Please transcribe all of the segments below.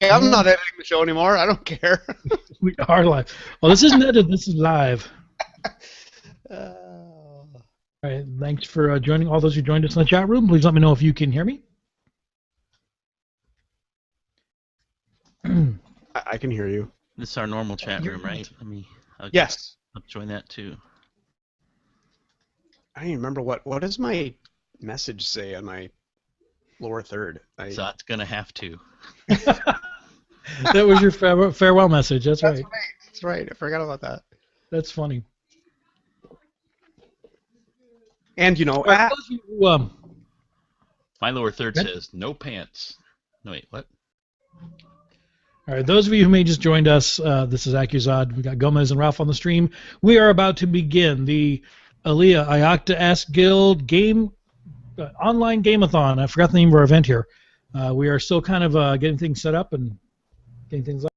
I'm not editing the show anymore. I don't care. We are live. Well, this isn't edited. This is live. All right. Thanks for joining. All those who joined us in the chat room, please let me know if you can hear me. I can hear you. This is our normal chat room, right? Yes. I'll join that too. I don't even remember what does my message say on my lower third. So that's gonna have to. That was your farewell message. That's right. That's right. I forgot about that. That's funny. And you know, my lower third says no pants. No, wait, what? All right, those of you who may just joined us, this is AccuZod. We got Gomez and Ralph on the stream. We are about to begin the Aliyah Ayakta Guild online Game-A-Thon. I forgot the name of our event here. We are still kind of getting things set up and getting things like.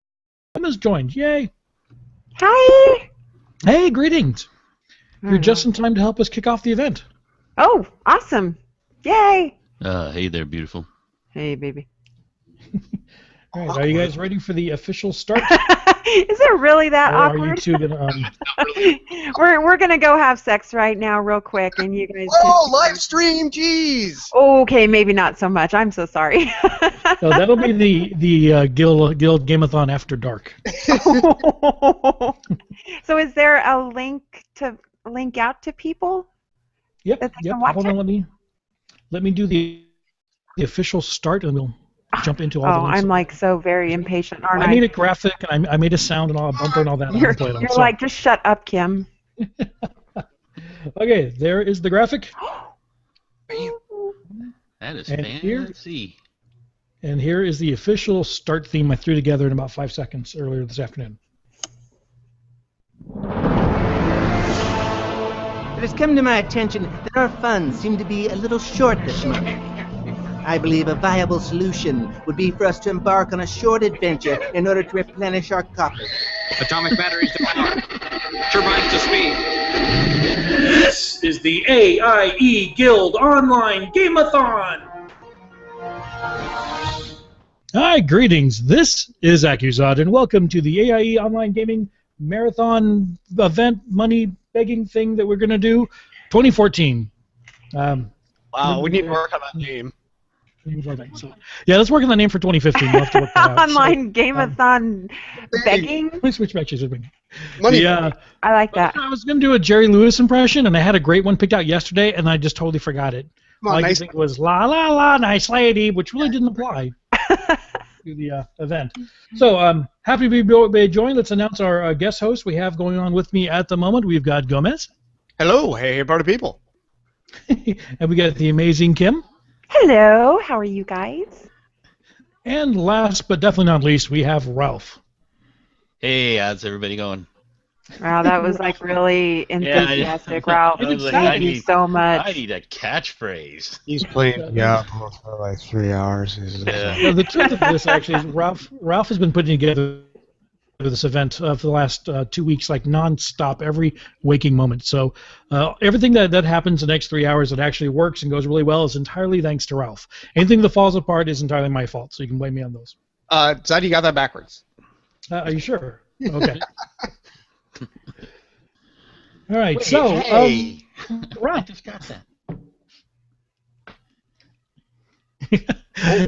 Gomez joined. Yay! Hi! Hey, greetings. You're just in time to help us kick off the event. Oh, awesome. Yay! Hey there, beautiful. Hey, baby. All right, are you guys ready for the official start? Is it really that awkward? Are you two gonna? We're gonna go have sex right now, real quick, and you guys. Oh, live stream, jeez. Okay, maybe not so much. I'm so sorry. So that'll be the Guild Game-A-Thon after dark. So is there a link out to people? Yep. That they Yep. can watch Hold it? on. Let me do the official start, and we'll jump into all the links. I'm like so very impatient, aren't I? I made a graphic, and I made a sound and all a bumper and all that. You're like, just shut up, Kim. Okay, there is the graphic. That is And fancy. And here is the official start theme I threw together in about 5 seconds earlier this afternoon. It has come to my attention that our funds seem to be a little short this month. I believe a viable solution would be for us to embark on a short adventure in order to replenish our coffers. Atomic batteries to power. Turbines to speed. This is the AIE Guild Online Game-A-Thon! Hi, greetings. This is AccuZod, and welcome to the AIE Online Gaming Marathon event money begging thing that we're going to do 2014. Wow, we need to work on that name. So, yeah, let's work on the name for 2015. We'll have to work that out. Online Game-A-Thon begging? Let me switch back to me. Money. I like that. I was going to do a Jerry Lewis impression, and I had a great one picked out yesterday, and I just totally forgot it. All I could think was la la la, nice lady, which really didn't apply to the event. So happy to be joined. Let's announce our guest host we have going on with me at the moment. We've got Gomez. Hello, hey, party people. And we got the amazing Kim. Hello, how are you guys? And last but definitely not least, we have Ralph. Hey, how's everybody going? Wow, that was like really enthusiastic, Ralph. Thank you so much. I need a catchphrase. He's playing Diablo for like 3 hours. The truth of this actually is Ralph has been putting together this event for the last 2 weeks, like non-stop, every waking moment. So everything that happens the next 3 hours that actually works and goes really well is entirely thanks to Ralph. Anything that falls apart is entirely my fault, so you can blame me on those. Zod, you got that backwards. Are you sure? Okay. All right, Wait, so hey. Ralph. I just got that.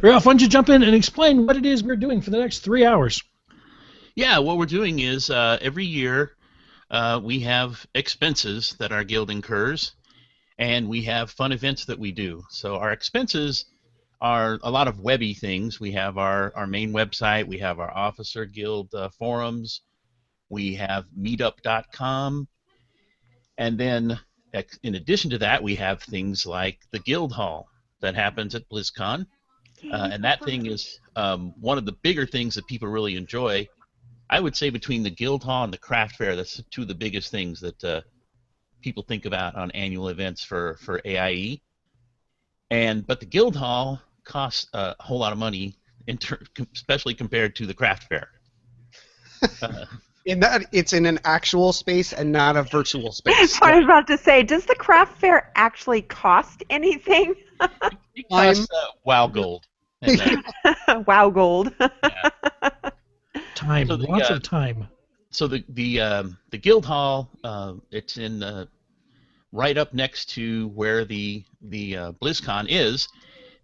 Ralph, why don't you jump in and explain what it is we're doing for the next 3 hours? Yeah, what we're doing is every year we have expenses that our guild incurs, and we have fun events that we do. So our expenses are a lot of webby things. We have our main website, we have our officer guild forums, we have meetup.com, and then in addition to that we have things like the guild hall that happens at BlizzCon, and that thing is one of the bigger things that people really enjoy. I would say between the guild hall and the craft fair, that's two of the biggest things that people think about on annual events for AIE. But the guild hall costs a whole lot of money, especially compared to the craft fair. In that, it's in an actual space and not a virtual space. I was about to say, does the craft fair actually cost anything? It costs WoW Gold. And, Wow, gold. yeah. Time, So lots of time. So the guild hall, it's in right up next to where the BlizzCon is.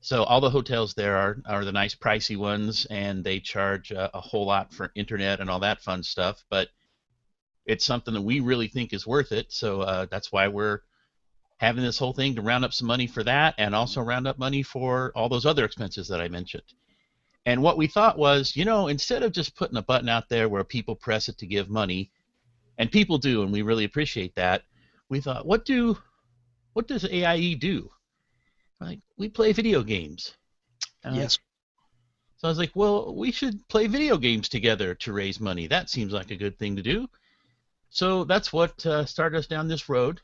So all the hotels there are the nice pricey ones, and they charge a whole lot for internet and all that fun stuff. But it's something that we really think is worth it. So that's why we're having this whole thing to round up some money for that, and also round up money for all those other expenses that I mentioned. And what we thought was, instead of just putting a button out there where people press it to give money, and people do, and we really appreciate that, we thought, what does AIE do? Like, we play video games. Yes. So I was like, well, we should play video games together to raise money. That seems like a good thing to do. So that's what started us down this road.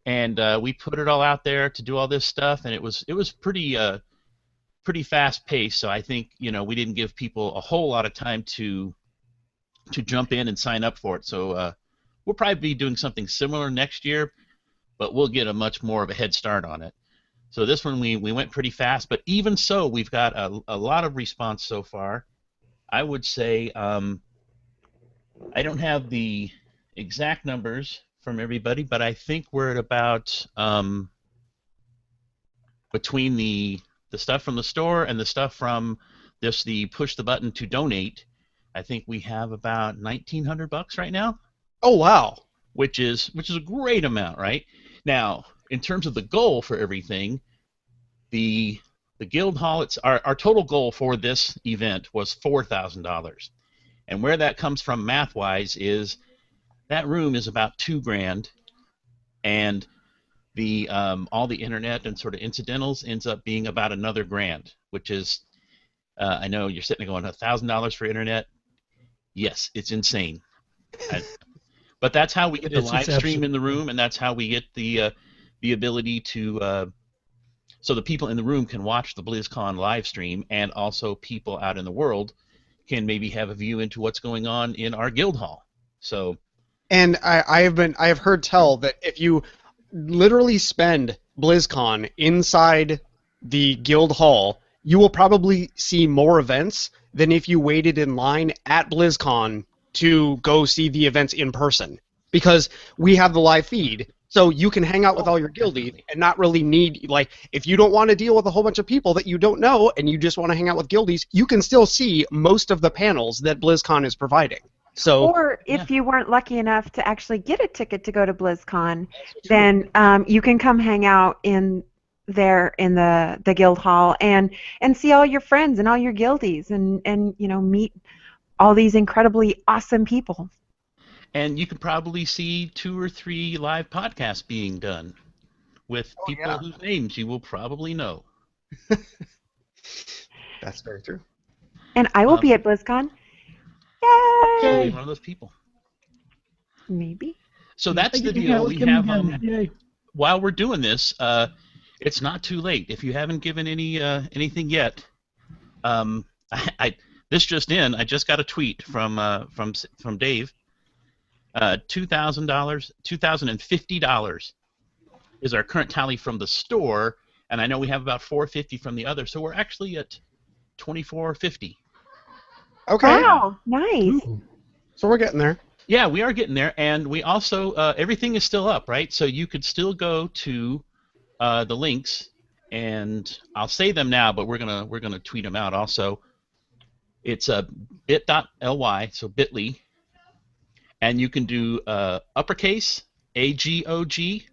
And we put it all out there to do all this stuff, and it was pretty fast paced. So I think we didn't give people a whole lot of time to jump in and sign up for it. So we'll probably be doing something similar next year, but we'll get a much more of a head start on it. So this one we went pretty fast, but even so, we've got a lot of response so far. I would say I don't have the exact numbers from everybody, but I think we're at about between the stuff from the store and the stuff from the push the button to donate, I think we have about $1,900 right now. Oh wow! Which is a great amount, right? Now, in terms of the goal for everything, the guild hall, it's our total goal for this event was $4,000, and where that comes from math-wise is that room is about $2,000, and the all the internet and sort of incidentals ends up being about another $1,000, which is I know you're sitting there going $1,000 for internet. Yes, it's insane. But that's how we get the live stream in the room, and that's how we get the ability to so the people in the room can watch the BlizzCon live stream, and also people out in the world can maybe have a view into what's going on in our guild hall. So. And I have heard tell that if you literally spend BlizzCon inside the guild hall, you will probably see more events than if you waited in line at BlizzCon to go see the events in person. Because we have the live feed, so you can hang out with all your guildies and not really need, like, if you don't want to deal with a whole bunch of people that you don't know and you just want to hang out with guildies, you can still see most of the panels that BlizzCon is providing. So, or if you weren't lucky enough to actually get a ticket to go to BlizzCon, then you can come hang out in there in the guild hall and see all your friends and all your guildies and meet all these incredibly awesome people. And you can probably see 2 or 3 live podcasts being done with people whose names you will probably know. That's very true. And I will be at BlizzCon. Yay! One of those people. Maybe. So that's the deal. We have while we're doing this, it's not too late. If you haven't given anything yet, this just in. I just got a tweet from Dave. $2,050 is our current tally from the store, and I know we have about $450 from the other, so we're actually at $2,450. Okay. Wow, nice. Ooh. So we're getting there. Yeah, we are getting there, and we also everything is still up, right? So you could still go to the links, and I'll say them now, but we're gonna tweet them out also. It's bit.ly, so bit.ly, and you can do uppercase AGOG,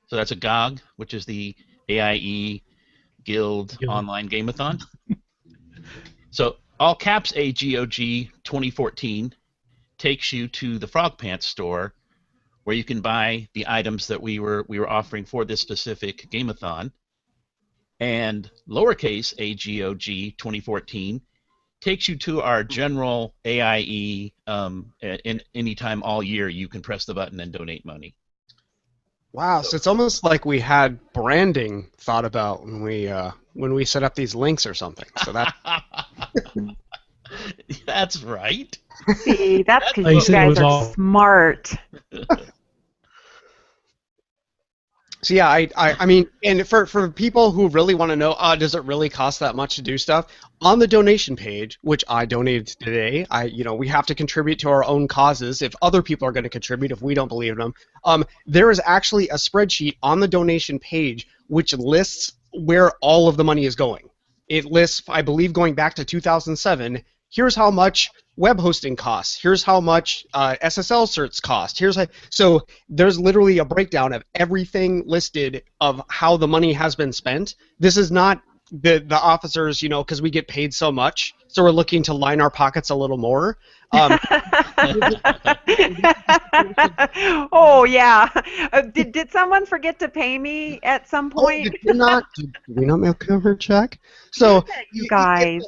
so that's a GOG, which is the AIE Guild Online Game-A-Thon. So all caps AGOG 2014 takes you to the Frog Pants store, where you can buy the items that we were offering for this specific Game-A-Thon. And lowercase AGOG 2014 takes you to our general AIE. Anytime all year you can press the button and donate money. Wow, so it's almost like we had branding thought about when we set up these links or something. So that that's right. See, that's because you guys are smart. So yeah, I mean, and for people who really want to know, does it really cost that much to do stuff? On the donation page, which I donated today, we have to contribute to our own causes if other people are going to contribute if we don't believe in them. There is actually a spreadsheet on the donation page which lists where all of the money is going. It lists, I believe, going back to 2007. Here's how much web hosting costs. Here's how much SSL certs cost. So there's literally a breakdown of everything listed of how the money has been spent. This is not the officers, because we get paid so much, so we're looking to line our pockets a little more. Oh yeah. Did someone forget to pay me at some point? Did we not make her check? So You guys.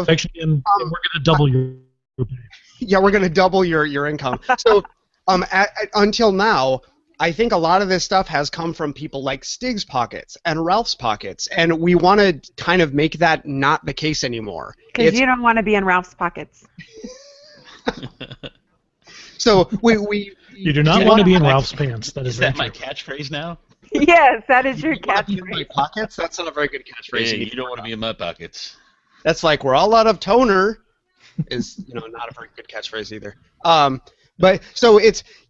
Actually, and we're going to double your pay. Yeah, we're going to double your income. So until now, I think a lot of this stuff has come from people like Stig's pockets and Ralph's pockets, and we want to kind of make that not the case anymore. Because you don't want to be in Ralph's pockets. So we You do not want to be in Ralph's pants. That Is that my catchphrase now? Yes, that is your in my catchphrase. pockets. That's not a very good catchphrase. Hey, you don't want to be in my pockets. That's like we're all out of toner. Is not a very good catchphrase either. But so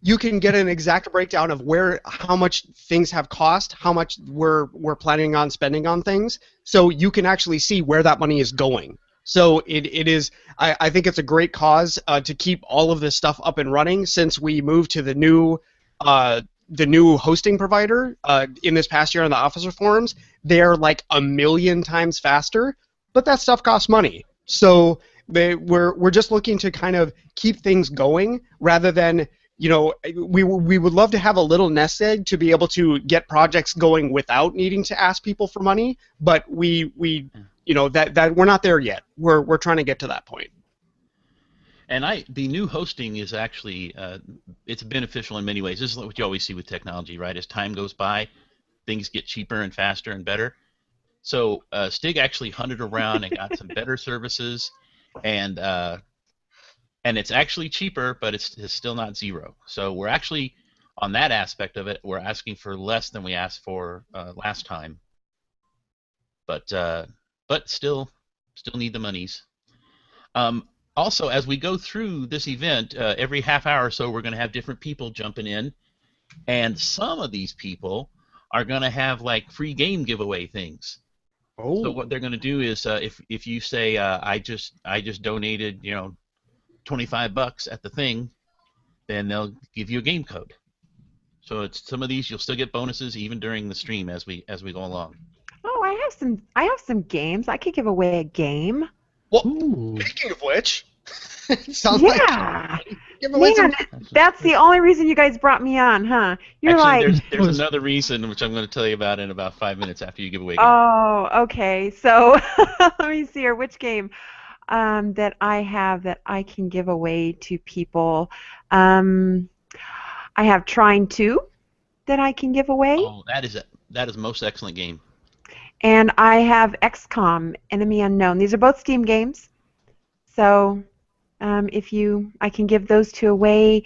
you can get an exact breakdown of how much things have cost, how much we're planning on spending on things, so you can actually see where that money is going. So it is. I think it's a great cause to keep all of this stuff up and running since we moved to the new hosting provider in this past year on the officer forums. They're like 1 million times faster, but that stuff costs money. So we're just looking to kind of keep things going rather than, we would love to have a little nest egg to be able to get projects going without needing to ask people for money, but that we're not there yet. We're trying to get to that point. And the new hosting is actually it's beneficial in many ways. This is what you always see with technology, right? As time goes by, things get cheaper and faster and better. So Stig actually hunted around and got some better services. And it's actually cheaper, but it's still not zero. So we're actually, on that aspect of it, we're asking for less than we asked for last time. But still need the monies. Also, as we go through this event, every half hour or so, we're going to have different people jumping in, and some of these people are going to have like free game giveaway things. Oh. So what they're going to do is, if you say I just donated $25 at the thing, then they'll give you a game code. So it's some of these you'll still get bonuses even during the stream as we go along. Oh, I have some games. I could give away a game. Well, Ooh. speaking of which, sounds Yeah. give away Man, that's the only reason you guys brought me on, huh? You're Actually, like, there's another reason which I'm going to tell you about in about 5 minutes after you give away a game. oh, okay. So let me see here. Which game that I have that I can give away to people? I have Trine 2 that I can give away. Oh, that is a most excellent game. And I have XCOM, Enemy Unknown. These are both Steam games. So I can give those two away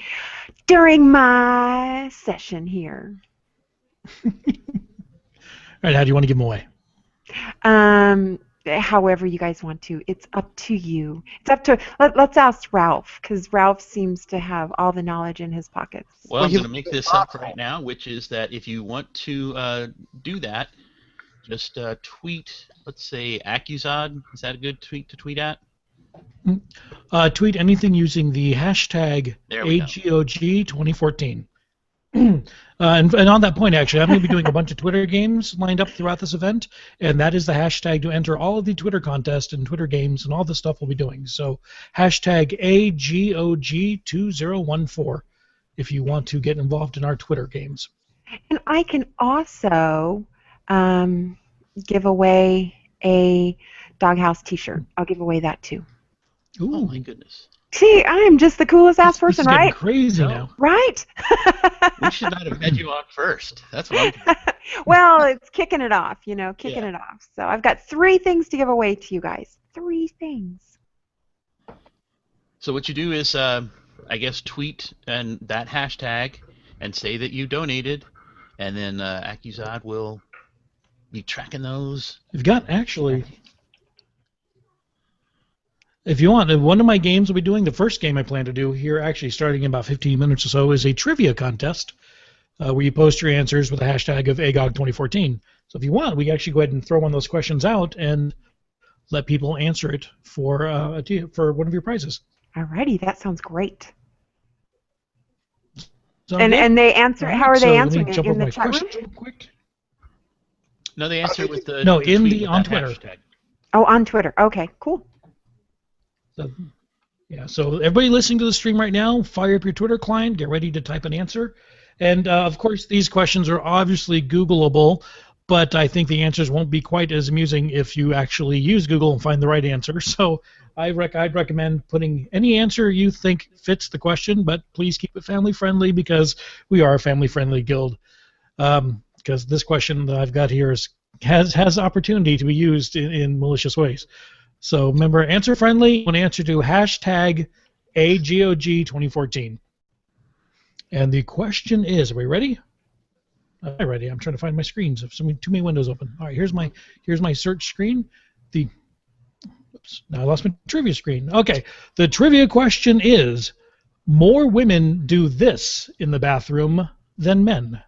during my session here. All right, how do you want to give them away? However you guys want to. It's up to you. It's up to. Let's ask Ralph, because Ralph seems to have all the knowledge in his pockets. Well, I'm going to make this up right now, which is that if you want to do that, just tweet, let's say, Accusod. Is that a good tweet to tweet at? Tweet anything using the hashtag There we go. AGOG2014. And on that point, actually, I'm going to be doing a bunch of Twitter games lined up throughout this event, and that is the hashtag to enter all of the Twitter contests and Twitter games and all the stuff we'll be doing. So hashtag AGOG2014 if you want to get involved in our Twitter games. And I can also give away a Doghouse T-shirt. I'll give away that too. Ooh, Oh my goodness. See, I am just the coolest ass this is person, getting right? crazy No. now. Right? We should not have had you on first. That's what I'm Well, it's kicking it off, kicking Yeah. it off. So I've got 3 things to give away to you guys. 3 things. So what you do is, I guess, tweet and that hashtag and say that you donated, and then Accusod will be tracking those. We've got actually. If you want, one of my games we'll be doing, the first game I plan to do here, actually starting in about 15 minutes or so, is a trivia contest where you post your answers with the hashtag of AGOG 2014. So if you want, we can actually go ahead and throw one of those questions out and let people answer it for one of your prizes. Alrighty, that sounds great. Sound And good? and they answer. All How right, are they so let me answering it jump in over the my chat room? questions real quick. No, they answer with the No, the in tweet the with on that Twitter. hashtag. Oh, on Twitter. Okay, cool. So, yeah, so everybody listening to the stream right now, fire up your Twitter client, get ready to type an answer. And, of course, these questions are obviously Googleable, but I think the answers won't be quite as amusing if you actually use Google and find the right answer. So I'd recommend putting any answer you think fits the question, but please keep it family-friendly because we are a family-friendly guild. Because this question that I've got here has opportunity to be used in malicious ways. So remember, answer friendly when answer to hashtag AGOG2014. And the question is, are we ready? I'm ready. I'm trying to find my screens. Too many windows open. All right, here's my search screen. Oops, now I lost my trivia screen. Okay, the trivia question is, more women do this in the bathroom than men.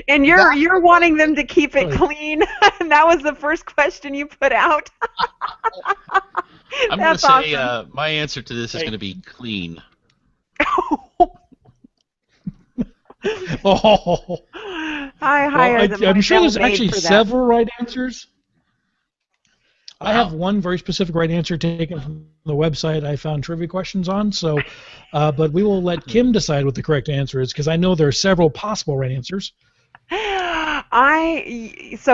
And you're wanting them to keep it clean. And that was the first question you put out. I'm going to That's say awesome. my answer to this is going to be clean. Oh. I hired them. I'm sure there's made actually for that. several right answers. I Wow. have one very specific right answer taken from the website I found trivia questions on. So, but we will let Kim decide what the correct answer is because I know there are several possible right answers. So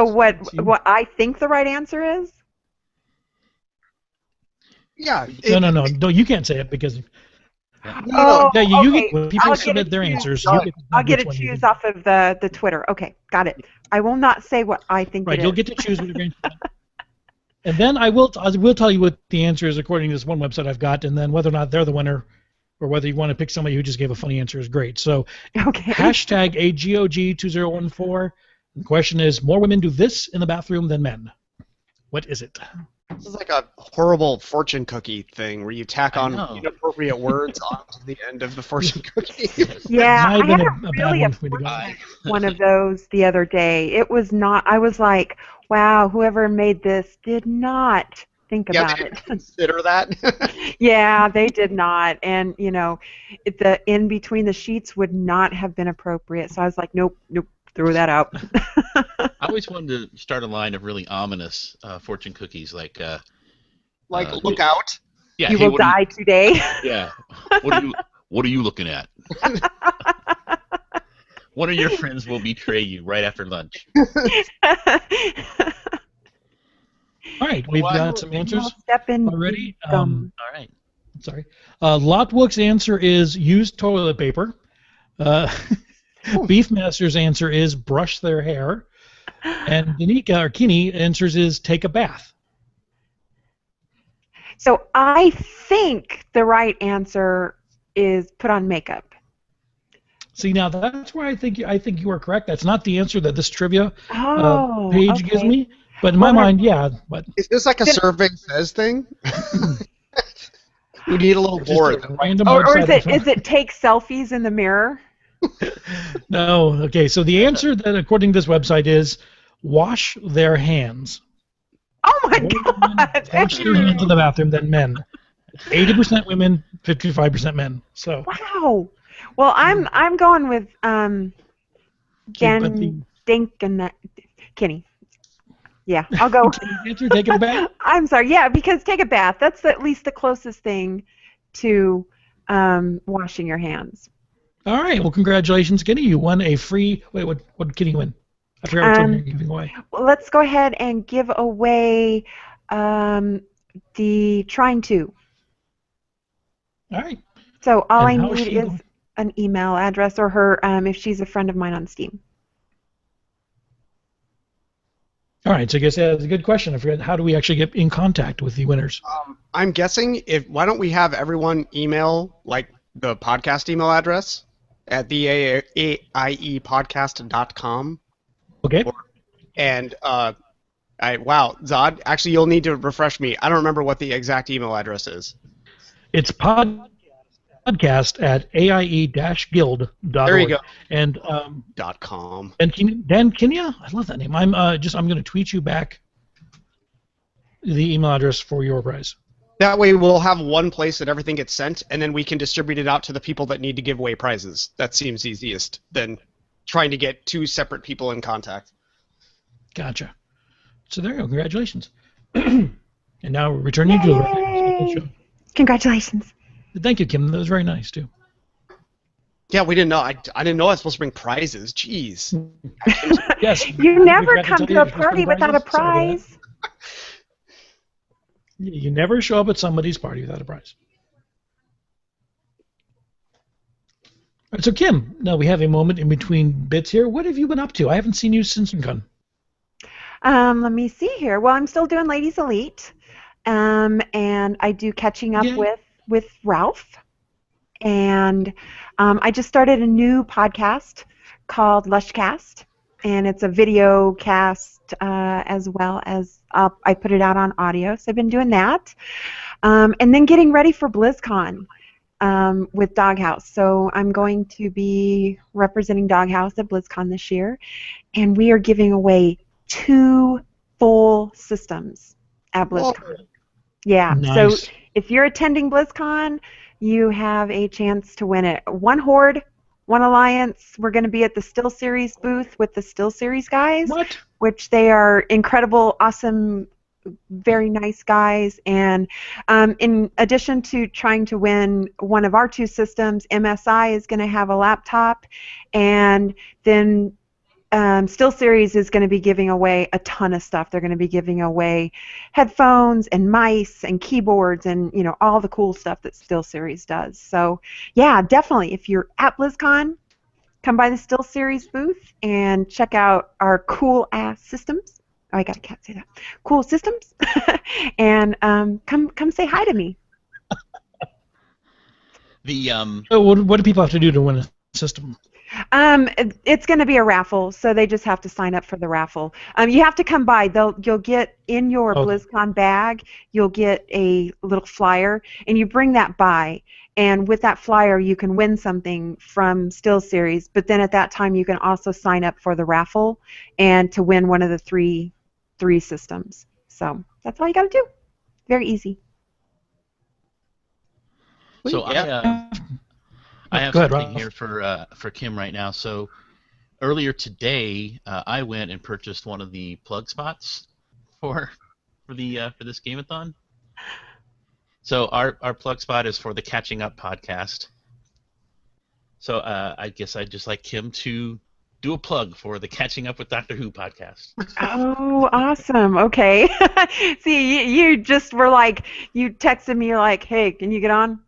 what I think the right answer is? Yeah. No, you can't say it because Oh, yeah, you okay. get when people I'll submit get their a choose. answers. I'll get which to one you choose think. off of the Twitter. Okay, got it. I will not say what I think Right, it you'll is. get to choose what you're going to. And then I will tell you what the answer is according to this one website I've got, and then whether or not they're the winner, or whether you want to pick somebody who just gave a funny answer is great. So Okay. hashtag AGOG2014. The question is, more women do this in the bathroom than men. What is it? This is like a horrible fortune cookie thing where you tack I on know. inappropriate words onto the end of the fortune cookie. Yeah, Might have I been had a bad really one for me to go. unfortunate one of those the other day. It was not. I was like, wow, whoever made this did not think Yeah, about they it. didn't consider that. Yeah, they did not, and the in between the sheets would not have been appropriate. So I was like, nope, throw that out. I always wanted to start a line of really ominous fortune cookies, like Look out. yeah, You hey, will what are die today. yeah, what are you looking at? One of your friends will betray you right after lunch. All right, we've got some answers Step in already. All right. Sorry. Lotwook's answer is use toilet paper. Beefmaster's answer is brush their hair. And Danica or Kinney answers is take a bath. So I think the right answer is put on makeup. See, now that's where I think you are correct. That's not the answer that this trivia page Okay. gives me. But in my mind, yeah. But Is this like a survey says thing? We need a little just board. a random Or website I found. is it take selfies in the mirror? No. Okay. So the answer that according to this website is wash their hands. Oh my More women God! wash their hands in the bathroom than men. 80% women, 55% men. So. Wow. Well, I'm going with But the Dink and Kenny. Yeah, I'll go. answer, take a bath. I'm sorry. Yeah, because take a bath. That's at least the closest thing to washing your hands. All right. Well, congratulations, Kenny. You won a free. Wait, what did Kenny win? I forgot what something you're giving away. Well, let's go ahead and give away the Trine 2. All right. So all And I how is need she is going? an email address or her if she's a friend of mine on Steam. All right. So I guess that's a good question. I forgot. How do we actually get in contact with the winners? I'm guessing why don't we have everyone email like the podcast email address, at the AIEpodcast.com. Okay. And wow, Zod, actually you'll need to refresh me. I don't remember what the exact email address is. It's podcast at aie-guild.org. There you go. And .com. and Dan Kenya, I love that name. I'm going to tweet you back the email address for your prize. That way we'll have one place that everything gets sent, and then we can distribute it out to the people that need to give away prizes. That seems easiest than trying to get two separate people in contact. Gotcha. So there you go. Congratulations. And now returning to the show. Congratulations. Thank you, Kim. That was very nice too. Yeah, we didn't know. I didn't know I was supposed to bring prizes. Jeez. Yes. You never regret to come tell to you a you're supposed party bring without a prizes. Sorry about prize. that. You never show up at somebody's party without a prize. All right, so Kim, now we have a moment in between bits here. What have you been up to? I haven't seen you since Con. Let me see here. Well, I'm still doing Ladies Elite, and I do catching up Yay. with Ralph, and I just started a new podcast called Lushcast, and it's a video cast as well as I put it out on audio. So I've been doing that, and then getting ready for BlizzCon. With Doghouse. So I'm going to be representing Doghouse at BlizzCon this year, and we are giving away 2 full systems at BlizzCon. Whoa. Yeah, Nice. so if you're attending BlizzCon, you have a chance to win it. 1 Horde, 1 Alliance. We're going to be at the SteelSeries booth with the SteelSeries guys, What? which they are incredible, awesome, very nice guys. And in addition to trying to win one of our 2 systems, MSI is going to have a laptop, and then SteelSeries is going to be giving away a ton of stuff. They're going to be giving away headphones and mice and keyboards and all the cool stuff that SteelSeries does. So yeah, definitely, if you're at BlizzCon, come by the SteelSeries booth and check out our cool ass systems. Oh, I can't say that. Cool systems, and come say hi to me. The So what do people have to do to win a system? It's going to be a raffle, so they just have to sign up for the raffle. You have to come by. You'll get in your BlizzCon bag. You'll get a little flyer, and you bring that by. And with that flyer, you can win something from SteelSeries. But then at that time, you can also sign up for the raffle and to win one of the three systems. So that's all you got to do. Very easy. so Yeah. I have Go ahead, something Ralph. here for Kim right now. So earlier today, I went and purchased one of the plug spots for this Game-A-Thon. So our plug spot is for the Catching Up podcast. So I guess I'd just like Kim to do a plug for the Catching Up with Doctor Who podcast. Oh, awesome. Okay. See, you just were like, you texted me, you're like, hey, can you get on?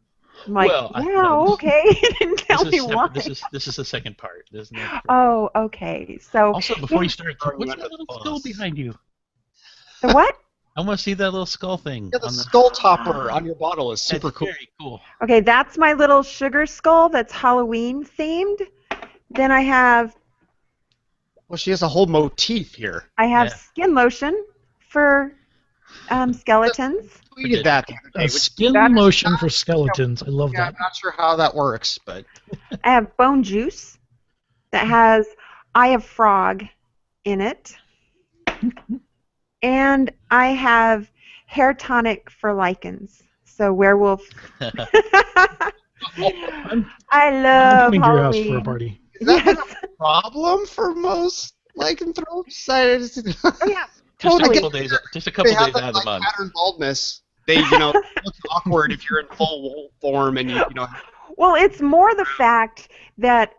I'm like, Well, okay. You didn't tell me why. This is the second part, isn't it? Oh, okay. So Also, before you start, Throwing you what's under that the little bus. skull behind you? the what? I want to see that little skull thing. Yeah, the on skull topper on your bottle is super That's cool. Very cool. Okay, that's my little sugar skull that's Halloween themed. Then I have Well, she has a whole motif here. Yeah. skin lotion for skeletons. Tweeted that the other day, A which skin that is lotion for skeletons. I love yeah, that. I'm not sure how that works, but I have bone juice that has Eye of Frog in it. And I have hair tonic for lichens. So werewolf. I I'm love coming to your house for a Halloween. party. is that Yes. a problem for most lycanthropes? Oh yeah, Just totally. a couple days. Just a couple They have days that out of the like month. pattern baldness. They, it looks awkward if you're in full form and you know. Well, it's more the fact that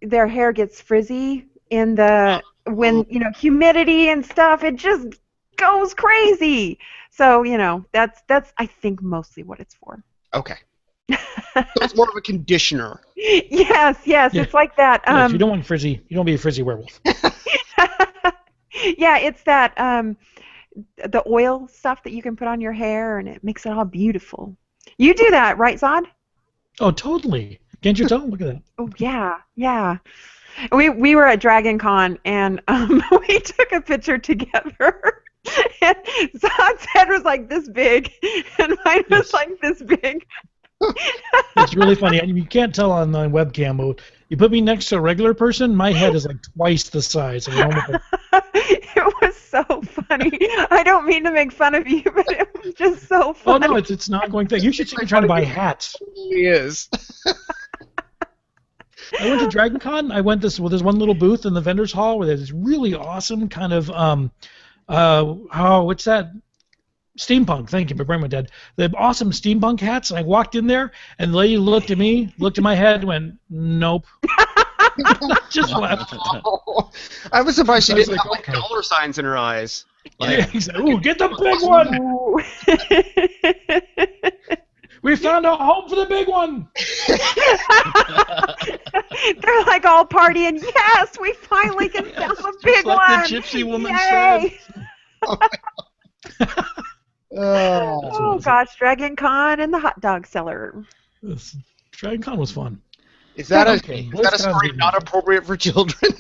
their hair gets frizzy in the when humidity and stuff. It just goes crazy. So that's I think mostly what it's for. Okay. So it's more of a conditioner. Yes, Yeah. it's like that. Yeah, if you don't want frizzy, you don't be a frizzy werewolf. Yeah, it's that the oil stuff that you can put on your hair, and it makes it all beautiful. You do that, right, Zod? Oh, totally. Can't you tell? Look at that. Oh yeah, yeah. We were at Dragon Con and we took a picture together. And Zod's head was like this big, and mine was Yes. like this big. It's really funny. I mean, you can't tell on the webcam, but you put me next to a regular person, my head is like twice the size of a normal person. It was so funny. I don't mean to make fun of you, but it was just so Oh funny. no, it's an ongoing thing. You should see me trying to buy hats. He is. I went to Dragon Con. I went this. Well, there's one little booth in the vendors hall where there's this really awesome kind of what's that? Steampunk. Thank you for bringing my dad. The awesome steampunk hats. I walked in there, and the lady looked at me, looked at my head, and went, "Nope." Just left. I was surprised she I was didn't like, have like okay. dollar signs in her eyes. Yeah, he said, "Ooh, get the big one. Ooh. We found a home for the big one." They're like all partying. Yes, we finally can Yes, found a just big like one. the gypsy woman Yay. Oh. Oh gosh, Dragon Con and the hot dog seller. This Dragon Con was fun. Is that Okay, is that a BlizzCon's story good not enough. appropriate for children?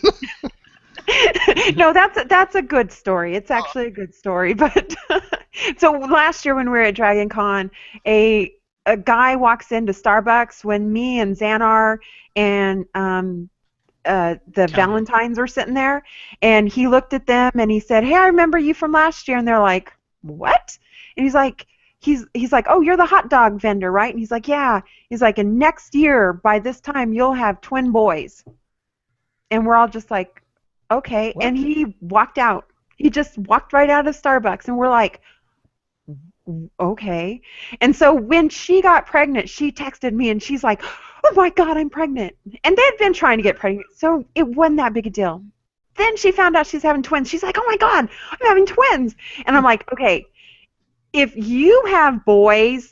No, that's a good story. It's actually a good story. But so last year when we were at Dragon Con, a guy walks into Starbucks when me and Xanar and the Valentines were sitting there, and he looked at them and he said, "Hey, I remember you from last year." And they're like, "What?" And he's like, "Oh, you're the hot dog vendor, right?" And he's like, "Yeah." He's like, "And next year by this time you'll have twin boys." And we're all just like, "Okay." What? And he walked out. He just walked right out of Starbucks, and we're like, "Okay." And so when she got pregnant, she texted me and she's like, "Oh my God, I'm pregnant." And they'd been trying to get pregnant, so it wasn't that big a deal. Then she found out she's having twins. She's like, "Oh my God, I'm having twins." And I'm like, "Okay, if you have boys,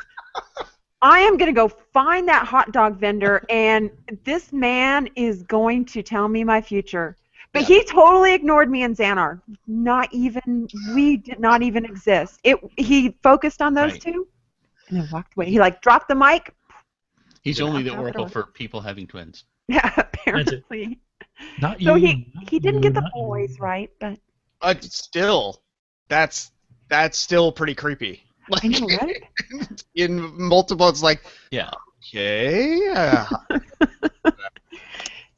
I am going to go find that hot dog vendor, and this man is going to tell me my future." But he totally ignored me and Xanar. We did not even exist. He focused on those Right. two, and then walked away. He like dropped the mic. He's only the Yeah. oracle for people having twins. Yeah, apparently. Not you. So he not didn't you, get the not you. boys right, but Still, that's still pretty creepy. I know, right? In multiple, it's like, Yeah. okay,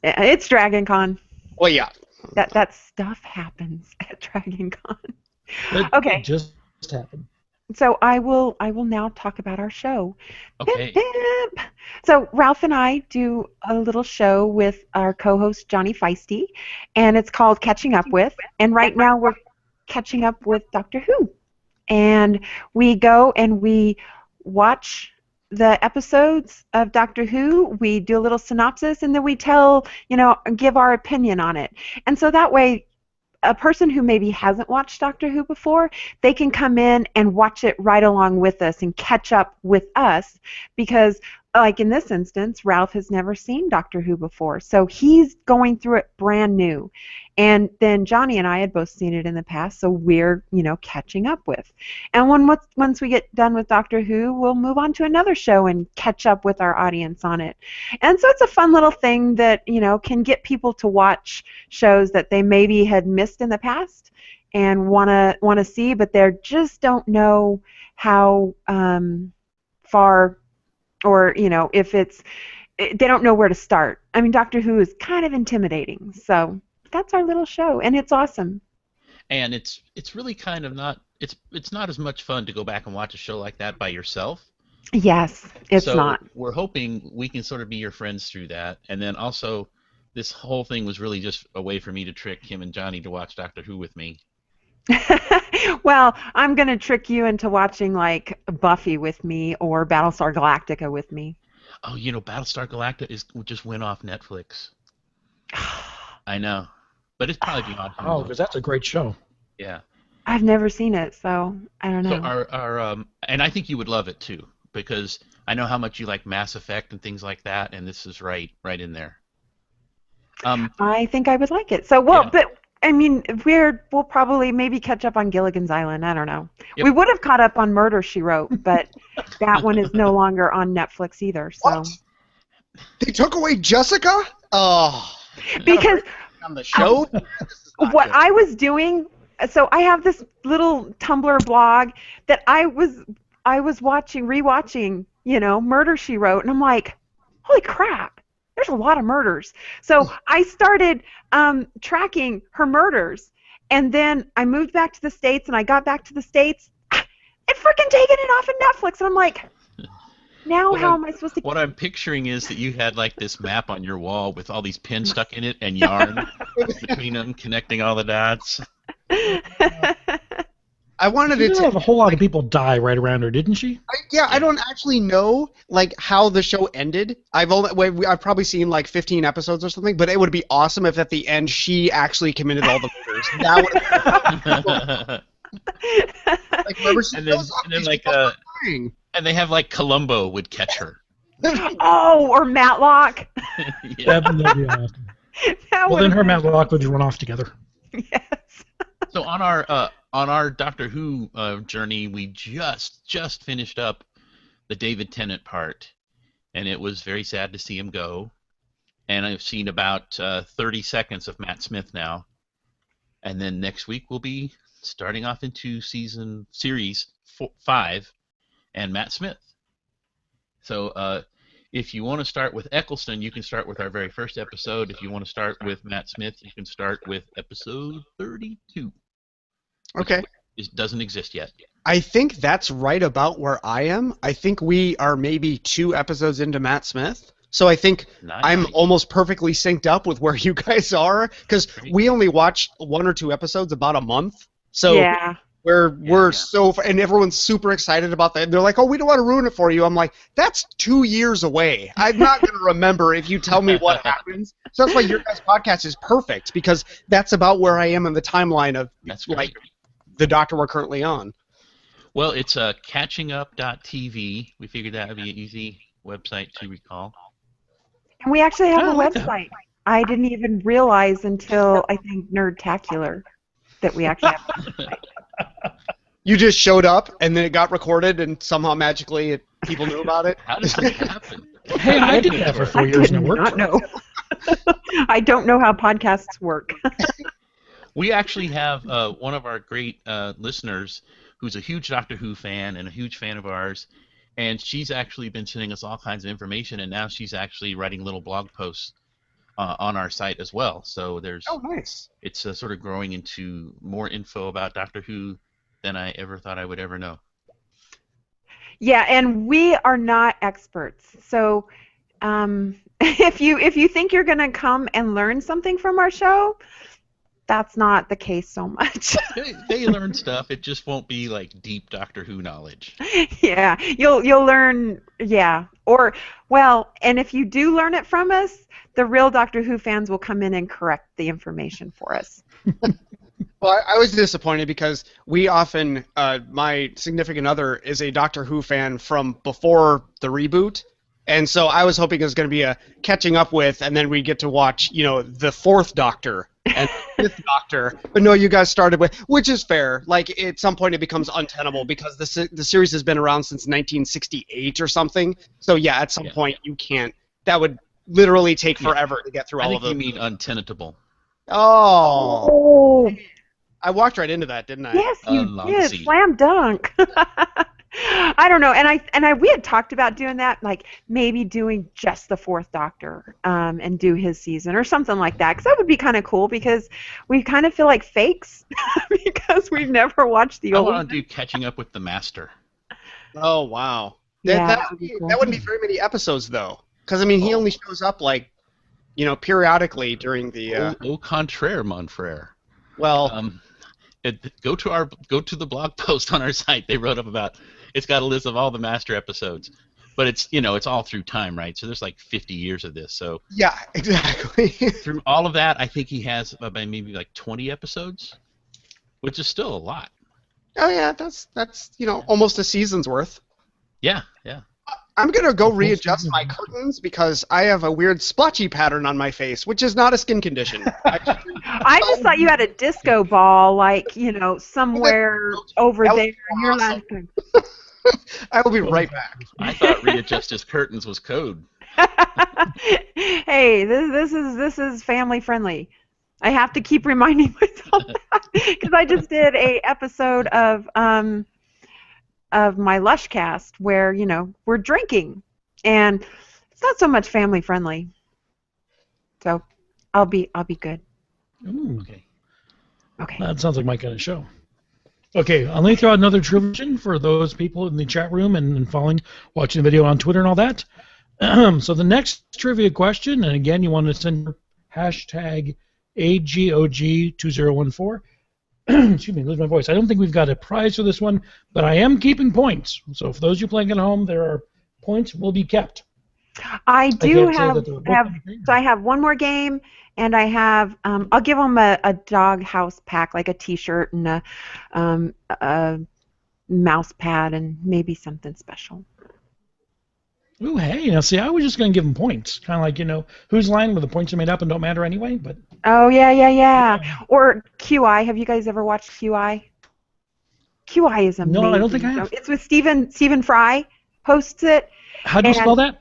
Yeah, it's Dragon Con. well, yeah. That stuff happens at Dragon Con. It Okay. just happened. So I will now talk about our show. Okay. Pip, pip. So Ralph and I do a little show with our co-host Johnny Feisty, and it's called Catching Up With. And right now we're catching up with Doctor Who. And we go and we watch the episodes of Doctor Who, we do a little synopsis, and then we give our opinion on it. And so that way, a person who maybe hasn't watched Doctor Who before, they can come in and watch it right along with us and catch up with us, because like in this instance, Ralph has never seen Doctor Who before, so he's going through it brand new. And then Johnny and I had both seen it in the past, so we're, catching up with. And once we get done with Doctor Who, we'll move on to another show and catch up with our audience on it. And so it's a fun little thing that, can get people to watch shows that they maybe had missed in the past and want to see, but they just don't know how far, or if they don't know where to start. I mean, Doctor Who is kind of intimidating, so that's our little show, and it's awesome. And it's really kind of not it's not as much fun to go back and watch a show like that by yourself. Yes, it's So not. we're hoping we can sort of be your friends through that. And then also, this whole thing was really just a way for me to trick Kim and Johnny to watch Doctor Who with me. Well, I'm going to trick you into watching like Buffy with me or Battlestar Galactica with me. Oh, Battlestar Galactica just went off Netflix. I know, but it's probably beyond. Oh, because that's a great show. Yeah. I've never seen it, so I don't know. So our and I think you would love it too, because I know how much you like Mass Effect and things like that, and this is right in there. I think I would like it. So, well, Yeah. but I mean, we'll probably maybe catch up on Gilligan's Island. I don't know. Yep. We would have caught up on Murder, She Wrote, but that one is no longer on Netflix either. So What? They took away Jessica? Oh. Because On the show? This is not what good. I was doing, so I have this little Tumblr blog that I was rewatching, Murder, She Wrote, and I'm like, holy crap, there's a lot of murders. So I started tracking her murders, and then I moved back to the States, and I got back to the States, and freaking taken it off of Netflix, and I'm like, now What how I'm- am I supposed to? What I'm picturing is that you had like this map on your wall with all these pins stuck in it and yarn between them, connecting all the dots. I wanted She it did to. have a whole lot of people die right around her, didn't she? I don't actually know like how the show ended. I've probably seen like 15 episodes or something, but it would be awesome if at the end she actually committed all the murders. That would like remember she And then- goes up, and then, these like, people are dying. And they have like Columbo would catch her. Oh, or Matlock. Yeah. That'd be awesome. That Well, then her would've and Matlock would run off together. been- Yes. So on our Doctor Who journey, we just finished up the David Tennant part, and it was very sad to see him go. And I've seen about 30 seconds of Matt Smith now, and then next week we'll be starting off into series 5, and Matt Smith. So if you want to start with Eccleston, you can start with our very first episode. If you want to start with Matt Smith, you can start with episode 32. Okay. It doesn't exist yet. I think that's right about where I am. I think we are maybe 2 episodes into Matt Smith. So I think Nice. I'm almost perfectly synced up with where you guys are because we only watch 1 or 2 episodes about a month. So Yeah. we're so far, and everyone's super excited about that. They're like, "Oh, we don't want to ruin it for you." I'm like, "That's 2 years away. I'm not going to remember if you tell me what happens." So that's why your guys' podcast is perfect because that's about where I am in the timeline of That's like great. the Doctor we're currently on. Well, it's catchingup.tv. We figured that would be an easy website to recall. And we actually have Yeah, I a like that. website. I didn't even realize until I think Nerdtacular that we actually have a website. You just showed up and then it got recorded and somehow magically people knew about it. How does that happen? Hey, I did that for 4 I years did and it worked. not know. I don't know how podcasts work. We actually have one of our great listeners who's a huge Doctor Who fan and a huge fan of ours, and she's actually been sending us all kinds of information, and now she's actually writing little blog posts on our site as well. So Oh, nice. it's sort of growing into more info about Doctor Who than I ever thought I would ever know. Yeah, and we are not experts. So if you think you're going to come and learn something from our show, that's not the case so much. They learn stuff. It just won't be like deep Doctor Who knowledge. Yeah, you'll learn. Yeah, and if you do learn it from us, the real Doctor Who fans will come in and correct the information for us. Well, I was disappointed because we often, my significant other is a Doctor Who fan from before the reboot, and so I was hoping it was going to be a catching up with, and then we get to watch, the 4th Doctor and the 5th Doctor. But no, you guys started with, which is fair. Like at some point, it becomes untenable because the series has been around since 1968 or something. So yeah, at some point you can't. That would literally take forever to get through I all think of them. you mean untenable. Oh, Oh, I walked right into that, didn't I? yes, you did. Lancey. Slam dunk. I don't know, and we had talked about doing that, like maybe doing just the 4th Doctor, and do his season or something like that, because that would be kind of cool because we kind of feel like fakes because we've never watched the I old. want to do catching up with the Master. Oh wow. Yeah, that that would be cool. that wouldn't be very many episodes though, because I mean he only shows up like, periodically during the. Au contraire, mon frere. Well, Go to the blog post on our site. They wrote up about. It's got a list of all the Master episodes, but it's it's all through time, right? So there's like 50 years of this. So yeah, exactly. through all of that, I think he has maybe like 20 episodes, which is still a lot. Oh yeah, that's almost a season's worth. Yeah. I'm gonna go readjust my curtains because I have a weird splotchy pattern on my face, which is not a skin condition. I just thought you had a disco ball, like somewhere over that there. was And you're awesome. laughing. I will be right back. I thought readjust his curtains was code. Hey, this is family friendly. I have to keep reminding myself because I just did a episode of my Lushcast where we're drinking, and it's not so much family friendly. So I'll be good. Ooh, Okay. that sounds like my kind of show. Okay, let me throw out another trivia for those people in the chat room and watching the video on Twitter and all that. So the next trivia question, and again, you want to send your hashtag AGOG2014. Excuse me, lose my voice. I don't think we've got a prize for this one, but I am keeping points. So for those of you playing at home, there are points will be kept. I do have so I have one more game, and I have I'll give them a dog house pack, like a T-shirt and a mouse pad and maybe something special. Ooh, hey, now see, I was just going to give them points, kind of like whose line where the points are made up and don't matter anyway. But oh yeah. Or QI. Have you guys ever watched QI? QI is amazing. No, I don't think I have. It's with Stephen Fry hosts it. How do you spell that?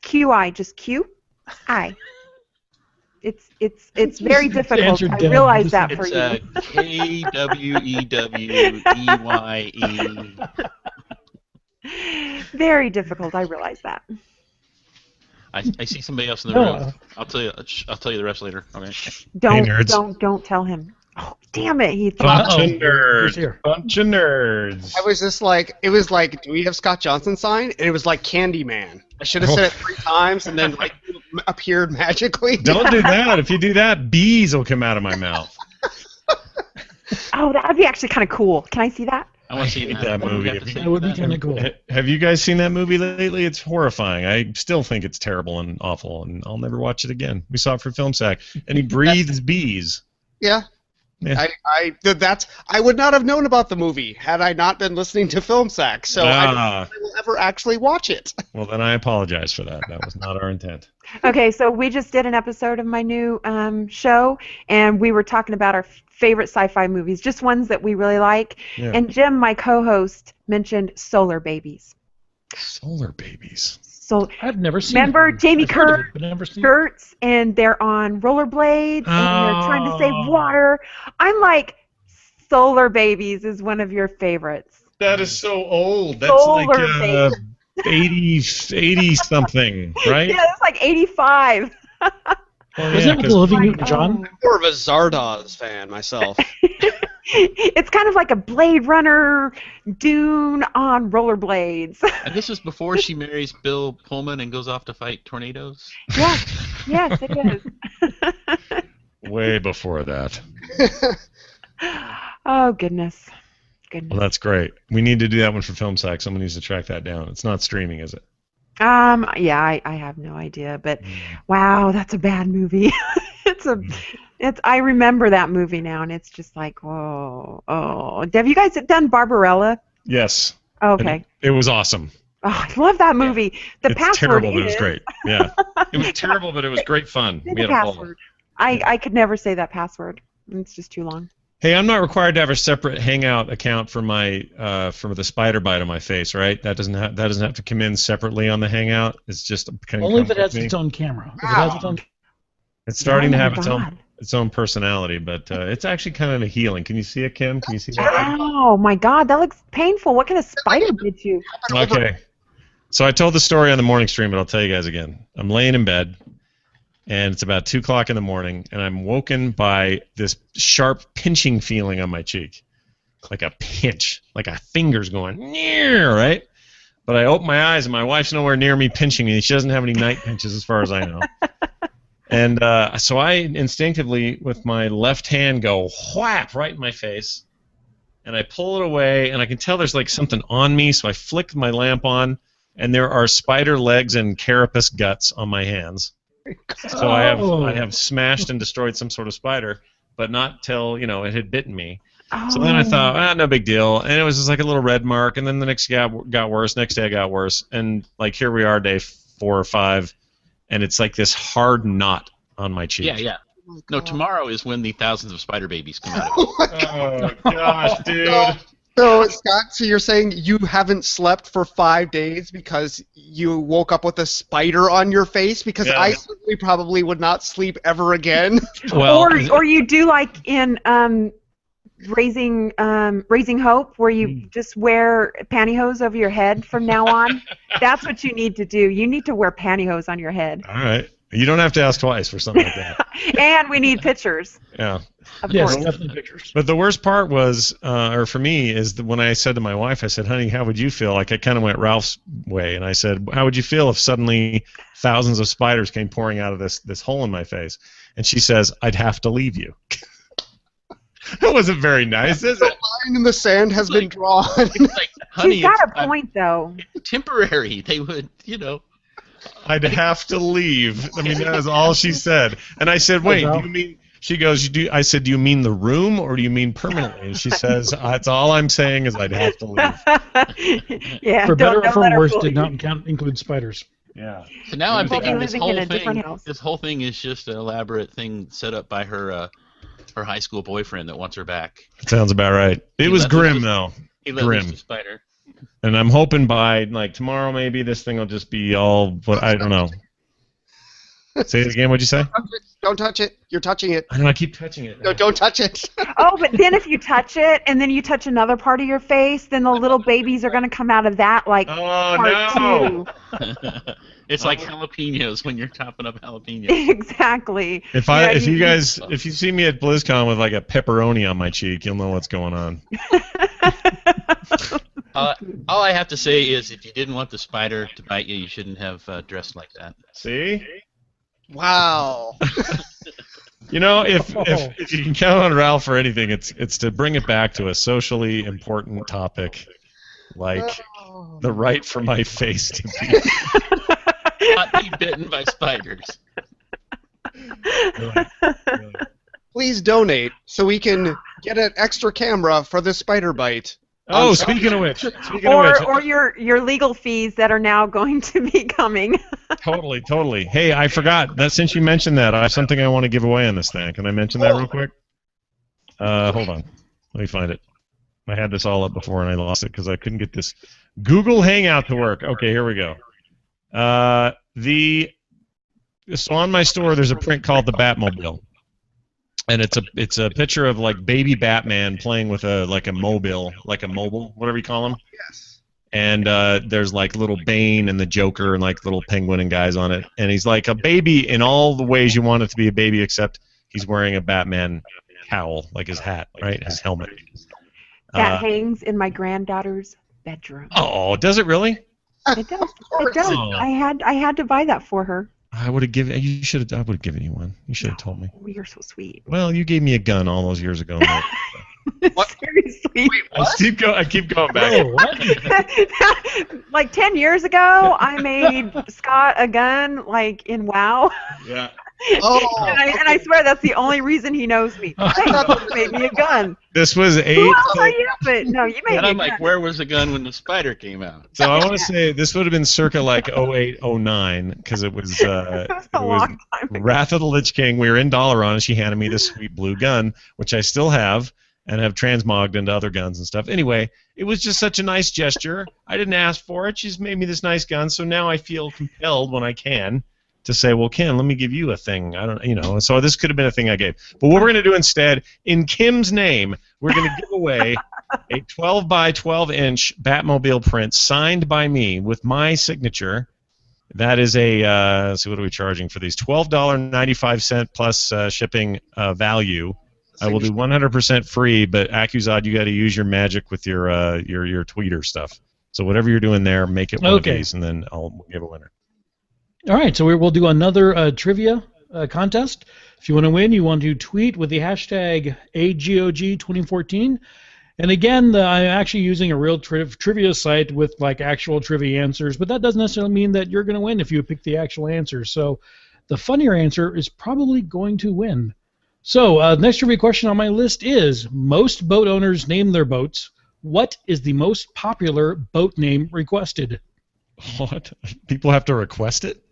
QI, just QI. It's very difficult. Answered I Deb. realize that for It's you. KWEWEYE. Very difficult. I realize that. I see somebody else in the No, room. I'll tell you the rest later. Okay. Don't tell him. Oh, damn it! He Uh-oh. thought. Who's here? Bunch of nerds. I was just like, it was like, do we have Scott Johnson sign? And it was like Candyman. I should have said it 3 times and then like appeared magically. Don't do that. If you do that, bees will come out of my mouth. Oh, that'd be actually kind of cool. Can I see that? I want to see hate that movie. That would be kind of cool. Have you guys seen that movie lately? It's horrifying. I still think it's terrible and awful, and I'll never watch it again. We saw it for Film Sack, and he breathes bees. Yeah. Yeah. I would not have known about the movie had I not been listening to Film Sack, so I don't know if I will ever actually watch it. Well, then I apologize for that. That was not our intent. Okay, so we just did an episode of my new show, and we were talking about our favorite sci-fi movies, just ones that we really like. Yeah. And Jim, my co-host, mentioned Solar Babies. Solar babies. So I've never seen remember it. Jamie I've heard of Kerr it, but never seen it. skirts, and they're on rollerblades, and they're trying to save water. I'm like, Solar Babies is one of your favorites. That is so old. That's Solar like babies. 80 something, right? Yeah, it's like 85. Well, Wasn't yeah, it with 'cause- Olivia Oh. Newton-John? More of a Zardoz fan myself. It's kind of like a Blade Runner Dune on rollerblades. And this is before she marries Bill Pullman and goes off to fight tornadoes. Yes, it is. way before that. Oh, goodness. Well, that's great. We need to do that one for Film Sack. Someone needs to track that down. It's not streaming, is it? Yeah, I have no idea, but wow, that's a bad movie. I remember that movie now, and it's just like, whoa, oh. Have you guys done Barbarella? Yes. Okay. It was awesome. Oh, I love that movie. The It's password terrible, but it was is- great. Yeah. It was terrible, but it was great fun. The We had a ball. password. I could never say that password. It's just too long. Hey, I'm not required to have a separate Hangout account for my for the spider bite on my face, right? That doesn't have to come in separately on the Hangout. It's just kind of Only if it has its own camera. If it has its own. It's starting to Oh my have God. its own personality, but it's actually kind of healing. Can you see it, Kim? Can you see that? Oh my God, that looks painful. What kind of spider bit you? Okay. So I told the story on the morning stream, but I'll tell you guys again. I'm laying in bed, and it's about 2 o'clock in the morning, and I'm woken by this sharp pinching feeling on my cheek. Like a pinch, like a finger's going, near, right? But I open my eyes, and my wife's nowhere near me pinching me. She doesn't have any night pinches as far as I know. And so I instinctively, with my left hand, go whap right in my face, and I pull it away, and I can tell there's like something on me, so I flick my lamp on, and there are spider legs and carapace guts on my hands. So I have smashed and destroyed some sort of spider, but not till it had bitten me. So then I thought, no big deal, and it was just like a little red mark, and then the next day got worse. Next day it got worse, and like here we are, day 4 or 5, and it's like this hard knot on my cheek. Yeah. No, tomorrow is when the thousands of spider babies come out. Oh gosh, dude. So, Scott, so you're saying you haven't slept for 5 days because you woke up with a spider on your face? Because Yeah. I certainly probably would not sleep ever again. Well, Or you do like in Raising Hope, where you just wear pantyhose over your head from now on. That's what you need to do. You need to wear pantyhose on your head. All right. You don't have to ask twice for something like that. And we need pictures, Yeah. of Yes, course. definitely pictures. But the worst part was, or for me, is that when I said to my wife, I said, honey, how would you feel? Like I kind of went Ralph's way, and I said, how would you feel if suddenly thousands of spiders came pouring out of this hole in my face? And she says, I'd have to leave you. That wasn't very nice, is The it? line in the sand has been drawn. like, honey, She's got it's, a point, though. temporary. They would, I'd have to leave. I mean, that is all she said. And I said, wait, do you mean... She goes, I said, do you mean the room or do you mean permanently? And she says, that's all I'm saying is I'd have to leave. Yeah. For better or don't for let her worse, fool did you. not include spiders. Yeah. So now I'm Well, thinking be this living in whole a different thing. house. This whole thing is just an elaborate thing set up by her high school boyfriend that wants her back. Sounds about right. It He was let loose grim, the- though. He let Grim. loose the spider. And I'm hoping by, like, tomorrow maybe this thing will just be all... What I don't know. Say it again. What'd you say? Don't touch it. You're touching it. I don't know. I keep touching it. No, don't touch it. Oh, but then if you touch it and then you touch another part of your face, then the little babies are going to come out of that like Oh, part no. two. It's like jalapenos when you're chopping up jalapenos. Exactly. If you see me at BlizzCon with like a pepperoni on my cheek, you'll know what's going on. All I have to say is, if you didn't want the spider to bite you, you shouldn't have dressed like that. See? Wow. You know, if you can count on Ralph for anything, it's to bring it back to a socially important topic, like the right for my face to be. Not be bitten by spiders. Please donate so we can get an extra camera for the spider bite. Oh, speaking of which, Or your legal fees that are now going to be coming. Totally. Hey, I forgot that since you mentioned that, I have something I want to give away on this thing. Can I mention that real quick? Hold on. Let me find it. I had this all up before and I lost it because I couldn't get this Google Hangout to work. Okay, here we go. So on my store, there's a print called the Batmobile. And it's a picture of like baby Batman playing with a mobile, whatever you call them. Yes. And there's like little Bane and the Joker and like little penguin and guys on it. And he's like a baby in all the ways you want it to be a baby, except he's wearing a Batman cowl, like his hat, right? His helmet. That hangs in my granddaughter's bedroom. Oh, does it really? It does. It does. Oh. I had to buy that for her. I would have given. You should have. I would have given you one. You should have told me. Oh, you're so sweet. Well, you gave me a gun all those years ago. What? Seriously. I keep going back. Oh, what? Like 10 years ago, I made Scott a gun, like in WoW. Yeah. Oh. And I swear that's the only reason he knows me. Hey, you made me a gun. This was Who 8. else are you? But no, you made And me a I'm like, gun. where was the gun when the spider came out? So I want to say this would have been circa like 08, 09, because it was It was a long time ago. Wrath of the Lich King. We were in Dalaran, and she handed me this sweet blue gun, which I still have and have transmogged into other guns and stuff. Anyway, it was just such a nice gesture. I didn't ask for it. She just made me this nice gun, so now I feel compelled when I can to say, well, Kim, let me give you a thing. I don't, so this could have been a thing I gave. But what we're going to do instead, in Kim's name, we're going to give away a 12 by 12 inch Batmobile print signed by me with my signature. That is let's see, what are we charging for these? $12.95 plus shipping value. I will do 100% free, but Accusod, you got to use your magic with your tweeter stuff. So whatever you're doing there, make it one of these, and then I'll give a winner. All right, so we'll do another trivia contest. If you want to win, you want to tweet with the hashtag AGOG2014. And again, I'm actually using a real trivia site with like actual trivia answers, but that doesn't necessarily mean that you're going to win if you pick the actual answer. So the funnier answer is probably going to win. So next trivia question on my list is, most boat owners name their boats. What is the most popular boat name requested? What? People have to request it?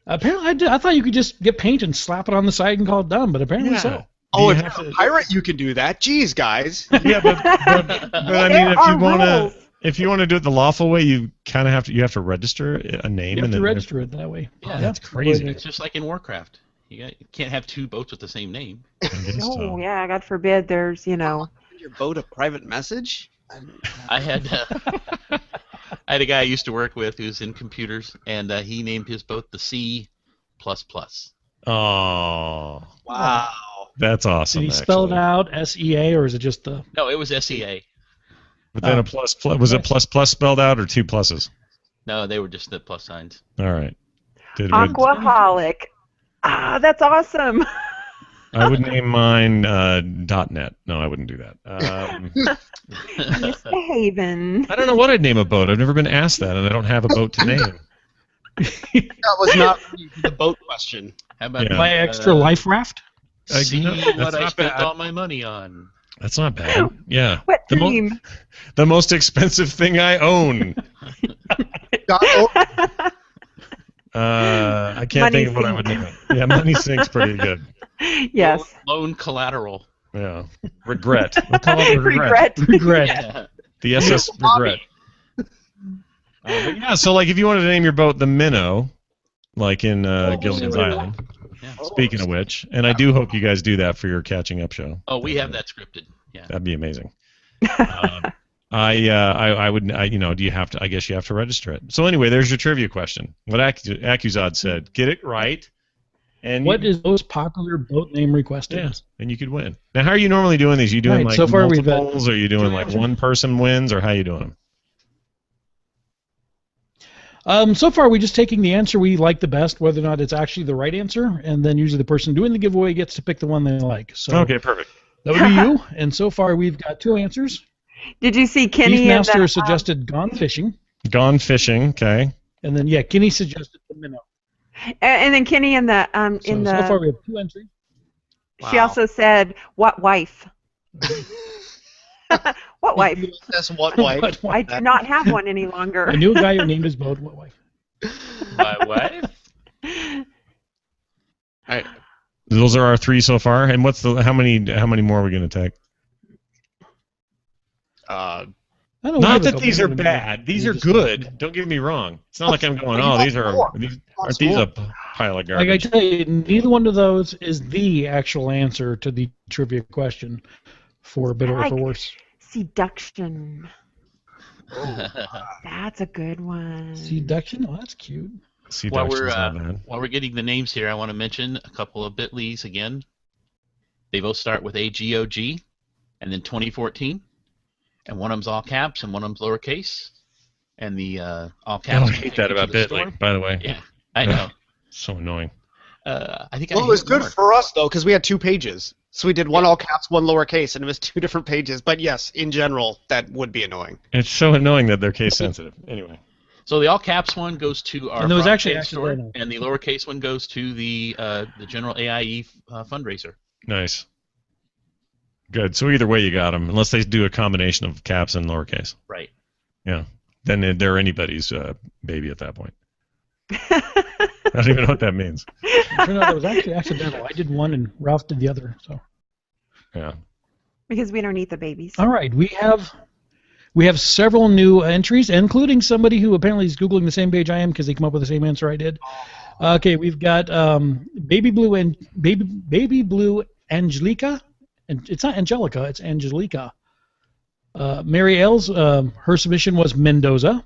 Apparently, I thought you could just get paint and slap it on the side and call it done, but apparently so. Oh, you if have you're a to- pirate, you can do that. Jeez, guys. Yeah, but I mean, There are if you want to do it the lawful way, you kind of have to register a name You have and to then register it that way. Yeah, that's crazy. It's just like in Warcraft. You can't have two boats with the same name. I guess Oh, so. yeah, God forbid there's, Your boat a private message? I had I had a guy I used to work with who's in computers, and he named his boat the C++. Oh, Wow. that's awesome. Did he spell it actually. out SEA or is it just the? No, it was SEA. But then a plus was it plus spelled out or two pluses? No, they were just the plus signs. All right. Aquaholic. Ah, that's awesome. I would name mine .net. No, I wouldn't do that. Misbehaving. I don't know what I'd name a boat. I've never been asked that, and I don't have a boat to name. That was not the boat question. How about Yeah. My extra life raft? See No, what that's I not spent bad. all my money on. That's not bad. Yeah. Wet The, dream. the most expensive thing I own. I can't Money think of what I would Sink. name it. Yeah, Money Sink's pretty good. Yes. Loan collateral. Yeah. Regret. We'll call it regret. Regret. Yeah. The SS Regret. But yeah, so like if you wanted to name your boat the Minnow, like in Gilligan's Island. Yeah. Speaking of which, and I do hope you guys do that for your catching up show. Oh, we have that scripted. Yeah. That'd be amazing. I would, do you have to? I guess you have to register it. So anyway, there's your trivia question. What Accuzod said, get it right, and What is the most popular boat name requested? yeah, and you could win. Now, how are you normally doing these? You doing Right, like so far we've got multiples, or are you doing like one person wins, or how you doing them? So far, we're just taking the answer we like the best, whether or not it's actually the right answer, and then usually the person doing the giveaway gets to pick the one they like. So Okay, perfect. that would be you. And so far, we've got two answers. Did you see Kenny and Beefmaster the, suggested Gone Fishing, Gone fishing. Okay. and then Kenny suggested the Minnow. and then Kenny in the So far, we have two entries. she also said what wife? What wife? That's what wife. I do not have one any longer. I knew a guy who named his boat What Wife. My wife? All right. Those are our three so far. And what's the how many more are we gonna take? I don't know, Not we have a that couple these are more. bad. These We are just- good. Don't get me wrong. It's not like I'm going, oh, these are aren't these a pile of Like I garbage? tell you, neither one of those is the actual answer to the trivia question, for better or for worse. Seduction. That's a good one. Seduction? Oh, that's cute. While we're Seduction's not bad. while we're getting the names here, I want to mention a couple of Bitleys again. They both start with AGOG, and then 2014, and one of them's all caps and one of them's lowercase, and the all caps. I hate that about Bitly, by the way. Yeah, I know. So annoying. I think Well, I it was hit good more. for us though, because we had 2 pages. So we did one all caps, one lowercase, and it was 2 different pages. But yes, in general, that would be annoying. It's so annoying that they're case sensitive. Anyway. So the all caps one goes to our And there was Frog actually Page store, accidental. and the lowercase one goes to the general AIE fundraiser. Nice. Good. So either way, you got them, unless they do a combination of caps and lowercase. Right. Yeah. Then they're anybody's baby at that point. I don't even know what that means. Turned out it was actually accidental. I did one and Ralph did the other. So Yeah. Because we don't eat the babies. all right, we have several new entries, including somebody who apparently is googling the same page I am because they come up with the same answer I did. Okay, we've got baby blue Angelica, and it's not Angelica, it's Angelica. Mary Ailes, her submission was Mendoza.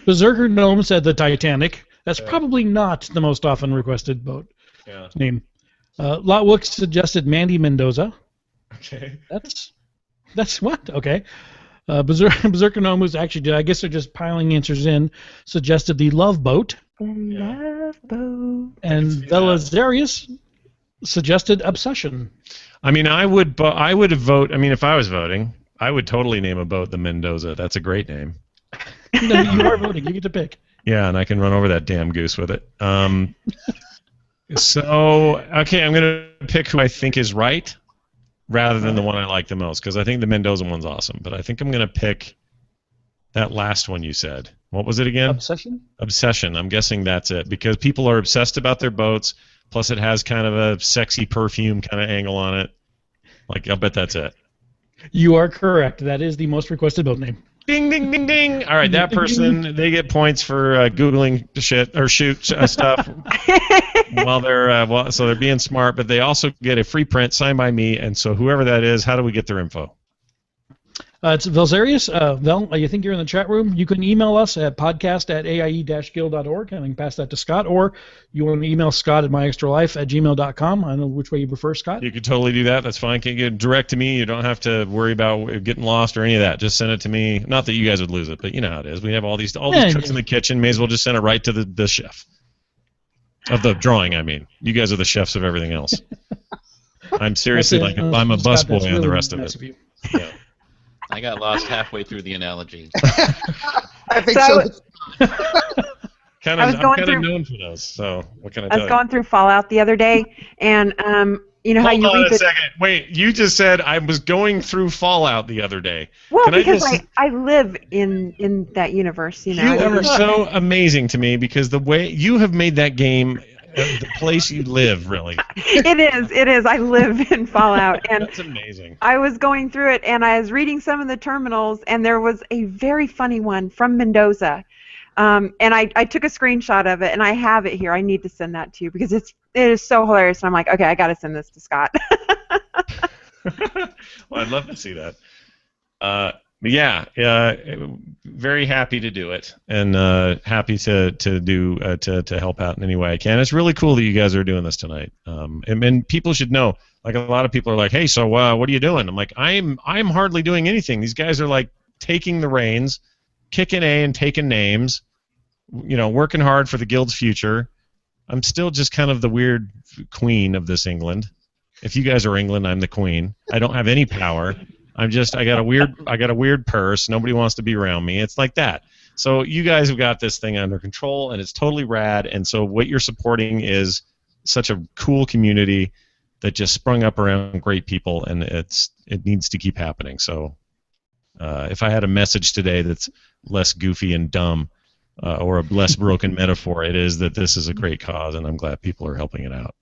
Berserker Gnome said the Titanic. That's probably not the most often requested boat Yeah. name. Lotwook suggested Mandy Mendoza. Okay. That's what? Okay. Berserker Gnome, who's actually, I guess they're just piling answers in, suggested the Love Boat. The love boat. And Velazarius suggested Obsession. I mean, I would vote. I mean, if I was voting, I would totally name a boat the Mendoza. That's a great name. No, you are voting. You get to pick. Yeah, and I can run over that damn goose with it. So, okay, I'm going to pick who I think is right rather than the one I like the most, because I think the Mendoza one's awesome. But I think I'm going to pick that last one you said. What was it again? Obsession? Obsession. I'm guessing that's it, because people are obsessed about their boats. Plus, it has kind of a sexy perfume kind of angle on it. Like, I'll bet that's it. You are correct. That is the most requested build name. Ding, ding, ding, ding. All right, that person, they get points for Googling shit or stuff while they're so they're being smart, but they also get a free print signed by me, and so whoever that is, how do we get their info? It's Velzarius. Vel, I think you're in the chat room. You can email us at podcast@aie-guild.org, and I can pass that to Scott, or you want to email Scott at myextralife@gmail.com. I don't know which way you prefer, Scott. You could totally do that. That's fine. Can get direct to me. You don't have to worry about getting lost or any of that. Just send it to me. Not that you guys would lose it, but you know how it is. We have all these cooks in the kitchen. May as well just send it right to the chef. Of the drawing, I mean. You guys are the chefs of everything else. I'm seriously like, I'm a busboy on the rest of it. Yeah. I got lost halfway through the analogy. I think so. I'm kind of known for those. So what can I tell you? I was going through Fallout the other day, and you know how you Hold on read a second. Wait, you just said I was going through Fallout the other day. Well, can because I live in that universe, you know. You are so amazing to me because the way you have made that game the place you live, really. It is. I live in Fallout, and that's amazing. I was going through it, and I was reading some of the terminals, and there was a very funny one from Mendoza, and I took a screenshot of it, and I have it here. I need to send that to you because it is so hilarious. And I'm like, okay, I got to send this to Scott. Well, I'd love to see that. Yeah, very happy to do it, and happy to help out in any way I can. It's really cool that you guys are doing this tonight, and people should know. Like a lot of people are like, "Hey, so what are you doing?" I'm like, "I'm hardly doing anything. These guys are like taking the reins, kicking A and taking names, working hard for the guild's future. I'm still just kind of the weird queen of this England. If you guys are England, I'm the queen. I don't have any power." I got a weird purse. Nobody wants to be around me. It's like that. So you guys have got this thing under control, and it's totally rad. And so what you're supporting is such a cool community that just sprung up around great people, and it needs to keep happening. So if I had a message today that's less goofy and dumb, or a less broken metaphor, it is that this is a great cause, and I'm glad people are helping it out.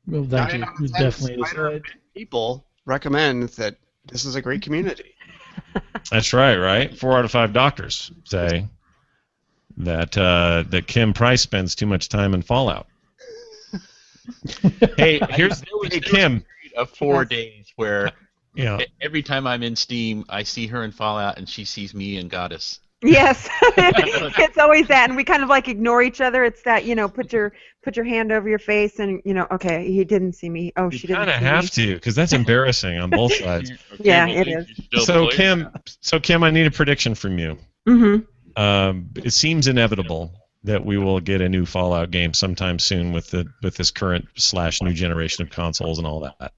Well, thank you. It definitely is. People recommend that this is a great community. That's right? 4 out of 5 doctors say that Kim Price spends too much time in Fallout. Hey, here's Kim. Of 4 days where Yeah. Every time I'm in Steam, I see her in Fallout, and she sees me in Goddess. Yes, it's always that, and we kind of like ignore each other. It's that, put your hand over your face, and okay, he didn't see me. Oh, she didn't. You kind of have to, because that's embarrassing on both sides. Okay, yeah, it is. So Kim, I need a prediction from you. Mm-hmm. It seems inevitable that we will get a new Fallout game sometime soon with this current / new generation of consoles and all that.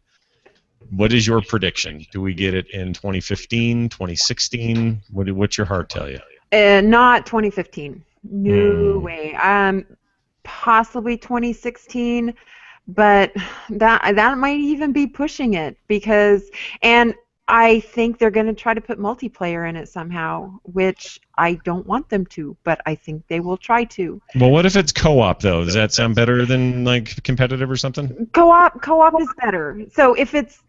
What is your prediction? Do we get it in 2015, 2016? What's your heart tell you? Not 2015. No way. Possibly 2016, but that might even be pushing it and I think they're going to try to put multiplayer in it somehow, which I don't want them to, but I think they will try to. Well, what if it's co-op though? Does that sound better than like competitive or something? Co-op is better. So if it's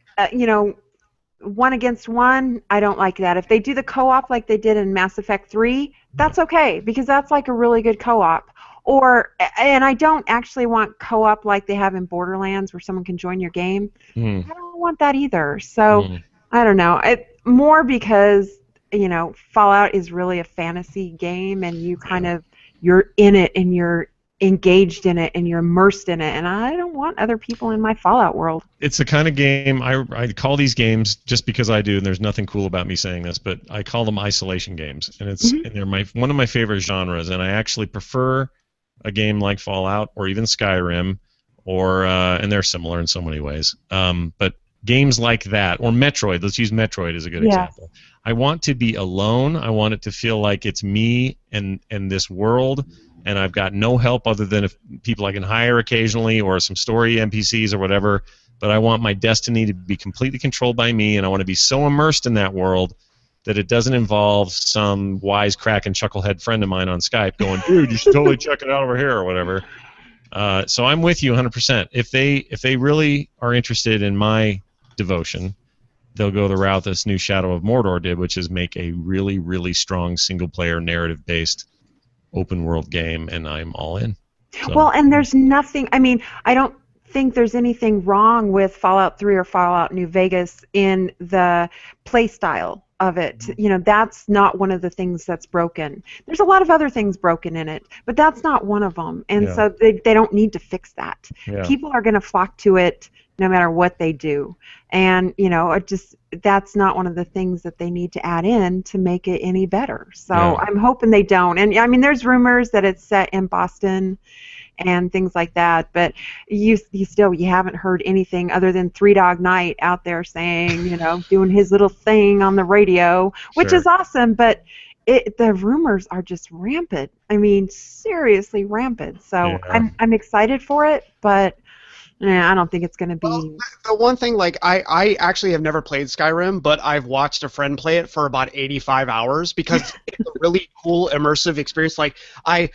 1 against 1, I don't like that. If they do the co-op like they did in Mass Effect 3, that's okay, because that's like a really good co-op. And I don't actually want co-op like they have in Borderlands where someone can join your game. I don't want that either. So I don't know. More because Fallout is really a fantasy game, and you're in it and you're engaged in it and you're immersed in it, and I don't want other people in my Fallout world. It's the kind of game I call these games, just because I do, and there's nothing cool about me saying this, but I call them isolation games, and and they're one of my favorite genres, and I actually prefer a game like Fallout or even Skyrim, and they're similar in so many ways. But games like that, or Metroid, let's use Metroid as a good example. I want to be alone. I want it to feel like it's me and this world, and I've got no help other than people I can hire occasionally or some story NPCs or whatever, but I want my destiny to be completely controlled by me, and I want to be so immersed in that world that it doesn't involve some wisecrack and chucklehead friend of mine on Skype going, dude, you should totally check it out over here or whatever. So I'm with you 100%. If they really are interested in my devotion, they'll go the route this new Shadow of Mordor did, which is make a really, really strong single-player narrative-based open-world game, and I'm all in. So. Well, and there's nothing. I mean, I don't think there's anything wrong with Fallout 3 or Fallout New Vegas in the play style of it. You know, that's not one of the things that's broken. There's a lot of other things broken in it, but that's not one of them. And so they don't need to fix that. Yeah. People are going to flock to it no matter what they do. And, you know, that's not one of the things that they need to add in to make it any better. So I'm hoping they don't. And, I mean, there's rumors that it's set in Boston and things like that, but you haven't heard anything other than Three Dog Night out there saying, you know, doing his little thing on the radio, which is awesome, but the rumors are just rampant. I mean, seriously rampant. So I'm excited for it, but I don't think it's going to be... Well, the one thing, like, I actually have never played Skyrim, but I've watched a friend play it for about 85 hours because it's a really cool, immersive experience. Like, I'm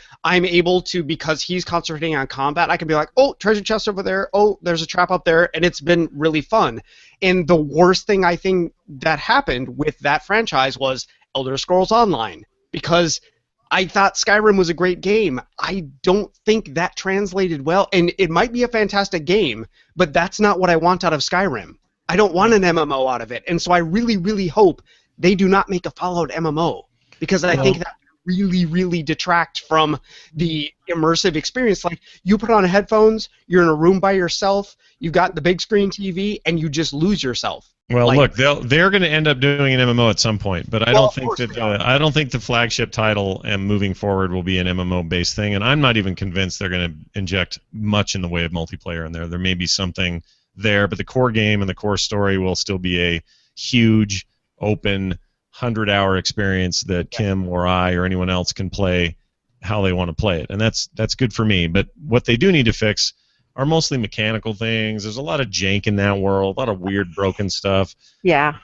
able to, because he's concentrating on combat, I can be like, oh, treasure chest over there, oh, there's a trap up there, and it's been really fun. And the worst thing I think that happened with that franchise was Elder Scrolls Online, because I thought Skyrim was a great game. I don't think that translated well, and it might be a fantastic game, but that's not what I want out of Skyrim. I don't want an MMO out of it, and so I really, really hope they do not make a Fallout MMO, because I think that really, really detract from the immersive experience. Like, you put on headphones, you're in a room by yourself, you've got the big screen TV, and you just lose yourself. Well, look, they're going to end up doing an MMO at some point, but I don't think the flagship title and moving forward will be an MMO-based thing, and I'm not even convinced they're going to inject much in the way of multiplayer in there. There may be something there, but the core game and the core story will still be a huge, open, 100-hour experience that Kim or I or anyone else can play how they want to play it, and that's good for me. But what they do need to fix are mostly mechanical things. There's a lot of jank in that world, a lot of weird broken stuff. Yeah.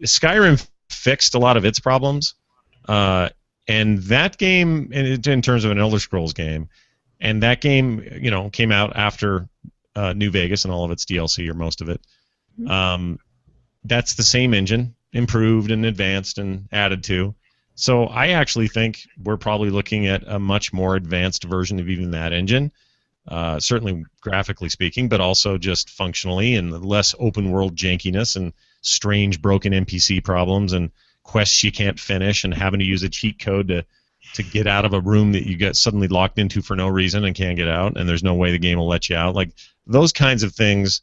Skyrim fixed a lot of its problems, and that game, in terms of an Elder Scrolls game, and that game, you know, came out after New Vegas and all of its DLC, or most of it. That's the same engine, improved and advanced and added to. So I actually think we're probably looking at a much more advanced version of even that engine. Certainly graphically speaking, but also just functionally, and less open world jankiness and strange broken NPC problems and quests you can't finish and having to use a cheat code to get out of a room that you get suddenly locked into for no reason and can't get out, and there's no way the game will let you out. Like, those kinds of things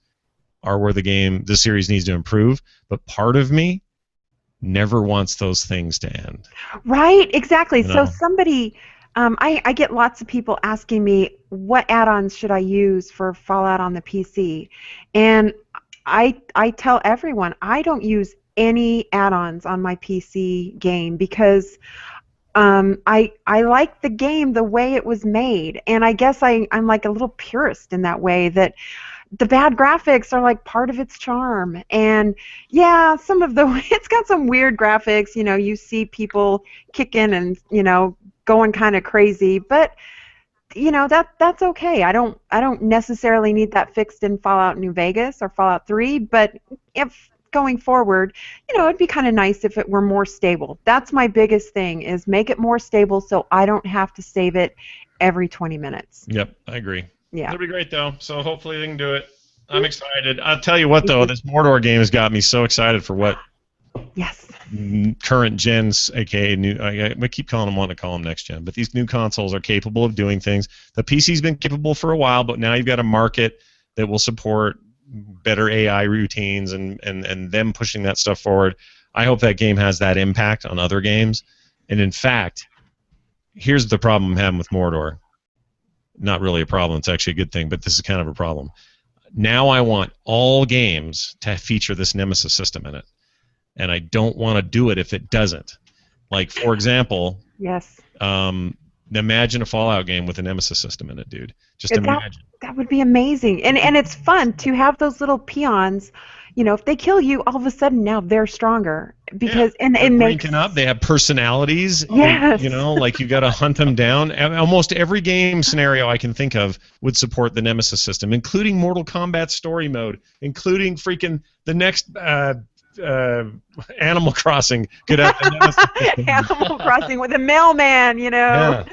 are where the series needs to improve, but part of me never wants those things to end. Right, exactly. You know? So somebody... I get lots of people asking me, what add-ons should I use for Fallout on the PC? And I tell everyone, I don't use any add-ons on my PC game because I like the game the way it was made. And I guess I'm like a little purist in that way, that the bad graphics are like part of its charm. And yeah, it's got some weird graphics. You know, you see people kicking and, you know, going kind of crazy, but you know, that's okay. I don't necessarily need that fixed in Fallout New Vegas or Fallout 3, but if going forward, you know, it'd be kind of nice if it were more stable. That's my biggest thing, is make it more stable so I don't have to save it every 20 minutes. Yep, I agree. Yeah. It'll be great though, so hopefully they can do it. I'm excited. I'll tell you what though, this Mordor game has got me so excited for what current gens, aka new, I keep calling them, want to call them next gen, but these new consoles are capable of doing things. The PC's been capable for a while, but now you've got a market that will support better AI routines and them pushing that stuff forward. I hope that game has that impact on other games. And in fact, here's the problem I'm having with Mordor. Not really a problem, it's actually a good thing, but this is kind of a problem. Now I want all games to feature this Nemesis system in it. And I don't want to do it if it doesn't. Like, for example, imagine a Fallout game with a Nemesis system in it, dude. Just imagine. That would be amazing. And it's fun to have those little peons, if they kill you, all of a sudden now they're stronger because and They're it makes ranking up. They have personalities. Yes. Like you got to hunt them down. Almost every game scenario I can think of would support the Nemesis system, including Mortal Kombat story mode, including freaking the next Animal Crossing could have the Nemesis system. Animal Crossing with a mailman, Yeah.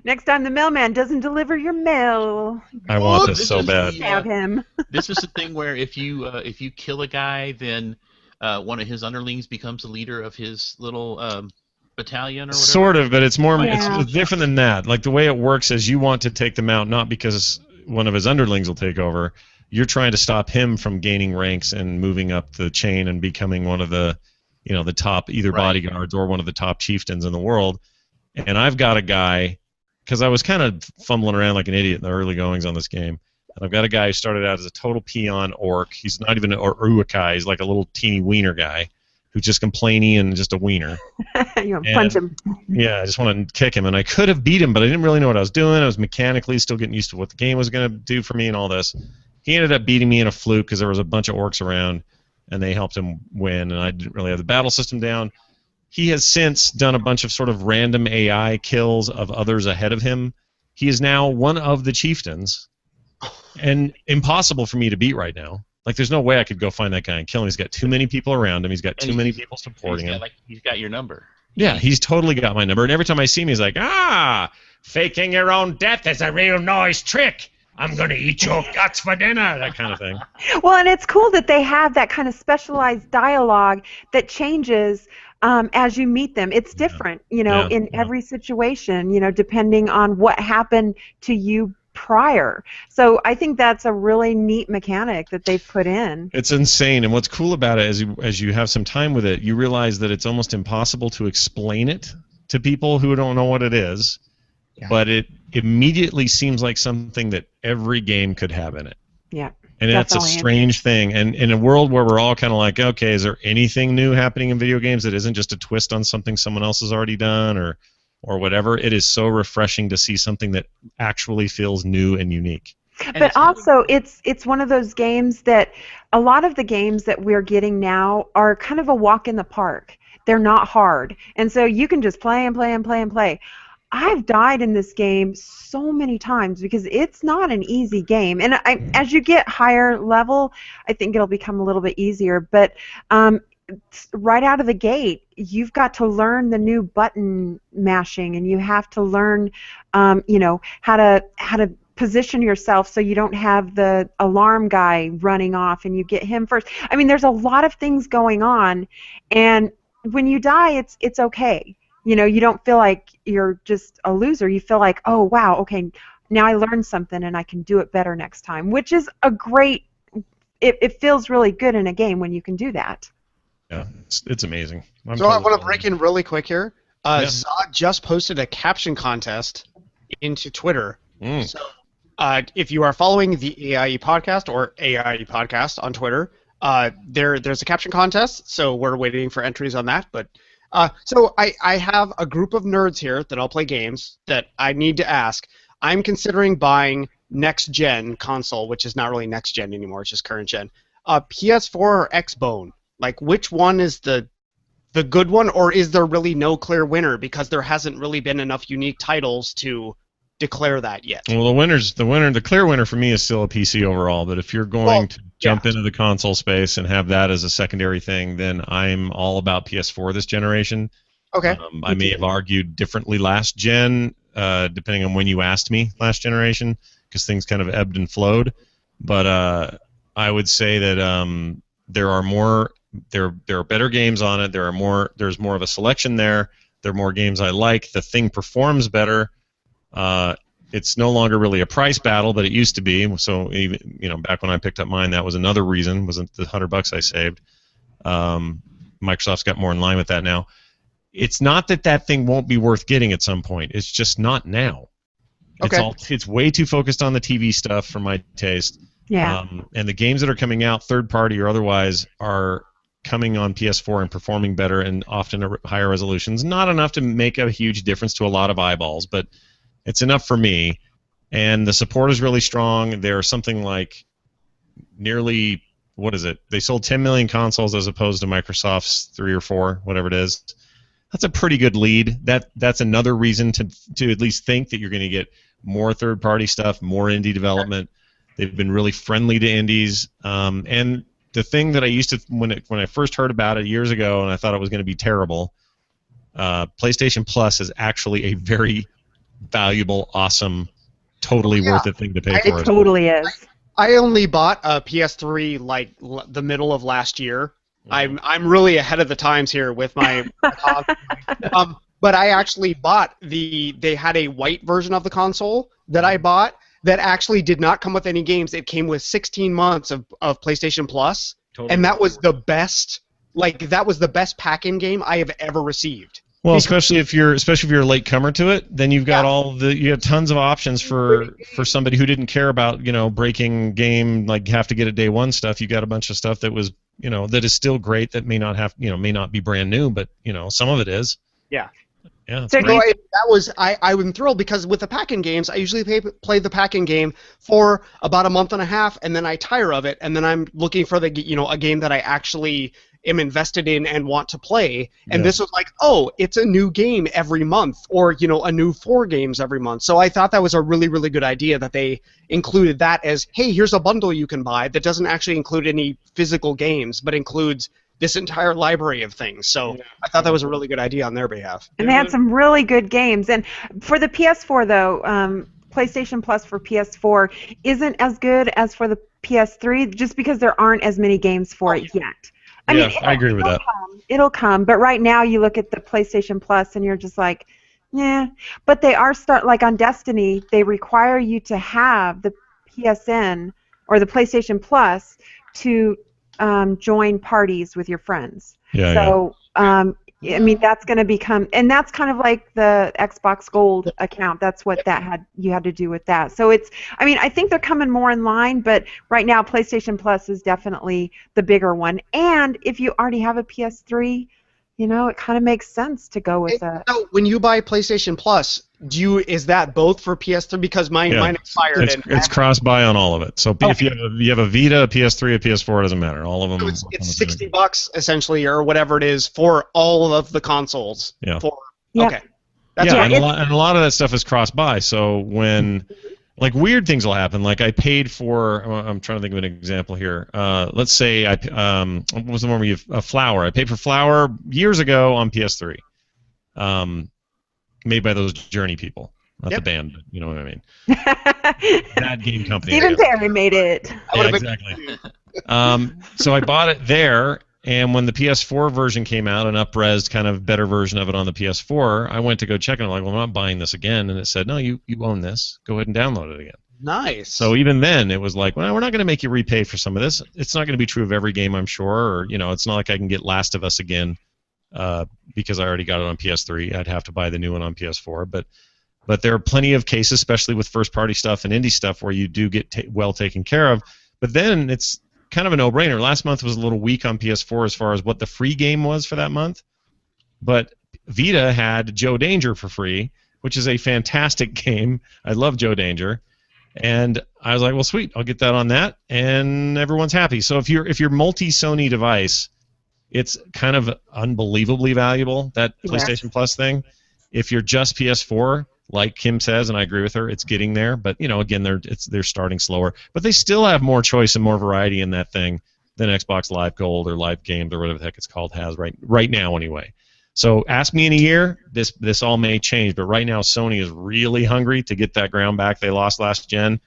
Next time the mailman doesn't deliver your mail, I want this This so is bad. the, stab him. This is the thing where if you kill a guy, then one of his underlings becomes the leader of his little battalion or whatever. Sort of, but it's more. Yeah. It's different than that. Like the way it works is you want to take them out, not because one of his underlings will take over. You're trying to stop him from gaining ranks and moving up the chain and becoming one of the, the top either bodyguards or one of the top chieftains in the world. And I've got a guy, because I was kind of fumbling around like an idiot in the early goings on this game. And I've got a guy who started out as a total peon orc. He's not even an urukai. He's like a little teeny wiener guy who's just complainy and just a wiener. You want to punch him. Yeah, I just want to kick him. And I could have beat him, but I didn't really know what I was doing. I was mechanically still getting used to what the game was going to do for me and all this. He ended up beating me in a fluke because there was a bunch of orcs around, and they helped him win, and I didn't really have the battle system down. He has since done a bunch of sort of random AI kills of others ahead of him. He is now one of the chieftains, and impossible for me to beat right now. Like, there's no way I could go find that guy and kill him. He's got too many people around him. He's got too many people supporting him. He's got your number. Yeah, he's totally got my number. And every time I see him, he's like, faking your own death is a real nice trick. I'm going to eat your guts for dinner, that kind of thing. Well, and it's cool that they have that kind of specialized dialogue that changes as you meet them. It's different, in every situation, depending on what happened to you prior. So I think that's a really neat mechanic that they've put in. It's insane. And what's cool about it is as you have some time with it, you realize that it's almost impossible to explain it to people who don't know what it is. Yeah. But it immediately seems like something that every game could have in it. Yeah. And that's a strange thing. And in a world where we're all kind of like, okay, is there anything new happening in video games that isn't just a twist on something someone else has already done or whatever? It is so refreshing to see something that actually feels new and unique. But also, it's one of those games that a lot of the games that we're getting now are kind of a walk in the park. They're not hard. And so you can just play and play and play and play. I've died in this game so many times because it's not an easy game. And as you get higher level, I think it'll become a little bit easier. But right out of the gate, you've got to learn the new button mashing, and you have to learn, how to position yourself so you don't have the alarm guy running off and you get him first. I mean, there's a lot of things going on, and when you die, it's okay. You don't feel like you're just a loser. You feel like, oh, wow, okay, now I learned something and I can do it better next time, which is a great, it feels really good in a game when you can do that. Yeah, it's amazing. I want to break in really quick here. Zod just posted a caption contest into Twitter. So if you are following the AIE podcast or AIE podcast on Twitter, there's a caption contest, so we're waiting for entries on that, but... So I have a group of nerds here that all play games that I need to ask. I'm considering buying next-gen console, which is not really next-gen anymore, it's just current-gen. PS4 or Xbone? Like, which one is the good one, or is there really no clear winner because there hasn't really been enough unique titles to declare that yet? Well, the clear winner for me is still a PC overall, but if you're going to jump into the console space and have that as a secondary thing, then I'm all about PS4 this generation. Okay. I may have argued differently last gen, depending on when you asked me last generation, because things kind of ebbed and flowed. But I would say that there are better games on it. There's more of a selection there. There are more games I like. The thing performs better. It's no longer really a price battle, but it used to be. So even back when I picked up mine, that was another reason. Wasn't the $100 I saved? Microsoft's got more in line with that now. It's not that thing won't be worth getting at some point. It's just not now. Okay. It's way too focused on the TV stuff for my taste. Yeah. And the games that are coming out, third party or otherwise, are coming on PS4 and performing better and often at higher resolutions. Not enough to make a huge difference to a lot of eyeballs, but it's enough for me. And the support is really strong. There are something like nearly what is it? They sold 10 million consoles as opposed to Microsoft's 3 or 4, whatever it is. That's a pretty good lead. That's another reason to at least think that you're going to get more third-party stuff, more indie development. They've been really friendly to indies. And the thing that I used to, when I first heard about it years ago, and I thought it was going to be terrible, PlayStation Plus is actually a very valuable, awesome, totally worth it thing to pay for. It totally is. I only bought a PS3 like the middle of last year. I'm really ahead of the times here with my but I actually bought they had a white version of the console that I bought that actually did not come with any games. It came with 16 months of PlayStation Plus, and that was the best. Like that was the best pack-in game I have ever received. Well, especially if you're a late comer to it, then you've got you have tons of options for somebody who didn't care about breaking game, like have to get it day one stuff. You got a bunch of stuff that was that is still great, that may not be brand new, but some of it is. Yeah. Yeah. So that was I was thrilled because with the pack-in games, I usually play the pack-in game for about a month and a half, and then I tire of it, and then I'm looking for a game that I actually am invested in and want to play. And this was like, oh, it's a new game every month, or a new 4 games every month. So I thought that was a really, really good idea that they included that as, hey, here's a bundle you can buy that doesn't actually include any physical games, but includes this entire library of things. So I thought that was a really good idea on their behalf. And they had some really good games. And for the PS4, though, PlayStation Plus for PS4 isn't as good as for the PS3, just because there aren't as many games for it yet. I mean, I agree with that. It'll come, but right now you look at the PlayStation Plus and you're just like, yeah. But they are like on Destiny, they require you to have the PSN or the PlayStation Plus to join parties with your friends. So, I mean, that's going to become, and that's kind of like the Xbox Gold account. That's what you had to do with that. So I think they're coming more in line, but right now PlayStation Plus is definitely the bigger one. And if you already have a PS3, it kind of makes sense to go with that. So when you buy PlayStation Plus, is that both for PS3? Because mine expired. It's cross-buy on all of it. So if you have a Vita, a PS3, a PS4, it doesn't matter. All of them. So it's $60 essentially, or whatever it is, for all of the consoles. Yeah. Okay. And a lot of that stuff is cross-buy. So when like weird things will happen. Like I paid for. I'm trying to think of an example here. Let's say what was the one where Flower? I paid for Flower years ago on PS3. Made by those Journey people, not the band, but you know what I mean. That game company. Stephen Perry made it. Yeah, exactly. So I bought it there, and when the PS4 version came out, an up-res kind of better version of it on the PS4, I went to go check it. I'm like, well, I'm not buying this again. And it said, no, you own this. Go ahead and download it again. Nice. So even then, it was like, well, we're not going to make you repay for some of this. It's not going to be true of every game, I'm sure. Or it's not like I can get Last of Us again. Because I already got it on PS3, I'd have to buy the new one on PS4. But there are plenty of cases, especially with first-party stuff and indie stuff, where you do get well taken care of. But then it's kind of a no-brainer. Last month was a little weak on PS4 as far as what the free game was for that month. But Vita had Joe Danger for free, which is a fantastic game. I love Joe Danger. And I was like, well, sweet, I'll get that on that, and everyone's happy. So if you're multi-Sony device, it's kind of unbelievably valuable, that PlayStation Plus thing. If you're just PS4, like Kim says, and I agree with her, it's getting there. But again, they're starting slower. But they still have more choice and more variety in that thing than Xbox Live Gold or Live Games or whatever the heck it's called has right now anyway. So ask me in a year, this all may change. But right now, Sony is really hungry to get that ground back they lost last gen.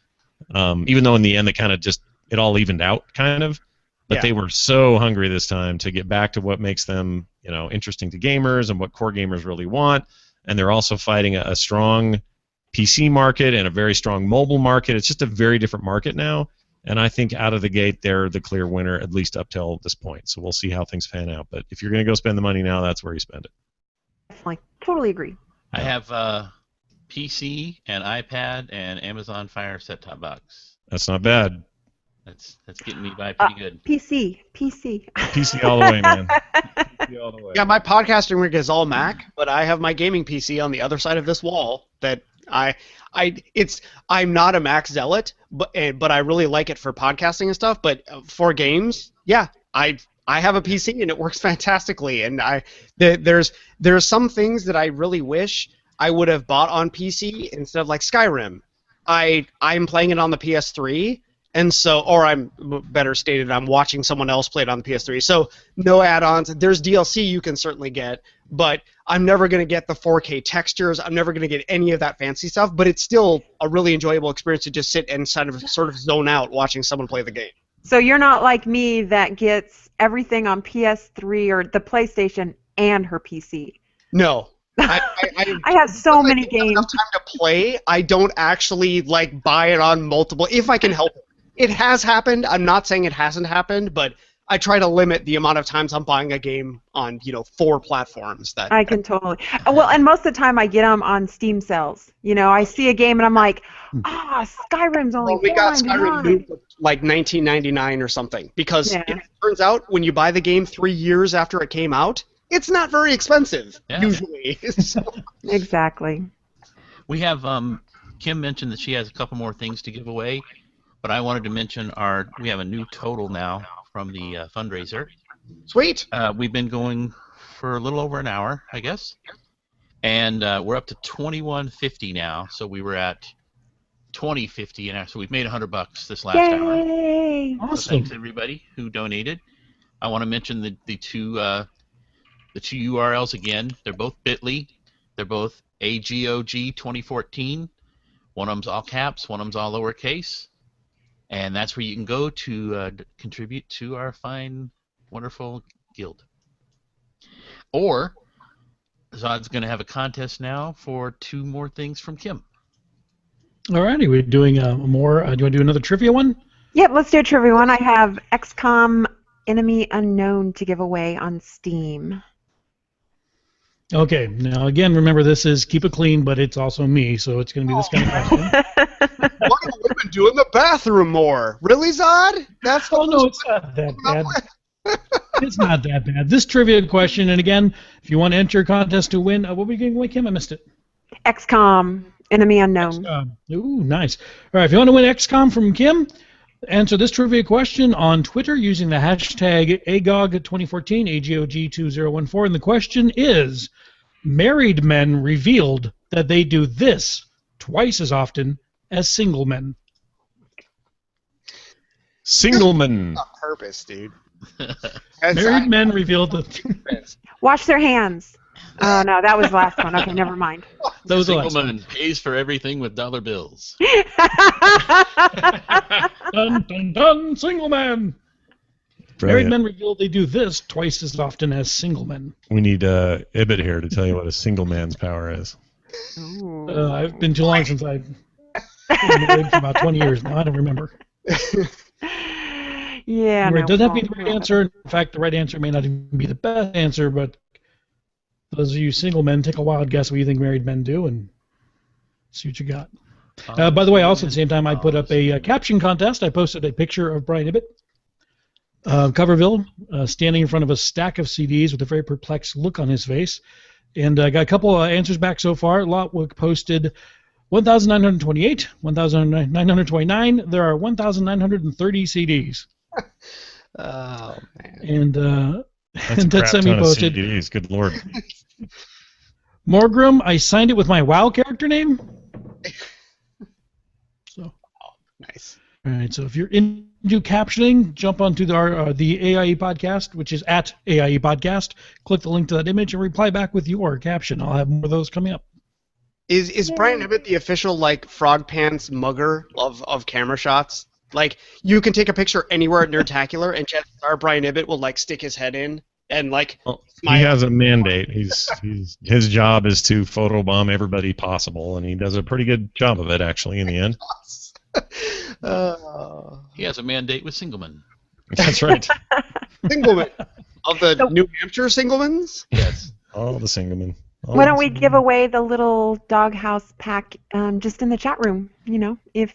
Even though in the end, they kind of it all evened out, kind of. But they were so hungry this time to get back to what makes them, interesting to gamers and what core gamers really want. And they're also fighting a strong PC market and a very strong mobile market. It's just a very different market now. And I think out of the gate, they're the clear winner, at least up till this point. So we'll see how things pan out. But if you're going to go spend the money now, that's where you spend it. Definitely. Totally agree. I have PC and iPad and Amazon Fire set-top box. That's not bad. That's getting me by pretty good. PC all the way, man. PC all the way. Yeah, my podcasting rig is all Mac, but I have my gaming PC on the other side of this wall that I'm not a Mac zealot, but I really like it for podcasting and stuff. But for games, yeah, I have a PC and it works fantastically. And there's some things that I really wish I would have bought on PC instead of like Skyrim. I'm playing it on the PS3. And so, or I'm better stated, I'm watching someone else play it on the PS3. So no add-ons. There's DLC you can certainly get, but I'm never going to get the 4K textures. I'm never going to get any of that fancy stuff. But it's still a really enjoyable experience to just sit and sort of zone out watching someone play the game. So you're not like me that gets everything on PS3 or the PlayStation and her PC. No. I have so many games. Enough time to play. I don't actually like buy it on multiple if I can help it. It has happened. I'm not saying it hasn't happened, but I try to limit the amount of times I'm buying a game on, 4 platforms. I can totally. Well, and most of the time I get them on Steam sales. I see a game and I'm like, Skyrim's only. Well, we got Skyrim moved to like $19.99 or something because it turns out when you buy the game 3 years after it came out, it's not very expensive usually. Exactly. We have Kim mentioned that she has a couple more things to give away. But I wanted to mention we have a new total now from the fundraiser. Sweet. We've been going for a little over an hour, I guess, and we're up to $21.50 now. So we were at $20.50, and so we've made $100 this last hour. Yay! Awesome. So thanks everybody who donated. I want to mention the two URLs again. They're both Bitly. They're both AGOG 2014. One of them's all caps. One of them's all lowercase. And that's where you can go to contribute to our fine, wonderful guild. Or Zod's going to have a contest now for 2 more things from Kim. Alrighty, we're doing more. Do you want to do another trivia one? Yep, let's do a trivia one. I have XCOM Enemy Unknown to give away on Steam. Okay, now again, remember this is keep it clean, but it's also me, so it's going to be this kind of question. Why do women do in the bathroom more? Really, Zod? That's Oh no, it's not that bad. It's not that bad. This trivia question, and again, if you want to enter a contest to win, what were you giving away, Kim? I missed it. XCOM Enemy Unknown. Ooh, nice. All right, if you want to win XCOM from Kim, answer this trivia question on Twitter using the hashtag AGOG2014, AGOG2014, and the question is, married men revealed that they do this twice as often as single men. Single men. On purpose, dude. Married men revealed that... Wash their hands. Oh, no, that was the last one. Okay, never mind. That was the Single last one. man pays for everything with dollar bills. Dun, dun, dun, single man. Married men revealed they do this twice as often as single men. We need Ibit here to tell you what a single man's power is. I've been too long since I've been married for about 20 years now. I don't remember. Yeah. It doesn't have to be the right answer. In fact, the right answer may not even be the best answer, but those of you single men, take a wild guess what you think married men do and see what you got. By the way, also at the same time, I put up a caption contest. I posted a picture of Brian Ibbett, Coverville, standing in front of a stack of CDs with a very perplexed look on his face. And I got a couple of answers back so far. A lot were posted 1,928, 1,929. There are 1,930 CDs. Oh, man. And That's and a crap Tetsemi ton of posted, CDs. Good lord. Morgrim, I signed it with my WoW character name. So, Nice. all right. So if you're into captioning, jump onto the AIE podcast, which is at AIE podcast. Click the link to that image and reply back with your caption. I'll have more of those coming up. Is Brian Ibbett the official Frog Pants mugger of camera shots? Like, you can take a picture anywhere at Nerdtacular, and chances are Brian Ibbett will stick his head in and Well, he smile. has a mandate. His job is to photobomb everybody possible, and he does a pretty good job of it actually in the end. He has a mandate with Singleman. That's right. Singleman of the New Hampshire Singlemans. Yes. All the singlemen. Why don't we give away the little doghouse pack just in the chat room? If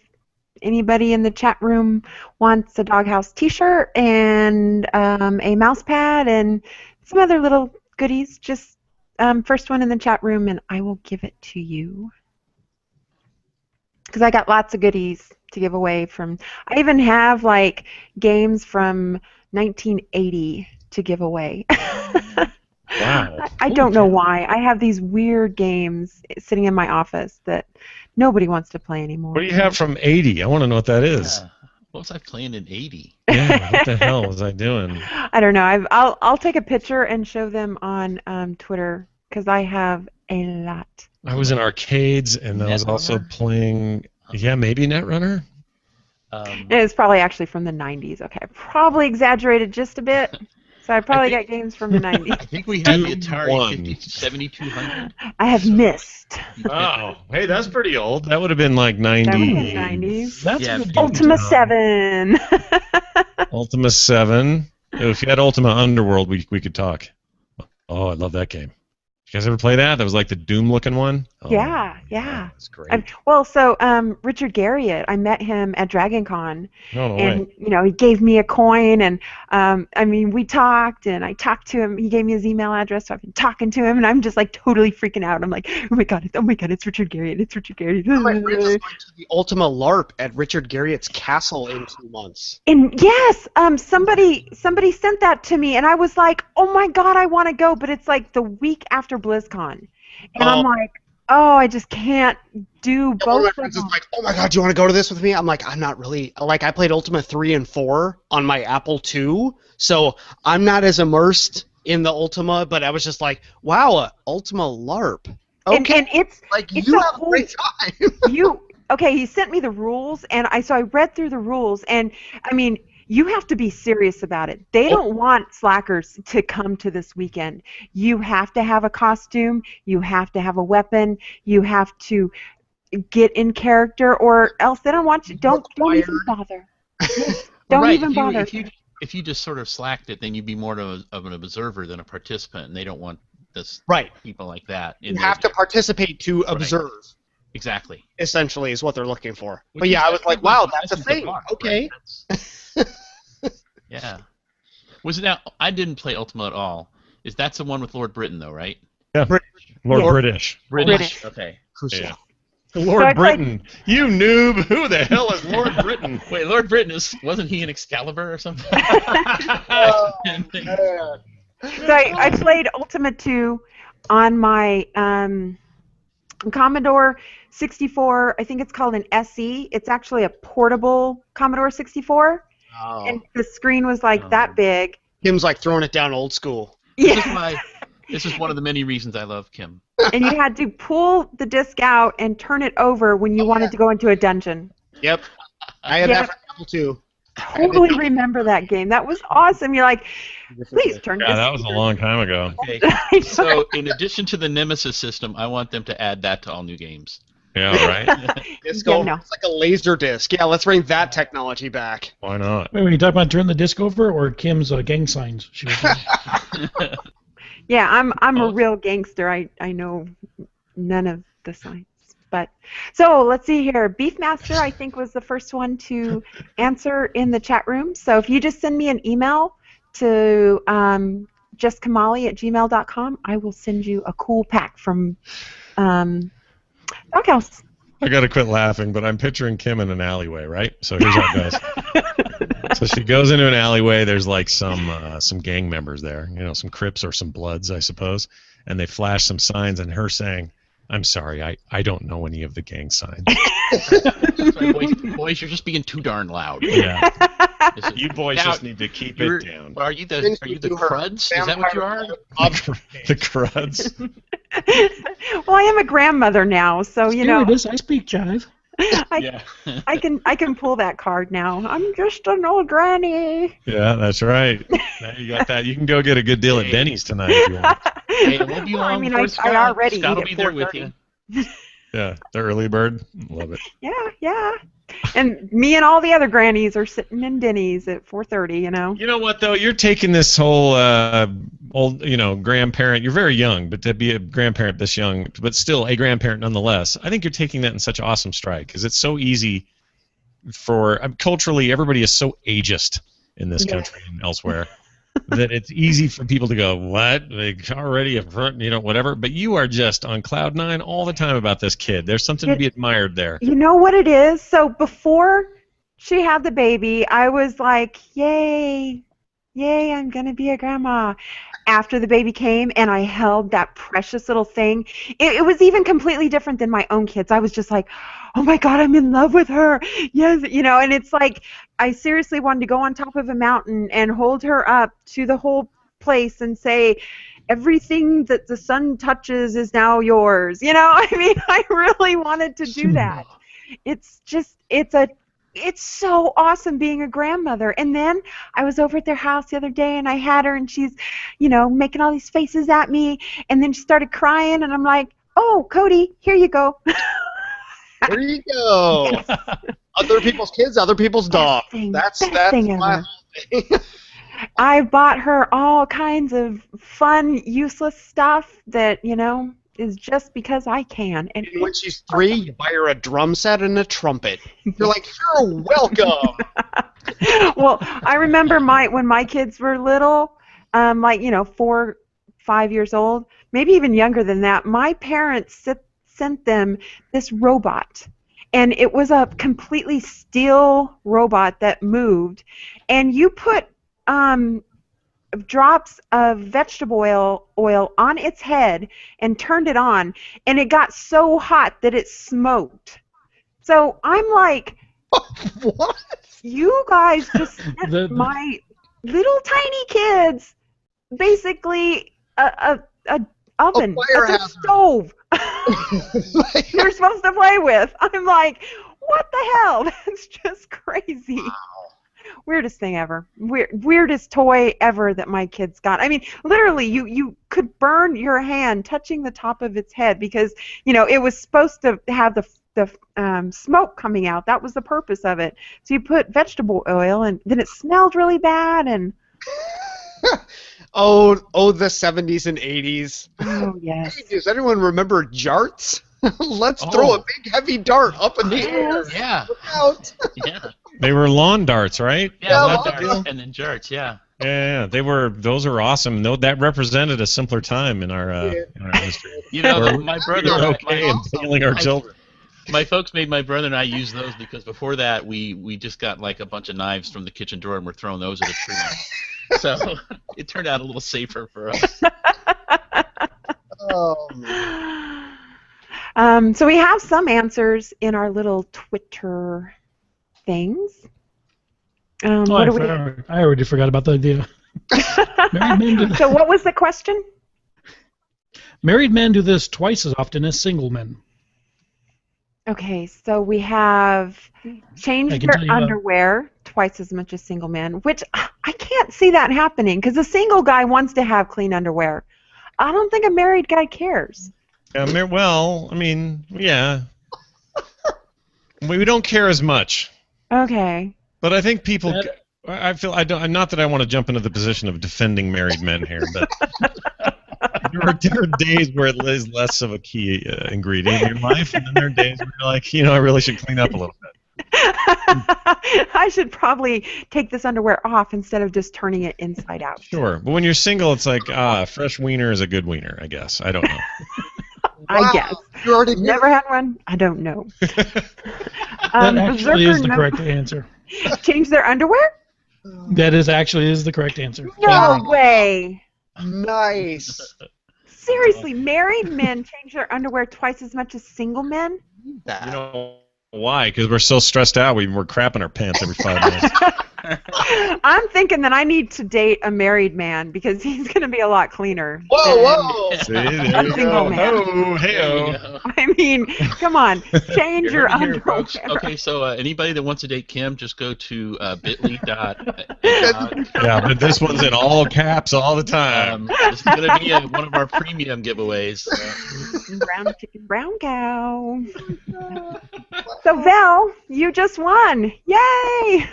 anybody in the chat room wants a doghouse T-shirt and a mouse pad and some other little goodies, just first one in the chat room, and I will give it to you. because I got lots of goodies to give away from. I even have like games from 1980 to give away. Wow. I don't know why. I have these weird games sitting in my office that nobody wants to play anymore. What do you have from 80? I want to know what that is. What was I playing in 80? Yeah, what the hell was I doing? I don't know. I'll take a picture and show them on Twitter because I have a lot. I was in arcades, and I was also playing, maybe Netrunner? It's probably actually from the 90s. Okay, I probably exaggerated just a bit. So I probably got games from the 90s. I think we had the Atari 7200. I have missed. Oh, hey, that's pretty old. That would have been like 90. That would have been 90s. That's a good Ultima 7. Ultima 7. If you had Ultima Underworld, we could talk. Oh, I love that game. You guys ever play that? That was like the Doom-looking one? Oh, yeah. That's great. Richard Garriott, I met him at Dragon Con, No and way. he gave me a coin, and we talked, and I talked to him. He gave me his email address, so I've been talking to him, and I'm just like totally freaking out. I'm like, oh my god, it's Richard Garriott, it's Richard Garriott. My friend is going to the Ultima LARP at Richard Garriott's castle in 2 months. And yes, somebody sent that to me, and I was like, oh my god, I want to go, but it's like the week after BlizzCon, and I'm like, oh, I just can't do both. One of my of friends them. is like, oh my god, do you want to go to this with me? I'm like, I'm not really. Like, I played Ultima 3 and 4 on my Apple II, so I'm not as immersed in the Ultima, but I was just like, wow, Ultima LARP. Okay, And it's like, it's you a have a great time. He sent me the rules, and I read through the rules, and I mean, you have to be serious about it. They don't want slackers to come to this weekend. You have to have a costume, you have to have a weapon, you have to get in character, or else they don't want you. Don't even bother. Don't even bother. If you just sort of slacked it, then you'd be more of an observer than a participant, and they don't want this people like that. You have to participate to observe. Exactly. Essentially, is what they're looking for. But yeah, I was like, wow, that's a thing. Okay. Yeah. Was it now? I didn't play Ultima at all. That's the one with Lord Britain, though, right? Yeah. Lord British. British. Okay. Yeah. Lord Britain. You noob. Who the hell is Lord Britain? Wait, Lord Britain wasn't he in Excalibur or something? So I played Ultima 2 on my Commodore 64. I think it's called an SE. It's actually a portable Commodore 64. Oh. And the screen was like that big. Kim's like throwing it down old school. Yeah. This is one of the many reasons I love Kim. And you had to pull the disc out and turn it over when you wanted to go into a dungeon. Yep. I had that for Apple II. Totally remember that game. That was awesome. You're like, please turn this. Yeah, that was a long time ago. Okay. So in addition to the Nemesis system, I want them to add that to all new games. Yeah, right? Disco. Yeah, no. It's like a laser disc. Yeah, let's bring that technology back. Why not? Wait, when you talk about turn the disc over or Kim's gang signs? She was doing? Yeah, I'm a real gangster. I know none of the signs. But so let's see here. Beefmaster, I think, was the first one to answer in the chat room. So if you just send me an email to justkamali@gmail.com, I will send you a cool pack from Doghouse. I gotta quit laughing, but I'm picturing Kim in an alleyway, right? So here's how it goes. So she goes into an alleyway. There's like some gang members there, some Crips or some Bloods, I suppose, and they flash some signs, and her saying, "I'm sorry, I don't know any of the gang signs." Sorry, boys, you're just being too darn loud. Yeah. You boys just need to keep it down. Are you the Cruds? Is that what you are? The Cruds. Well, I am a grandmother now, so I speak jive. I can pull that card now. I'm just an old granny. Yeah, that's right. Now you got that. You can go get a good deal at Denny's tonight if you want. Hey, it won't be long before I already Scott will eat be at there with you. Yeah, the early bird. Love it. Yeah. And me and all the other grannies are sitting in Denny's at 4:30. You know what though? You're taking this whole old, grandparent. You're very young, but to be a grandparent this young, but still a grandparent nonetheless. I think you're taking that in such awesome stride because it's so easy for culturally everybody is so ageist in this country and elsewhere that it's easy for people to go, what? Like, already a front, whatever. But you are just on cloud nine all the time about this kid. There's something to be admired there. You know what it is? So before she had the baby, I was like, yay, I'm going to be a grandma. After the baby came and I held that precious little thing, it was even completely different than my own kids. I was just like, oh my God, I'm in love with her. Yes, and it's like I seriously wanted to go on top of a mountain and hold her up to the whole place and say, everything that the sun touches is now yours. I really wanted to do that. It's so awesome being a grandmother. And then I was over at their house the other day and I had her and she's, making all these faces at me, and then she started crying and I'm like, oh, Cody, here you go. There you go. Yes. Other people's kids, other people's dogs. That's thing my ever. whole thing. I bought her all kinds of fun, useless stuff that, is just because I can. And when she's 3, you buy her a drum set and a trumpet. You're like, you're welcome. Well, I remember when my kids were little, 4, 5 years old, maybe even younger than that, my parents sent them this robot. And it was a completely steel robot that moved. And you put drops of vegetable oil on its head and turned it on, and it got so hot that it smoked. So I'm like, what? You guys just sent my little tiny kids basically a oven, a stove. You're supposed to play with. I'm like, what the hell? That's just crazy. Wow. Weirdest thing ever. Weirdest toy ever that my kids got. I mean, literally, you could burn your hand touching the top of its head because, it was supposed to have the smoke coming out. That was the purpose of it. So you put vegetable oil, and then it smelled really bad. And oh, the 70s and 80s. Oh, yes. Hey, does anyone remember jarts? Let's throw a big, heavy dart up in the air. Yeah. Look out. Yeah. They were lawn darts, right? Yeah, lawn darts and then jarts, yeah. Yeah, those are awesome. No, that represented a simpler time in our history. My brother and and failing our children. My folks made my brother and I use those because before that we just got like a bunch of knives from the kitchen drawer and we're throwing those at a tree. So it turned out a little safer for us. Oh, so we have some answers in our little Twitter things. I already forgot about the idea. So what was the question? Married men do this twice as often as single men. Okay, so we have changed their underwear twice as much as single men, which I can't see that happening because a single guy wants to have clean underwear. I don't think a married guy cares. Well, I mean, yeah. We don't care as much. Okay. But I think people. Not that I want to jump into the position of defending married men here, but there are days where it is less of a key ingredient in your life, and then there are days where you're like, I really should clean up a little bit. I should probably take this underwear off instead of just turning it inside out. Sure, but when you're single, it's like, fresh wiener is a good wiener, I guess. I don't know. I guess. You already never had one? I don't know. That actually is the correct answer. Change their underwear? That is the correct answer. No way. Nice. Seriously, married men change their underwear twice as much as single men? Why? Because we're so stressed out, we're crapping our pants every 5 minutes. I'm thinking that I need to date a married man because he's going to be a lot cleaner. Whoa! See, there you single go. man. Oh, hey-oh. I mean, come on, change your underwear. Folks. Okay, so anybody that wants to date Kim, just go to bit.ly. Yeah, but this one's in all caps all the time. This is going to be one of our premium giveaways. Brown chicken, brown cow. So, Val, you just won. Yay!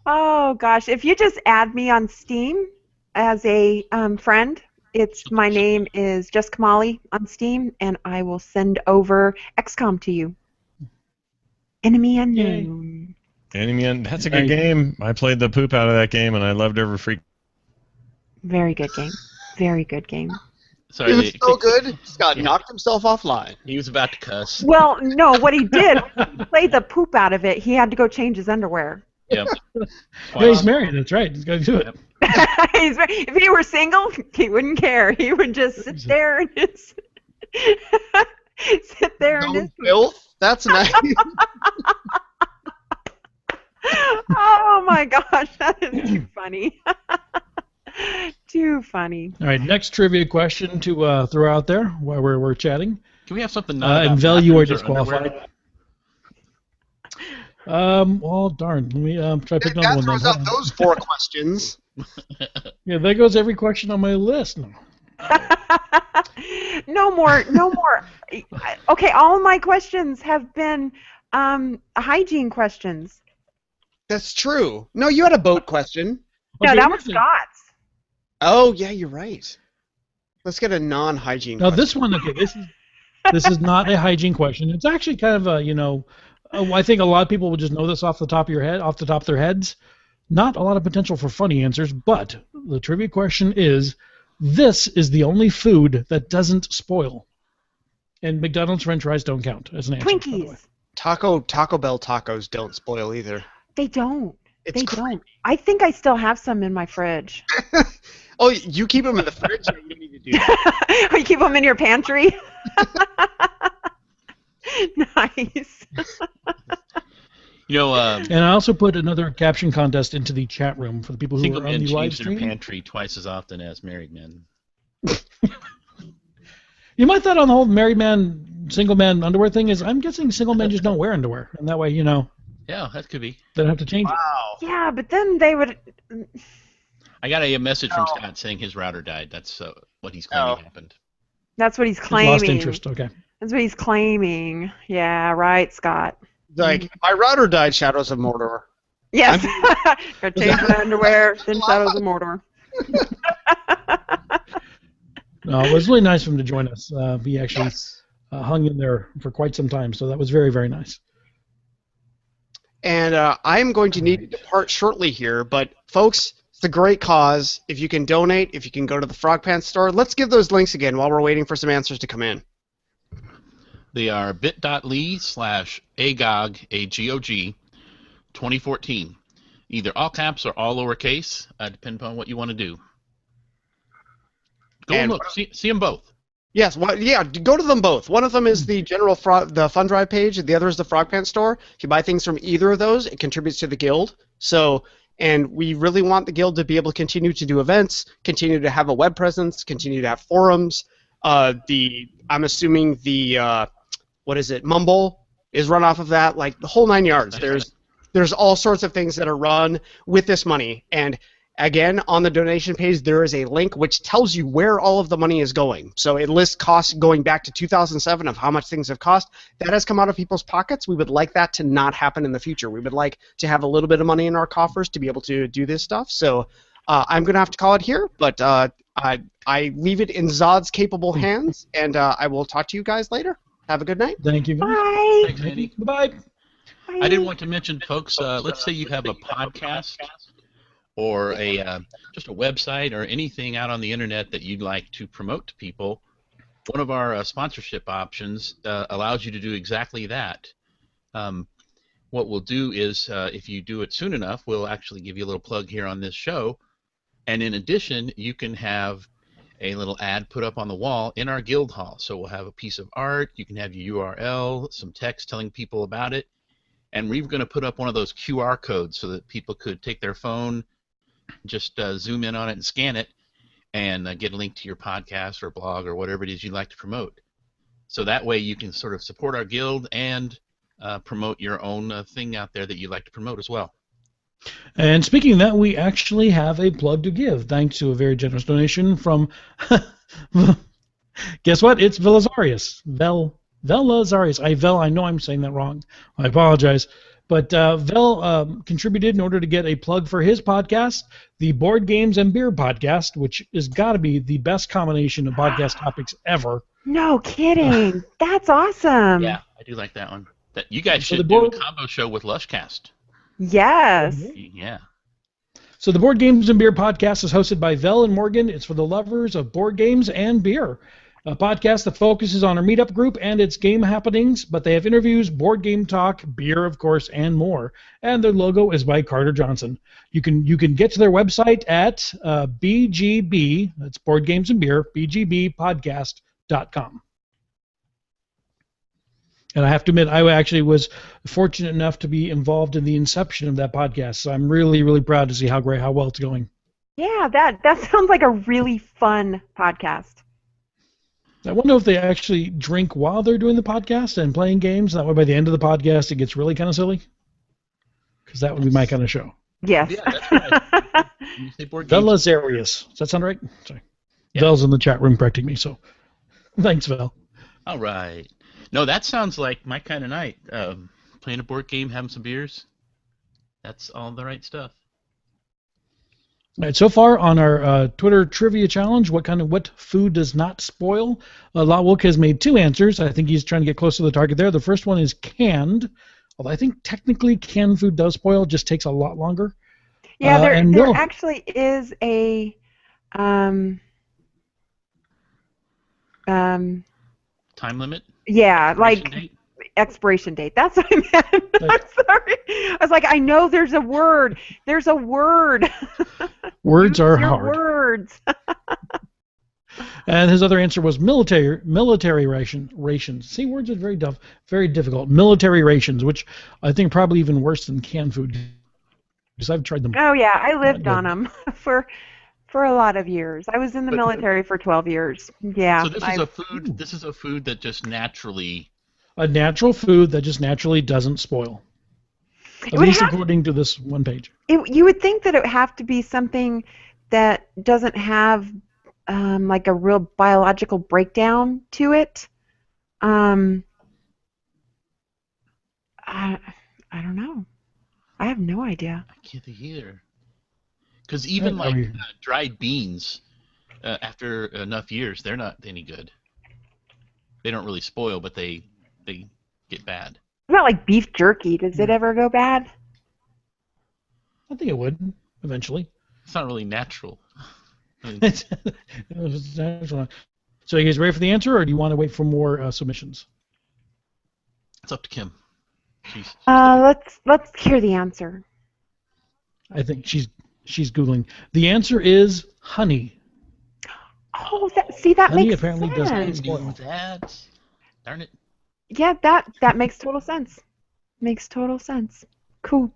Oh gosh, if you just add me on Steam as a friend, my name is Just Kamali on Steam, and I will send over XCOM to you. Enemy unknown. Man, that's a good game. I played the poop out of that game, and I loved every freak. Very good game. Very good game. Sorry, It was so good. Scott knocked himself offline. He was about to cuss. Well, no, what he did, he played the poop out of it. He had to go change his underwear. Yep. Yeah, he's married. That's right. He's got to do it. If he were single, he wouldn't care. He would just sit there and just sit there and just. Filth? That's nice. Oh my gosh, that is too funny. Too funny. All right, next trivia question to throw out there while we're chatting. Can we have something? And Vel, you are bathrooms or underwear? disqualified. Well, darn. Let me try to pick another That one. throws Then. out those 4 questions. Yeah, there goes every question on my list. No. No more. Okay, all my questions have been hygiene questions. That's true. No, you had a boat question. No, Okay, that was Scott's. Oh, yeah, you're right. Let's get a non-hygiene Now question. this one, okay, this is not a hygiene question. It's actually kind of a, I think a lot of people will just know this off the top of their heads. Not a lot of potential for funny answers, but the trivia question is, this is the only food that doesn't spoil. And McDonald's French fries don't count as an answer. by the way. Twinkies. Taco Bell tacos don't spoil either. They don't. It's They creepy. don't. I think I still have some in my fridge. Oh, you keep them in the fridge? Yeah, you don't need to do that. You keep them in your pantry? Nice. And I also put another caption contest into the chat room for the people who Single are on men the live change their stream. pantry twice as often as married men. You might thought on the whole married man, single man underwear thing is, I'm guessing single men just don't wear underwear, and that way, Yeah, that could be. they don't have to change it. Wow. Yeah, but then they would. I got a message from Scott saying his router died. That's what he's claiming happened. That's what he's He's claiming. lost interest. Okay. That's what he's claiming. Yeah, right, Scott. Like, my router died, Shadows of Mordor. Yes. Got to change my underwear, then Shadows of Mordor. No, it was really nice for him to join us. He actually hung in there for quite some time, so that was very, very nice. And I'm going to need to depart shortly here, but folks, it's a great cause. If you can donate, if you can go to the Frog Pants store, let's give those links again while we're waiting for some answers to come in. They are bit.ly/agog, A-G-O-G, 2014. Either all caps or all lowercase, depending upon what you want to do. Go and look. See them both. Yes, go to them both. One of them is the the fund drive page, and the other is the Frog Pants store. If you buy things from either of those, it contributes to the guild. And we really want the guild to be able to continue to do events, continue to have a web presence, continue to have forums. I'm assuming the Mumble is run off of that, like the whole 9 yards. There's all sorts of things that are run with this money. And again, on the donation page, there is a link which tells you where all of the money is going. So it lists costs going back to 2007 of how much things have cost. That has come out of people's pockets. We would like that to not happen in the future. We would like to have a little bit of money in our coffers to be able to do this stuff. So I'm going to have to call it here, but I leave it in Zod's capable hands, and I will talk to you guys later. Have a good night. Thank you. Bye. Thanks, Andy. Bye-bye. Bye. I did want to mention, folks, let's say you have a podcast or just a website or anything out on the internet that you'd like to promote to people. One of our sponsorship options allows you to do exactly that. What we'll do is, if you do it soon enough, we'll actually give you a little plug here on this show. And in addition, you can have a little ad put up on the wall in our guild hall. So we'll have a piece of art, you can have your URL, some text telling people about it, and we're going to put up one of those QR codes so that people could take their phone, just zoom in on it and scan it, and get a link to your podcast or blog or whatever it is you'd like to promote. So that way you can sort of support our guild and promote your own thing out there that you'd like to promote as well. And speaking of that, we actually have a plug to give, thanks to a very generous donation from, guess what? It's Velazarius. Velazarius. I know I'm saying that wrong. I apologize. But Vel contributed in order to get a plug for his podcast, the Board Games and Beer podcast, which has got to be the best combination of podcast topics ever. No kidding. That's awesome. Yeah, I do like that one. You guys So should the do a board- combo show with Lushcast. Yes. Yeah. So the Board Games and Beer podcast is hosted by Vel and Morgan. It's for the lovers of board games and beer. A podcast that focuses on our meetup group and its game happenings, but they have interviews, board game talk, beer, of course, and more. And their logo is by Carter Johnson. You can get to their website at BGB, that's Board Games and Beer, bgbpodcast.com. And I have to admit, I actually was fortunate enough to be involved in the inception of that podcast. So I'm really, really proud to see how well it's going. Yeah, that sounds like a really fun podcast. I wonder if they actually drink while they're doing the podcast and playing games. That way, by the end of the podcast, it gets really kind of silly. Because that would be my kind of show. Yes. Yeah, that's right. When you say board games, Vella's Arius. Does that sound right? Sorry. Yeah. Vel's in the chat room correcting me, so thanks, Vel. all right. No, that sounds like my kind of night. Playing a board game, having some beers. That's all the right stuff. All right, so far on our Twitter trivia challenge, what food does not spoil? Lawwook has made 2 answers. I think he's trying to get close to the target there. The first one is canned, although I think technically canned food does spoil, it just takes a lot longer. Yeah, there Will actually is a Time limit? yeah, Expiration like date? expiration date. That's what I meant. I'm sorry. I was like, I know there's a word. There's a word. words are Use your hard. Words. And his other answer was military rations. See, words are very difficult. Military rations, which I think probably even worse than canned food, because I've tried them. Oh yeah, I lived good. on them for a lot of years. I was in the military for 12 years. Yeah. So this is a food that just naturally. A natural food that just naturally doesn't spoil. At would least have- according to this one page. You would think that it would have to be something that doesn't have like a real biological breakdown to it. I don't know. I have no idea. I can't think either. Because even Are like we- dried beans, after enough years, they're not any good. They don't really spoil, but they get bad. What about like beef jerky? Does it ever go bad? I think it would eventually. It's not really natural. I mean, It's natural. So, you guys ready for the answer, or do you want to wait for more submissions? it's up to Kim. She's Let's hear the answer. I think she's googling. The answer is honey. Oh, that Honey makes apparently does not sense. spoil. knew that. Darn it. Yeah, that makes total sense. Makes total sense. Cool.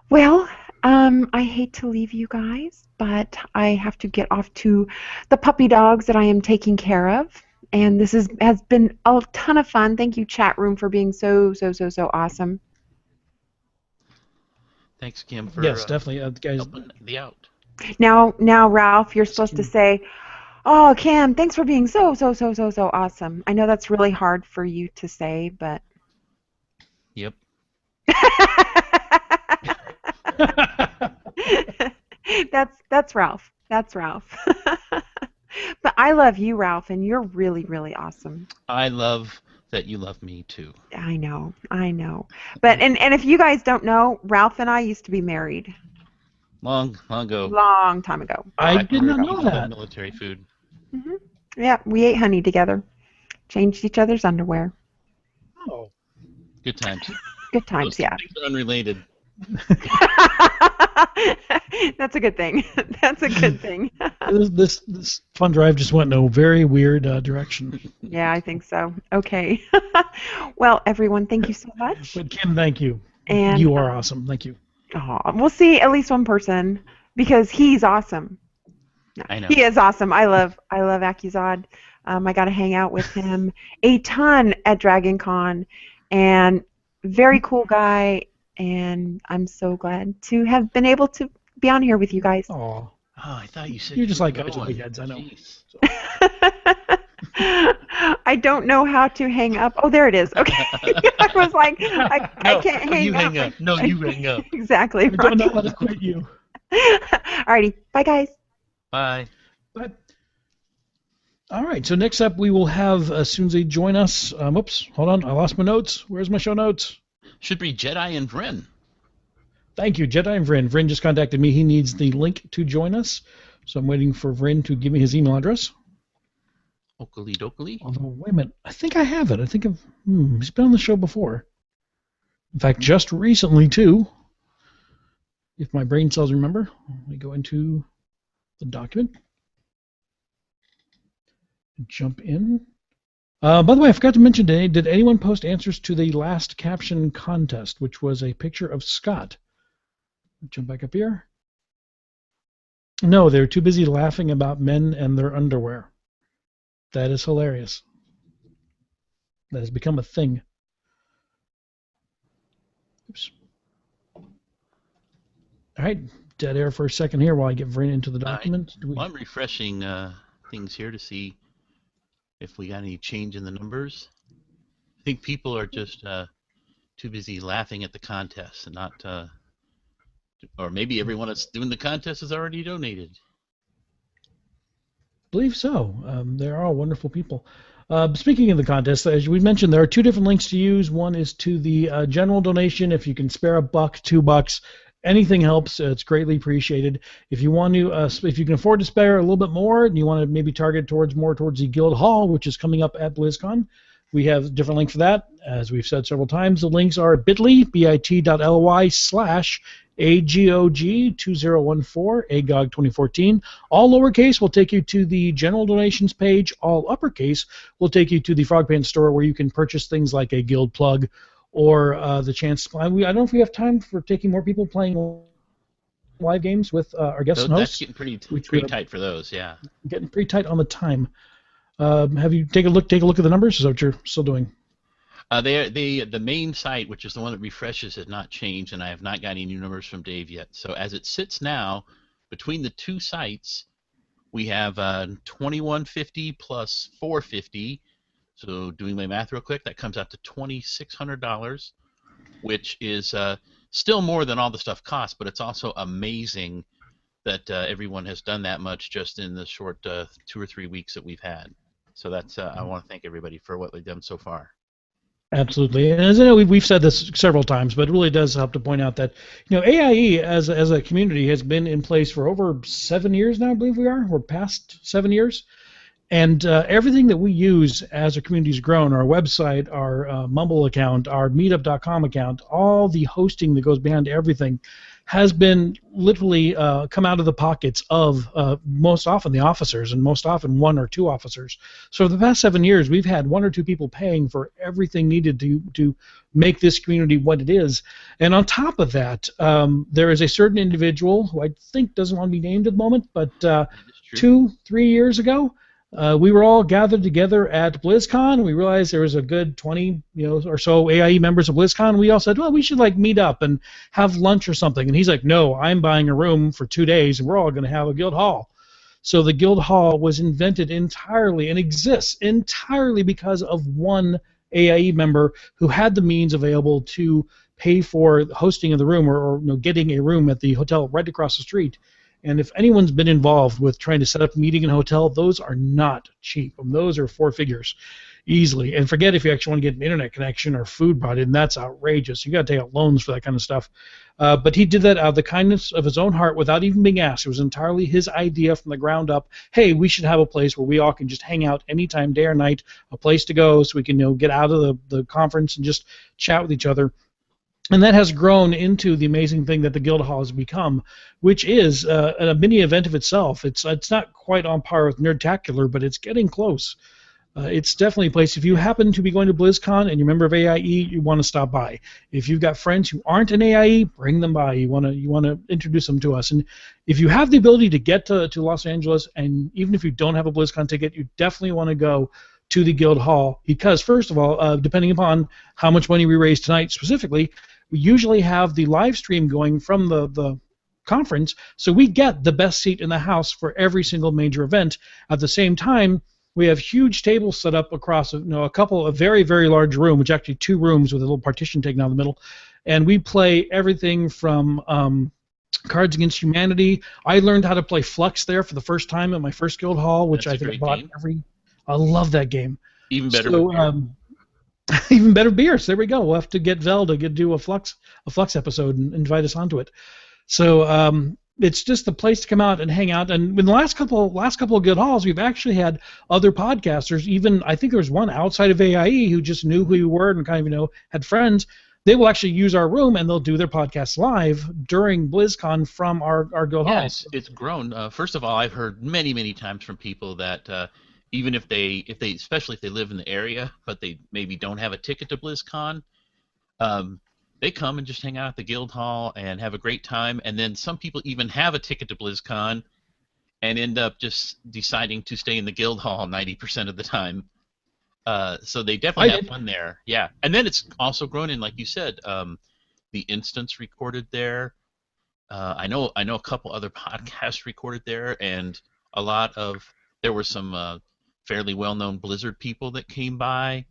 Well, I hate to leave you guys, but I have to get off to the puppy dogs that I am taking care of. And this has been a ton of fun. Thank you, chat room, for being so awesome. Thanks, Kim, for Yes, definitely. Guys, helping the out. Now, Ralph, you're supposed to say, "Oh, Kim, thanks for being so awesome." I know that's really hard for you to say, but Yep. that's Ralph. That's Ralph. But I love you, Ralph, and you're really, really awesome. I love that you love me too. I know. But and if you guys don't know, Ralph and I used to be married Long ago. long time ago. I did not know love that. Military food. Yeah, we ate honey together, changed each other's underwear. Oh. Good times. Good times, Those yeah. things are unrelated. That's a good thing. That's a good thing. This fun drive just went in a very weird direction. Yeah, I think so. Okay. Well, everyone, thank you so much. But Kim, thank you. And You are awesome. Thank you. we'll see at least one person because he's awesome. I know. He is awesome. I love Accusod. I got to hang out with him a ton at Dragon Con, and very cool guy. And I'm so glad to have been able to be on here with you guys. Aw. Oh, I thought you said You're just you like were guys with going. big heads, I know. Jeez. I don't know how to hang up. Oh, there it is. Okay. I was like, I No, can't hang you up. hang up. No, you hang up. Exactly. I don't know how to quit you. Alrighty. Bye, guys. Bye. But all right. So next up, we will have Sunzi join us. Oops, hold on. I lost my notes. Where's my show notes? Should be Jedi and Vren. Thank you, Jedi and Vrin. Vrin just contacted me. He needs the link to join us. So I'm waiting for Vrin to give me his email address. Oakley dokley. Although, wait a minute. I think I have it. I think he's been on the show before. In fact, just recently, too. If my brain cells remember, we go into the document. Jump in. By the way, I forgot to mention today, did anyone post answers to the last caption contest, which was a picture of Scott? Jump back up here. No, they were too busy laughing about men and their underwear. That is hilarious. That has become a thing. Oops. All right, dead air for a second here while I get Vrin into the document. Well, I'm refreshing things here to see if we got any change in the numbers. I think people are just too busy laughing at the contest and not, or maybe everyone that's doing the contest has already donated. I believe so. They're all wonderful people. Speaking of the contest, as we mentioned, there are two different links to use. One is to the general donation. If you can spare $1, $2, anything helps. It's greatly appreciated. If you want to, if you can afford to spare a little bit more, and you want to maybe target more towards the Guild Hall, which is coming up at BlizzCon, we have a different link for that. As we've said several times, the links are bit.ly/AGOG2014, AGOG 2014. All lowercase will take you to the general donations page. All uppercase will take you to the Frog Pants store, where you can purchase things like a guild plug or the chance to play. I don't know if we have time for taking more people playing live games with our guests and hosts. That's getting pretty tight for those, yeah. Getting pretty tight on the time. Have you take a look at the numbers? Is that what you're still doing? The main site, which is the one that refreshes, has not changed, and I have not got any new numbers from Dave yet. So as it sits now, between the two sites, we have 2150 plus 450. So doing my math real quick, that comes out to $2,600, which is still more than all the stuff costs, but it's also amazing that everyone has done that much just in the short 2 or 3 weeks that we've had. So that's I want to thank everybody for what they've done so far. Absolutely, and as I know, we've said this several times, but it really does help to point out that AIE as a community has been in place for over 7 years now. I believe we are. We're past 7 years. And everything that we use as our community's grown, our website, our Mumble account, our Meetup.com account, all the hosting that goes behind everything has been literally come out of the pockets of most often the officers, and most often 1 or 2 officers. So for the past 7 years, we've had 1 or 2 people paying for everything needed to make this community what it is. And on top of that, there is a certain individual who I think doesn't want to be named at the moment, but 2-3 years ago, we were all gathered together at BlizzCon, and we realized there was a good 20, or so AIE members of BlizzCon. And we all said, well, we should meet up and have lunch or something. And he's like, no, I'm buying a room for 2 days, and we're all going to have a guild hall. So the guild hall was invented entirely and exists entirely because of one AIE member who had the means available to pay for the hosting of the room, or getting a room at the hotel right across the street. And if anyone's been involved with trying to set up a meeting in a hotel, those are not cheap. Those are 4 figures easily. And forget if you actually want to get an internet connection or food brought in. That's outrageous. You got to take out loans for that kind of stuff. But he did that out of the kindness of his own heart without even being asked. It was entirely his idea from the ground up. Hey, we should have a place where we all can just hang out anytime, day or night, a place to go so we can get out of the conference and just chat with each other. And that has grown into the amazing thing that the Guild Hall has become, which is a mini event of itself. It's not quite on par with Nerdtacular, but it's getting close. It's definitely a place. If you happen to be going to BlizzCon and you're a member of AIE, you want to stop by. If you've got friends who aren't in AIE, bring them by. You want to introduce them to us. And if you have the ability to get to Los Angeles, and even if you don't have a BlizzCon ticket, you definitely want to go to the Guild Hall, because first of all, depending upon how much money we raise tonight specifically, we usually have the live stream going from the conference, so we get the best seat in the house for every single major event. At the same time, we have huge tables set up across a very, very large room, which is actually 2 rooms with a little partition taken out of the middle, and we play everything from Cards Against Humanity. I learned how to play Flux there for the first time at my first Guild Hall, which I think I bought I love that game. Even better. So, Even better beers. There we go. We'll have to get Vel to do a Flux episode and invite us onto it. So it's just the place to come out and hang out. And in the last couple of Guild Halls, we've actually had other podcasters. Even I think there was one outside of AIE who just knew who we were and kind of had friends. They will actually use our room and they'll do their podcast live during BlizzCon from our Guild Halls. It's grown. First of all, I've heard many times from people that even if they especially if they live in the area but they maybe don't have a ticket to BlizzCon, they come and just hang out at the Guild Hall and have a great time. And then some people even have a ticket to BlizzCon and end up just deciding to stay in the Guild Hall 90% of the time. So they definitely have fun there. Yeah. And then it's also grown in, like you said, the instance recorded there. I know a couple other podcasts recorded there, and there were some fairly well-known Blizzard people that came by.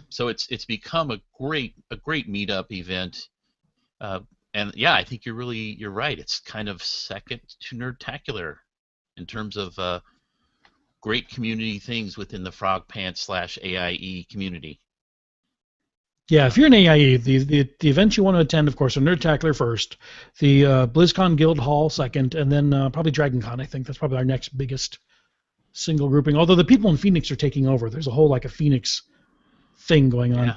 So it's become a great meetup event. And yeah, I think you're right. It's kind of second to Nerdtacular in terms of great community things within the Frog Pants /AIE community. Yeah, if you're an AIE, the events you want to attend, of course, are Nerdtacular first, the BlizzCon Guild Hall second, and then probably DragonCon. I think that's probably our next biggest single grouping. Although the people in Phoenix are taking over. There's a whole a Phoenix thing going on. Yeah.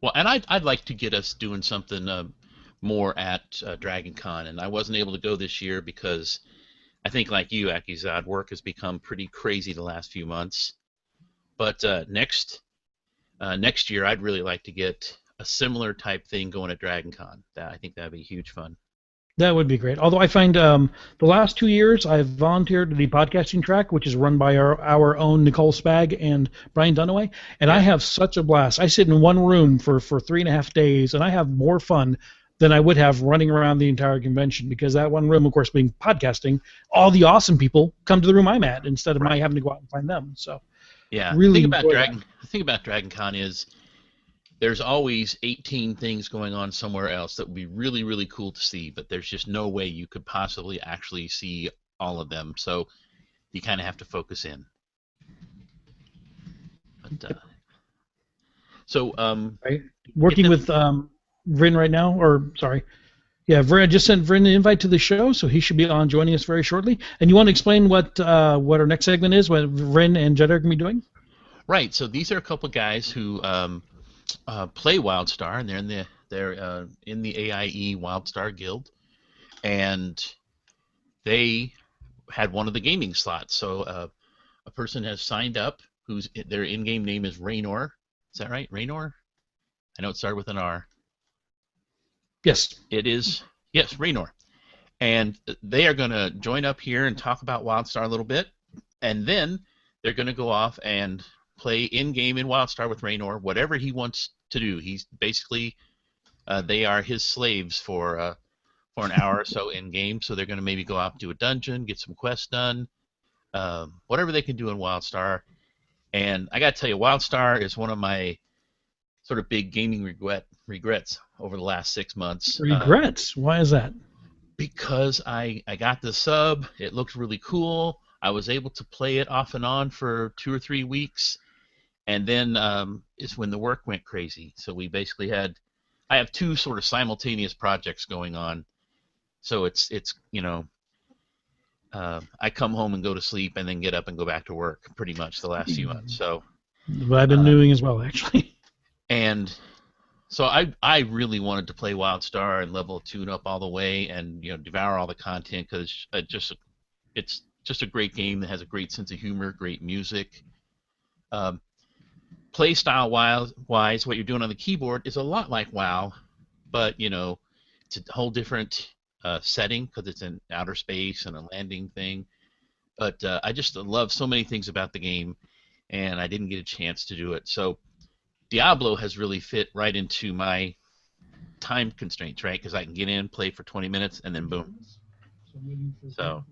Well, and I'd like to get us doing something more at DragonCon, and I wasn't able to go this year because I think, like you, Akizad, work has become pretty crazy the last few months. But next year, I'd really like to get a similar type thing going at DragonCon. I think that'd be huge fun. That would be great. Although I find the last 2 years I've volunteered to the podcasting track, which is run by our own Nicole Spag and Brian Dunaway, and I have such a blast. I sit in one room for 3.5 days, and I have more fun than I would have running around the entire convention, because that one room, of course, being podcasting, all the awesome people come to the room I'm at instead of my having to go out and find them. So yeah, really the thing about DragonCon is there's always 18 things going on somewhere else that would be really, really cool to see, but there's just no way you could possibly actually see all of them. So you kind of have to focus in. But, right. Working with Vrin right now, or sorry. Yeah, Vrin, I just sent Vrin an invite to the show, so he should be on joining us very shortly. And you want to explain what our next segment is, what Vrin and Jed are going to be doing? Right, so these are a couple guys who play WildStar, and they're in the AIE WildStar Guild, and they had one of the gaming slots. So a person has signed up whose their in-game name is Raynor. Is that right, Raynor? I know it started with an R. Yes. It is. Yes, Raynor. And they are going to join up here and talk about WildStar a little bit, and then they're going to go off and play in-game in WildStar with Raynor, whatever he wants to do. He's basically, they are his slaves for an hour or so in-game, so they're going to maybe go out and do a dungeon, get some quests done, whatever they can do in WildStar. And I got to tell you, WildStar is one of my sort of big gaming regrets over the last 6 months. Regrets? Why is that? Because I got the sub. It looked really cool. I was able to play it off and on for 2 or 3 weeks, and then is when the work went crazy. So we basically I have 2 sort of simultaneous projects going on. So it's I come home and go to sleep and then get up and go back to work pretty much the last few months. So what I've been doing as well, actually. And so I really wanted to play WildStar and level tune up all the way and devour all the content, because it's just a great game that has a great sense of humor, great music. Play style wise, what you're doing on the keyboard is a lot like WoW, but it's a whole different setting because it's in outer space and a landing thing. But I just love so many things about the game, and I didn't get a chance to do it. So Diablo has really fit right into my time constraints, right? Because I can get in, play for 20 minutes, and then boom. So,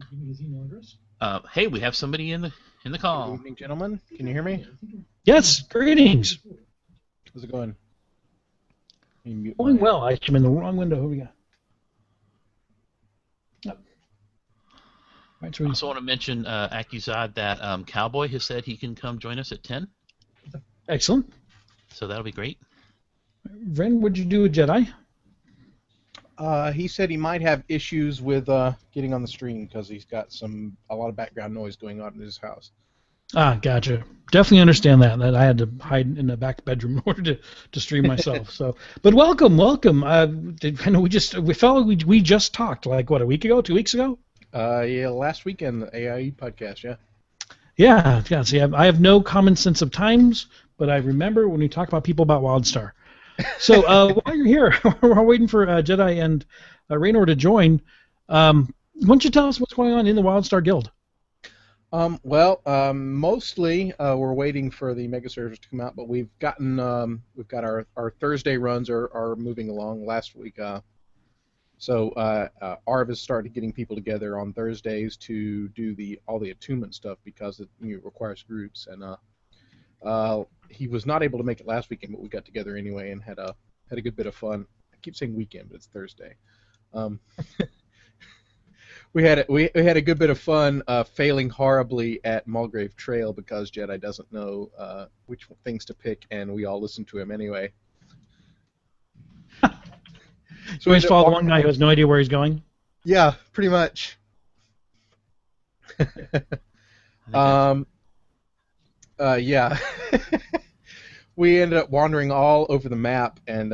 hey, we have somebody in the call. Good evening, gentlemen. Can you hear me? Yes. Greetings. How's it going? Going well. I'm in the wrong window. Who we got? I also want to mention, Akizad, that Cowboy has said he can come join us at 10. Excellent. So that'll be great. Vren, what'd you do with Jedi? He said he might have issues with getting on the stream because he's got a lot of background noise going on in his house. Ah, gotcha. Definitely understand that. That I had to hide in the back bedroom in order to stream myself. So, but welcome. I know we just talked like what, a week ago, 2 weeks ago. Yeah, last weekend the AIE podcast. Yeah. Yeah. See, I have no common sense of times, but I remember when we talk about people about WildStar. So while you're here, we're waiting for Jedi and Raynor to join. Why don't you tell us what's going on in the WildStar Guild? Mostly we're waiting for the mega servers to come out, but we've got our Thursday runs are moving along. Last week, so Arv has started getting people together on Thursdays to do all the attunement stuff because it requires groups, and he was not able to make it last weekend, but we got together anyway and had a good bit of fun. I keep saying weekend, but it's Thursday. We had a good bit of fun failing horribly at Mulgrave Trail because Jedi doesn't know which things to pick, and we all listen to him anyway. So we just follow the one guy who has no idea where he's going? Yeah, pretty much. Yeah. We ended up wandering all over the map and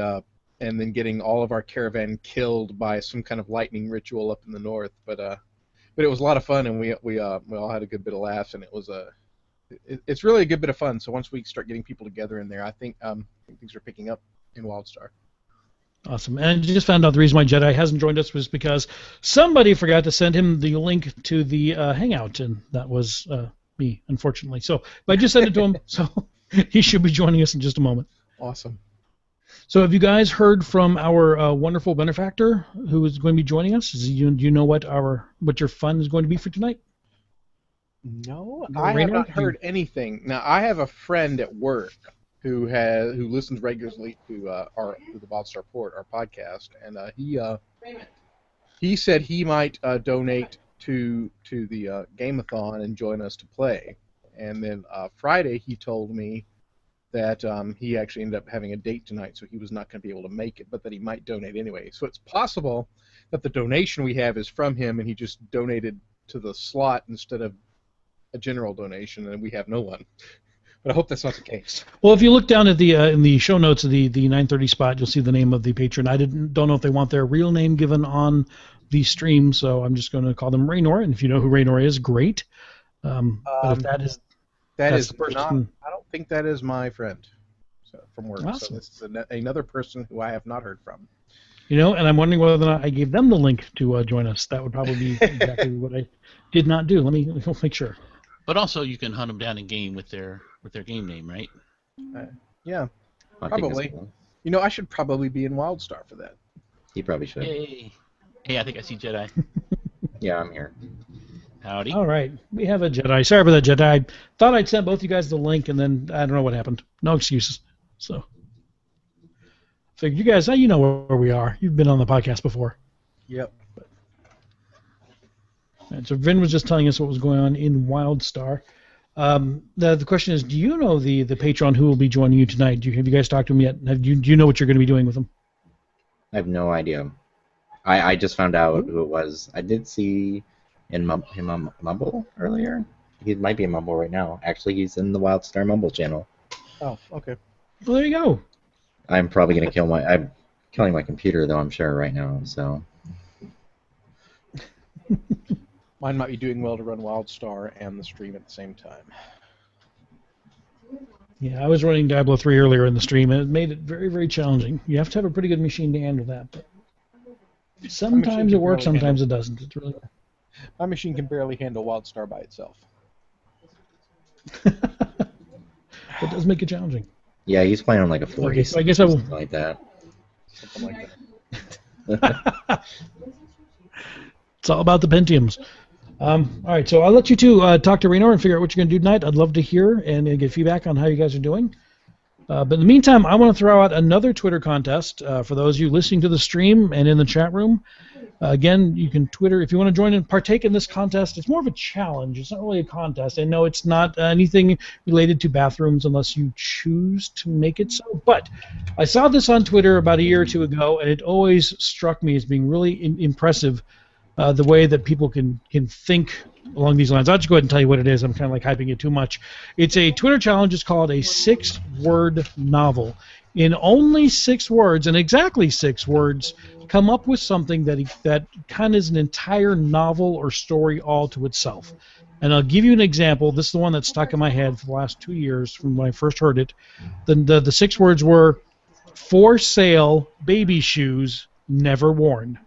then getting all of our caravan killed by some kind of lightning ritual up in the north. But it was a lot of fun, and we all had a good bit of laughs, and it's really a good bit of fun. So once we start getting people together in there, I think things are picking up in WildStar. Awesome. And I just found out the reason why Jedi hasn't joined us was because somebody forgot to send him the link to the Hangout, and that was me, unfortunately. So but I just sent it to him, so he should be joining us in just a moment. Awesome. So have you guys heard from our wonderful benefactor who is going to be joining us? Do you know what your fun is going to be for tonight? No, I have not heard anything. Now, I have a friend at work who listens regularly to the WildStar Port, our podcast, and he said he might donate to the Game-A-Thon and join us to play. And then Friday he told me that he actually ended up having a date tonight, so he was not going to be able to make it, but that he might donate anyway. So it's possible that the donation we have is from him, and he just donated to the slot instead of a general donation, and we have no one. But I hope that's not the case. Well, if you look down at the in the show notes of the 9:30 spot, you'll see the name of the patron. I don't know if they want their real name given on the stream, so I'm just going to call them Raynor. And if you know who Raynor is, great. But if that's the person, I don't think that is my friend from work. Awesome. So this is another person who I have not heard from. And I'm wondering whether or not I gave them the link to join us. That would probably be exactly what I did not do. Let me make sure. But also, you can hunt them down in game with their game name, right? Yeah, I probably. I should probably be in WildStar for that. You probably should. Yay! Hey, I think I see Jedi. Yeah, I'm here. Howdy. All right, we have a Jedi. Sorry for that, Jedi. I thought I'd sent both you guys the link, and then I don't know what happened. No excuses. So, figured you guys, you know where we are. You've been on the podcast before. Yep. And so Vin was just telling us what was going on in WildStar. The question is, do you know the patron who will be joining you tonight? Have you guys talked to him yet? Do you know what you're going to be doing with him? I have no idea. I just found out who it was. I did see him on Mumble earlier. He might be in Mumble right now. Actually, he's in the WildStar Mumble channel. Oh, okay. Well, there you go. I'm probably going to I'm killing my computer, though, I'm sure, right now, so... Mine might be doing well to run WildStar and the stream at the same time. Yeah, I was running Diablo 3 earlier in the stream, and it made it very, very challenging. You have to have a pretty good machine to handle that. But sometimes it works, sometimes it doesn't. It's really... My machine can barely handle WildStar by itself. It does make it challenging. Yeah, he's playing on like a 40. Okay, so I guess I will... Something like that. Something like that. It's all about the Pentiums. All right, so I'll let you two talk to Raynor and figure out what you're going to do tonight. I'd love to hear and get feedback on how you guys are doing. But in the meantime, I want to throw out another Twitter contest for those of you listening to the stream and in the chat room. Again, you can Twitter if you want to join and partake in this contest. It's more of a challenge. It's not really a contest. I know it's not anything related to bathrooms unless you choose to make it so. But I saw this on Twitter about a year or two ago, and it always struck me as being really impressive the way that people can think along these lines. I'll just go ahead and tell you what it is. I'm kind of like hyping it too much. It's a Twitter challenge. It's called a 6-word novel. In only 6 words, and exactly 6 words, come up with something that kind of is an entire novel or story all to itself. And I'll give you an example. This is the one that stuck in my head for the last 2 years from when I first heard it. The 6 words were, "For sale, baby shoes, never worn."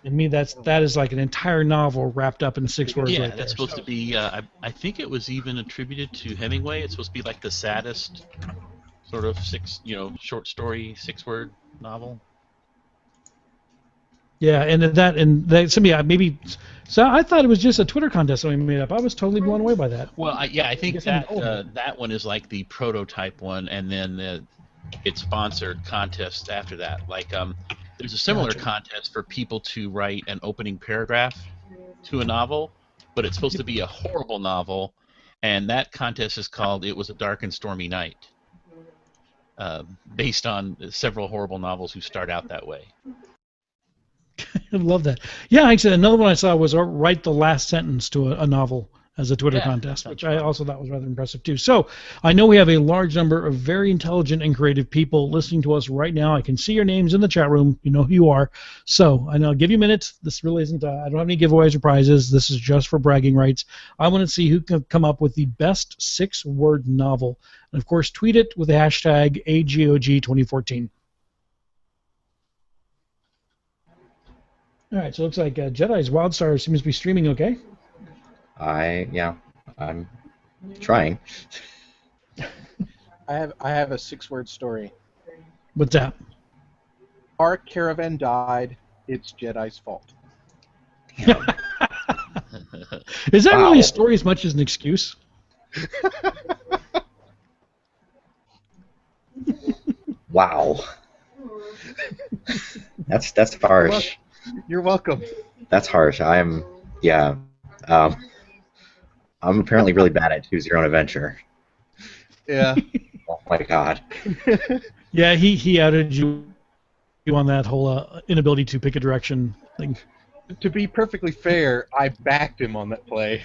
And me, that is like an entire novel wrapped up in 6 words. Yeah, right that's supposed to be. I think it was even attributed to Hemingway. It's supposed to be like the saddest sort of short story 6-word novel. Yeah, and that somebody maybe. So I thought it was just a Twitter contest somebody made up. I was totally blown away by that. Well, I think that one is like the prototype one, and then it's sponsored contests after that. Like there's a similar contest for people to write an opening paragraph to a novel, but it's supposed to be a horrible novel, and that contest is called "It Was a Dark and Stormy Night," based on several horrible novels who start out that way. I love that. Yeah, actually, another one I saw was write the last sentence to a novel as a Twitter contest, which I also thought was rather impressive too. So I know we have a large number of very intelligent and creative people listening to us right now. I can see your names in the chat room. You know who you are. So I'll give you a minute. This really isn't. I don't have any giveaways or prizes. This is just for bragging rights. I want to see who can come up with the best 6-word novel, and of course, tweet it with the hashtag AGOG2014. All right, so it looks like Jedi's Wildstar seems to be streaming okay. I'm trying. I have a 6-word story. What's that? Our caravan died. It's Jedi's fault. Is that really a story as much as an excuse? Wow. That's harsh. You're welcome. That's harsh. I'm apparently really bad at Choose Your Own Adventure. Yeah. Oh my God. Yeah, he outed you on that whole inability to pick a direction thing. To be perfectly fair, I backed him on that play.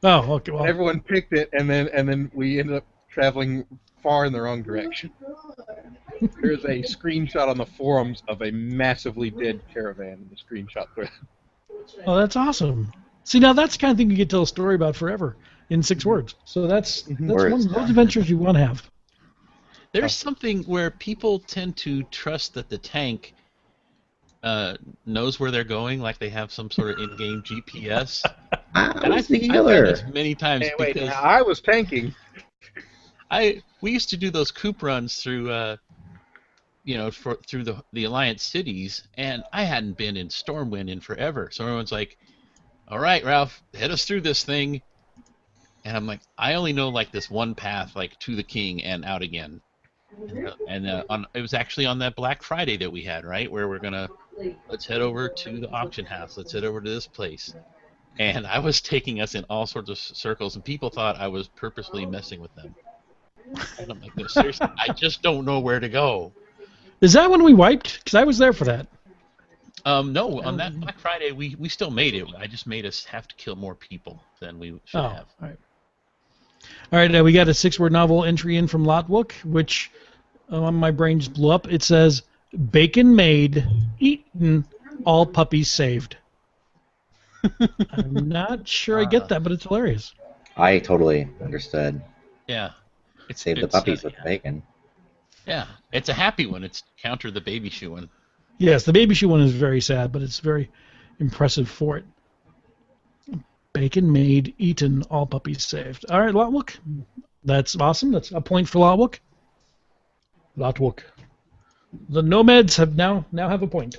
Oh, okay. Well, everyone picked it, and then we ended up traveling far in the wrong direction. There's a screenshot on the forums of a massively dead caravan in the screenshot thread. Oh, that's awesome. See, now that's the kind of thing you get to tell a story about forever in 6 words. So that's one of those adventures you want to have. There's something where people tend to trust that the tank knows where they're going, like they have some sort of in-game GPS. And I think I've done this many times. Hey, wait, I was tanking. We used to do those coop runs through, through the Alliance cities, and I hadn't been in Stormwind in forever. So everyone's like, "All right, Ralph, head us through this thing." And I'm like, I only know like this one path, like to the King and out again. And it was actually on that Black Friday that we had, right, where we're gonna let's head over to the auction house. Let's head over to this place. And I was taking us in all sorts of circles, and people thought I was purposely messing with them. And I'm like, no, seriously, I just don't know where to go. Is that when we wiped? Because I was there for that. No, on that Black Friday, we still made it. I just made us have to kill more people than we should have. All right. All right, we got a 6-word novel entry in from Lotwook, which my brain just blew up. It says, "Bacon made, eaten, all puppies saved." I'm not sure I get that, but it's hilarious. I totally understood. Yeah. Save the puppies with bacon. Yeah, it's a happy one. It's counter the baby shoe one. Yes, the baby shoe one is very sad, but it's very impressive for it. Bacon made, eaten, all puppies saved. All right, Lotwook. That's awesome. That's a point for Lotwook. Lotwook. The Nomads have now have a point.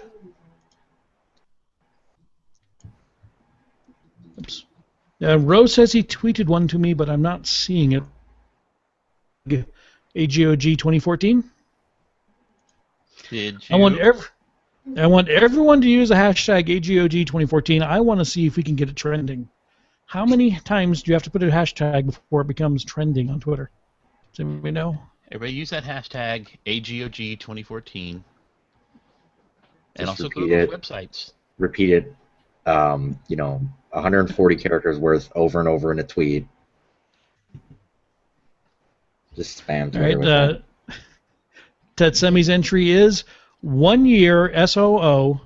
Oops. Rose says he tweeted one to me, but I'm not seeing it AGOG 2014. Did you? I want everyone to use the hashtag AGOG 2014. I want to see if we can get it trending. How many times do you have to put a hashtag before it becomes trending on Twitter? Does anybody know? Everybody use that hashtag AGOG 2014. And Just also repeat Google it. websites. Repeat it, 140 characters worth over and over in a tweet. Just spam Twitter All right. with that. Tetsemi's entry is 1 year SOO,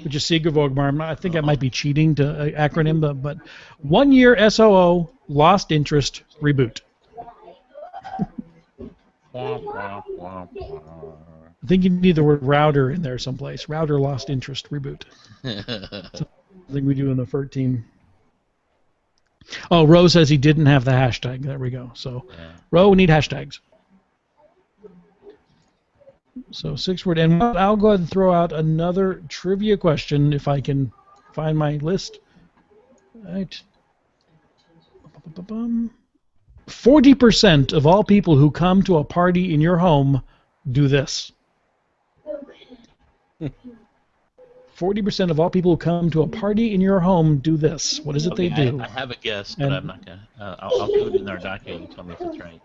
which is Sieg of Orgrimmar. I think I might be cheating to acronym, but 1 year SOO, lost interest, reboot. I think you need the word router in there someplace. Router, lost interest, reboot. I think we do in the FERT team. Oh, Ro says he didn't have the hashtag. There we go. So, Ro, we need hashtags. So 6-word. And I'll go ahead and throw out another trivia question if I can find my list. All right. 40% of all people who come to a party in your home do this. 40% of all people who come to a party in your home do this. What is it they do? I have a guess, but I'm not going to. I'll do it in our document and tell me if it's right.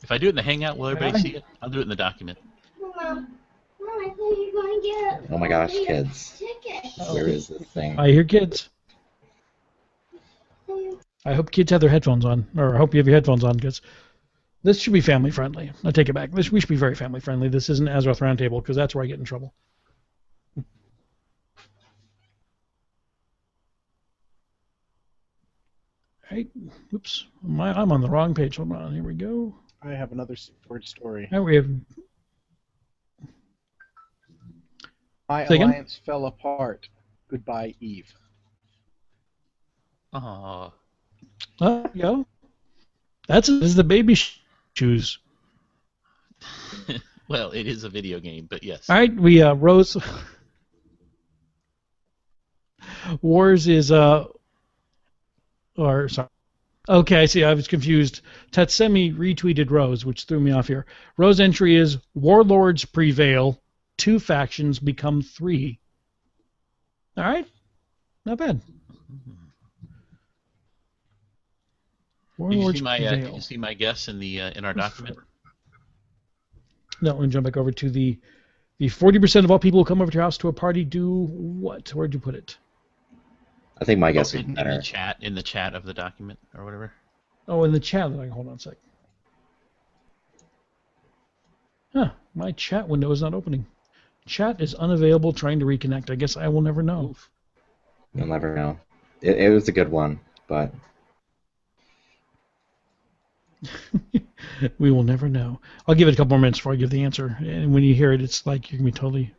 If I do it in the Hangout, will everybody see it? I'll do it in the document. Oh my gosh, kids. Where is this thing? I hear kids. I hope kids have their headphones on, or I hope you have your headphones on, because this should be family friendly. I take it back. We should be very family friendly. This isn't Azeroth Roundtable, because that's where I get in trouble. Right. Oops. I'm on the wrong page. Hold on. Here we go. I have another word story. Now we have. My Say again? alliance fell apart. Goodbye, Eve. Aww. Yeah. This is the baby shoes. Well, it is a video game, but yes. All right, we Rose. Wars is or sorry. Okay, I see. I was confused. Tatsemi retweeted Rose, which threw me off here. Rose entry is warlords prevail, 2 factions become 3. All right, not bad. Did you see my guess in the in our document? No, let me jump back over to the 40% of all people who come over to your house to a party do what? Where'd you put it? I think my guess is in better. in the chat of the document or whatever. Oh, in the chat. Hold on a sec. Huh, my chat window is not opening. Chat is unavailable, trying to reconnect. I guess I will never know. Oof. You'll never know. It was a good one, but... We will never know. I'll give it a couple more minutes before I give the answer. And when you hear it, it's like you're going to be totally...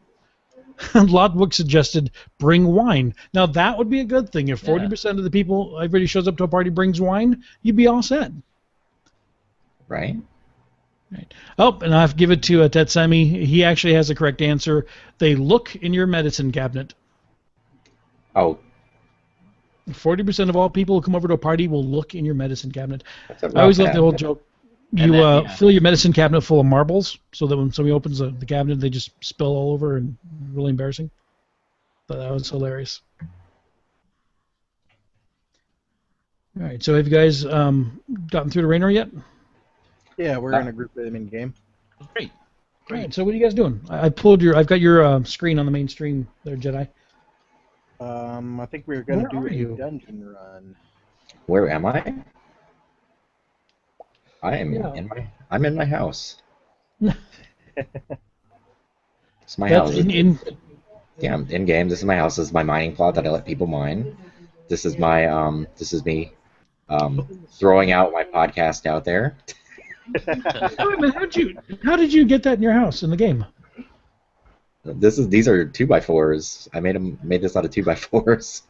Lotbook suggested bring wine. Now, that would be a good thing. If 40% of the people, everybody shows up to a party, brings wine, you'd be all set. Right. Right. Oh, and I've given it to Tetsemi. He actually has the correct answer. They look in your medicine cabinet. Oh. 40% of all people who come over to a party will look in your medicine cabinet. I always love the old joke. You fill your medicine cabinet full of marbles so that when somebody opens the cabinet, they just spill all over and really embarrassing. But that was hilarious. All right, so have you guys gotten through to Raynor yet? Yeah, we're in a group with him in game. Great. All right, so what are you guys doing? I've got your screen on the main stream there, Jedi. I think we were going to do you? a dungeon run. Where am I? I'm in my house. It's my house. In game. This is my house. This is my mining plot that I let people mine. This is my this is me throwing out my podcast out there. Wait a minute, how did you get that in your house in the game? These are 2x4s. I made this out of 2x4s.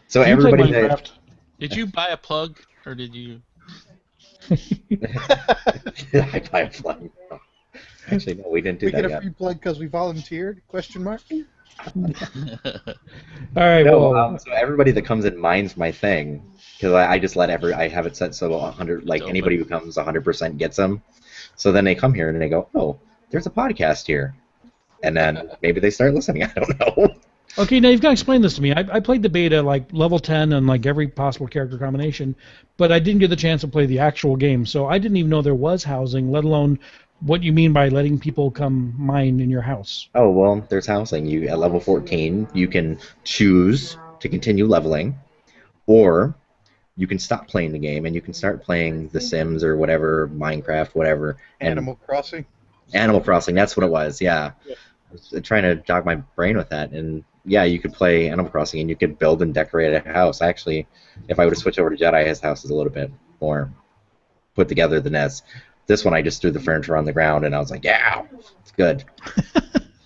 So everybody Did you buy a plug or did you? I buy a plug. Actually, no, we didn't do that yet. We get a free plug because we volunteered? Question mark. All right, No, well, so everybody that comes in mines my thing because I just let I have it set so 100 like It's anybody who open. comes 100% gets them. So then they come here and they go, oh, there's a podcast here, and then maybe they start listening. I don't know. okay, now you've got to explain this to me. I played the beta like level 10 and like every possible character combination, but I didn't get the chance to play the actual game, so I didn't even know there was housing, let alone what you mean by letting people come mine in your house. Oh well, there's housing. You at level 14, you can choose to continue leveling, or you can stop playing the game and you can start playing The Sims or whatever, Minecraft, whatever. And Animal Crossing. Animal Crossing, that's what it was. Yeah, I was trying to jog my brain with that, and yeah, you could play Animal Crossing and you could build and decorate a house. Actually, if I would have switched over to Jedi, his house is a little bit more put together than this one. I just threw the furniture on the ground and I was like, yeah, it's good.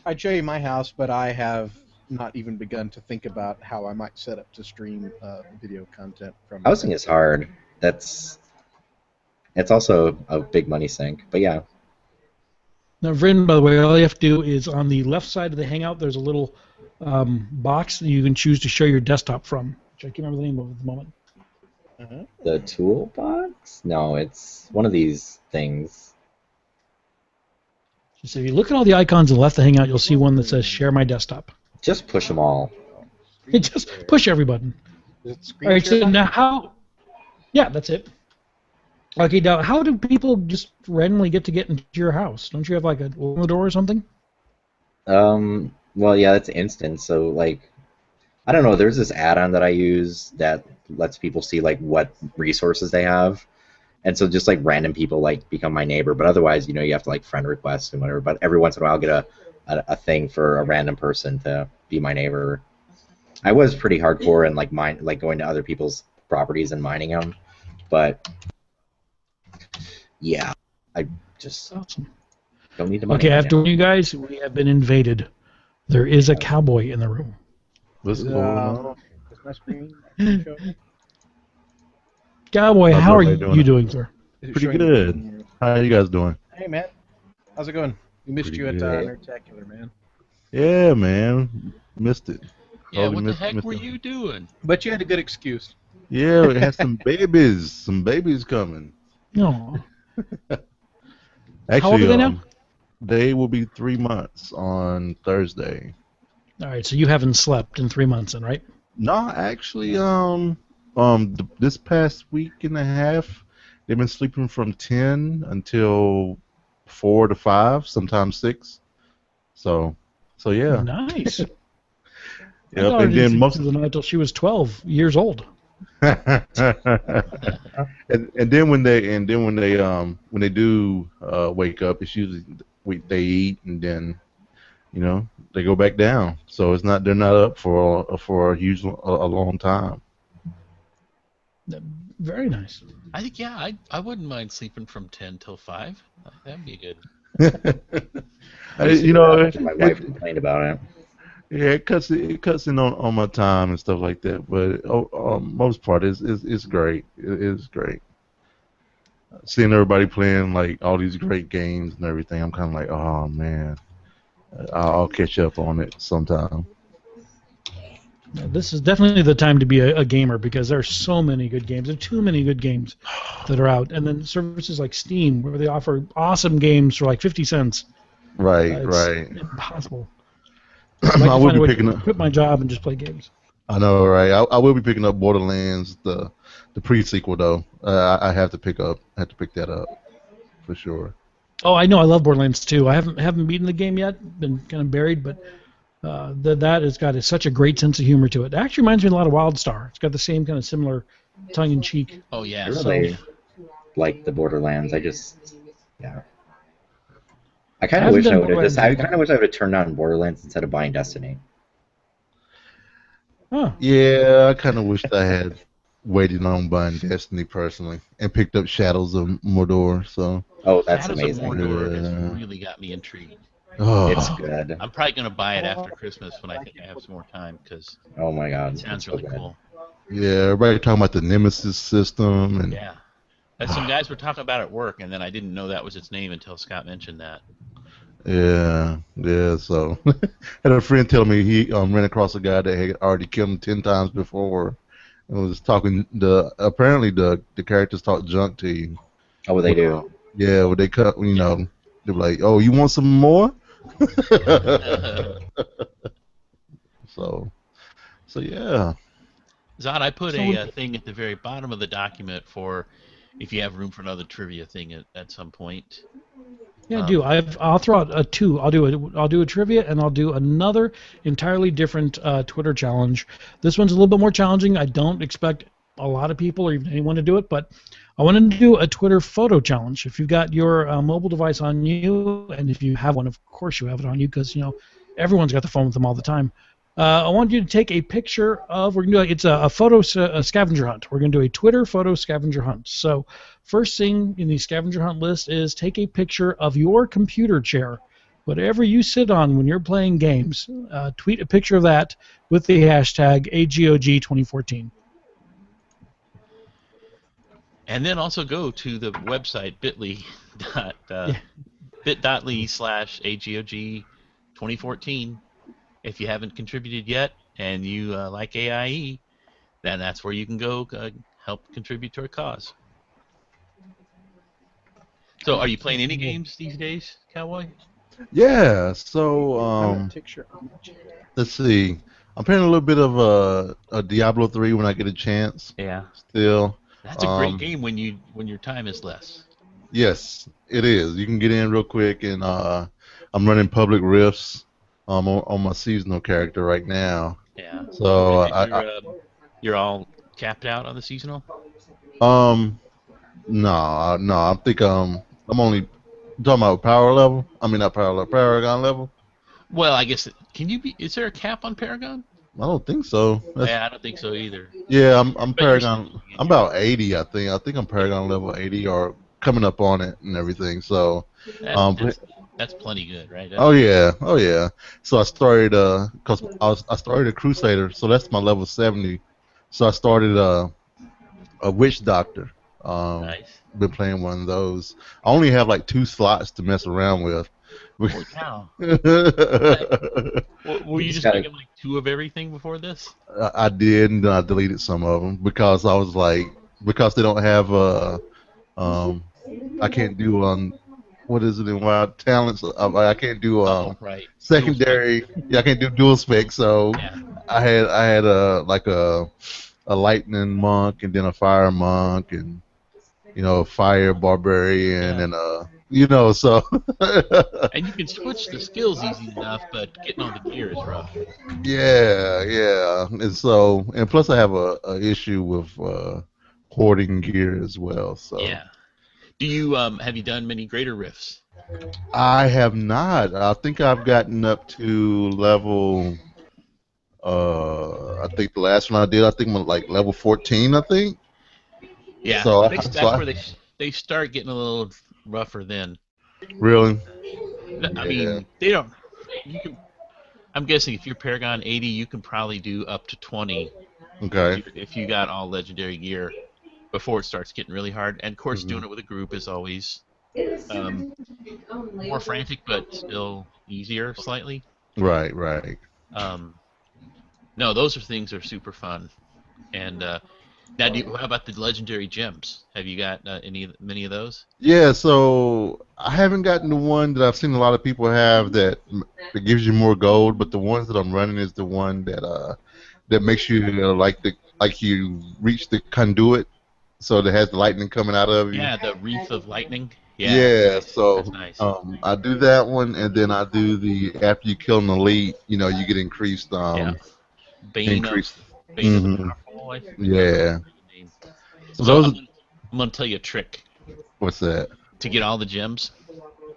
I'd show you my house, but I have not even begun to think about how I might set up to stream video content from. Housing is hard. It's also a big money sink, but yeah. Now, Vrin, by the way, all you have to do is on the left side of the Hangout, there's a little box that you can choose to show your desktop from, which I can't remember the name of at the moment. The toolbox? No, it's one of these things. So if you look at all the icons on the left of the Hangout, you'll see one that says Share My Desktop. Just push them all. Just push every button. Is it All screen right, so share? now how... Yeah, that's it. Okay, now how do people just randomly get into your house? Don't you have like a door or something? Well, yeah, it's instant. So, like, I don't know. There's this add-on that I use that lets people see like what resources they have, and so just like random people like become my neighbor. But otherwise, you know, you have to like friend request and whatever. But every once in a while, I'll get a thing for a random person to be my neighbor. I was pretty hardcore and like going to other people's properties and mining them, but yeah, I just Awesome. don't need the money. Okay, I right have to now. warn you guys, we have been invaded. There is a cowboy in the room. What's going on? Is my screen showing? Cowboy, How's how are everybody you doing? doing, sir? Is it Pretty showing good. here? How are you guys doing? Hey, man. How's it going? We missed Pretty you at good. Nerdtacular, man. Yeah, man. Missed it. Yeah, Totally what the missed- heck missed were it. you doing? But you had a good excuse. Yeah, we had some babies. Some babies coming. No. Actually, How old are they now? They will be 3 months on Thursday. All right, so you haven't slept in 3 months, then, right? No, actually, this past week and a half, they've been sleeping from 10 until 4 to 5, sometimes 6. So yeah. Nice. Yep, I thought and then most until she was 12 years old. and then when they do wake up, it's usually they eat and then they go back down. So they're not up for a long time. Very nice. I think, yeah, I wouldn't mind sleeping from 10 till 5. That'd be good. My wife complained about it. Yeah, it cuts in on my time and stuff like that. But most part it's great. It is great. Seeing everybody playing like all these great games and everything, I'm kind of like, oh man, I'll catch up on it sometime. Now, this is definitely the time to be a gamer because there are so many good games. There are too many good games that are out. And then services like Steam where they offer awesome games for like 50 cents. Right, It's right. impossible. I will be picking up. Quit my job and just play games. I know, right? I will be picking up Borderlands, the pre-sequel though. I have to pick that up for sure. Oh, I know. I love Borderlands 2. I haven't beaten the game yet. Been kind of buried, but that has got such a great sense of humor to it. It actually reminds me a lot of WildStar. It's got the same kind of similar tongue-in-cheek. Oh, yeah. I really like the Borderlands. I kind of wish I would have turned on Borderlands instead of buying Destiny. Huh. Yeah, I kind of wished I had waited on buying Destiny personally and picked up Shadows of Mordor. So. Oh, that's Shadows amazing. of Mordor Yeah. has really got me intrigued. Oh. It's good. I'm probably going to buy it after Christmas when I think I have some more time because Oh my god. it sounds it's so really good. cool. Yeah, everybody talking about the Nemesis system and Yeah. Some guys were talking about it at work, and then I didn't know that was its name until Scott mentioned that. Yeah. So, had a friend tell me he ran across a guy that had already killed him 10 times before, and was talking. Apparently the characters talk junk to you. Oh, what they do. Yeah, when they cut, they're like, "Oh, you want some more?" so, so yeah. Zod, I put So a thing at the very bottom of the document for if you have room for another trivia thing at some point. Yeah, I do. I'll throw out two. I'll do a trivia, and I'll do another entirely different Twitter challenge. This one's a little bit more challenging. I don't expect a lot of people or even anyone to do it, but I wanted to do a Twitter photo challenge. If you've got your mobile device on you, and if you have one, of course you have it on you, because everyone's got the phone with them all the time. I want you to take a picture of. We're gonna do it's a photo scavenger hunt. We're gonna do a Twitter photo scavenger hunt. So first thing in the scavenger hunt list is take a picture of your computer chair, whatever you sit on when you're playing games. Tweet a picture of that with the hashtag AGOG2014. And then also go to the website bit.ly/AGOG2014. If you haven't contributed yet and you like AIE, then that's where you can go help contribute to our cause. So, are you playing any games these days, Cowboy? Yeah. So let's see. I'm playing a little bit of a Diablo 3 when I get a chance. Yeah. Still. That's a great game when your time is less. Yes, it is. You can get in real quick, and I'm running public rifts on my seasonal character right now. Yeah. So you're all capped out on the seasonal? No. I think I'm only talking about power level. I mean not power level, Paragon level. Well, I guess is there a cap on Paragon? I don't think so. Yeah, I don't think so either. Yeah, I'm Paragon. I'm about 80, I think. I think I'm Paragon level 80 or coming up on it and everything. So that's plenty good, right? Oh yeah. So I started cause I started a Crusader, so that's my level 70. So I started a Witch Doctor. Nice. Been playing one of those. I only have like 2 slots to mess around with. Holy cow. Were you just making like 2 of everything before this? I did, and then I deleted some of them because I was like, because they don't have I can't do what is it in Wild Talents? I can't do secondary. Yeah, I can't do dual spec. So I had a lightning monk and then a fire monk and a fire barbarian and so. And you can switch the skills easy enough, but getting on the gear is rough. Yeah, and plus I have a issue with hoarding gear as well. So yeah. Do you have you done many greater rifts? I have not. I think I've gotten up to level. I think the last one I did, I think like level 14. I think. Yeah. So that's where they start getting a little rougher then. Really? I mean, they don't. I'm guessing if you're Paragon 80, you can probably do up to 20. Okay. If you got all legendary gear before it starts getting really hard. And of course, doing it with a group is always more frantic, but still easier slightly. Right. No, those things are super fun. And now, how about the legendary gems? Have you got many of those? Yeah, so I haven't gotten the one that I've seen a lot of people have that gives you more gold, but the ones that I'm running is the one that makes you like you reach the conduit, so that has the lightning coming out of you. Yeah, the wreath of lightning. Yeah, so nice. I do that one, and then I do the after you kill an elite, you get increased. Bane of the Powerful, I think. Yeah. So I'm gonna tell you a trick. What's that? To get all the gems.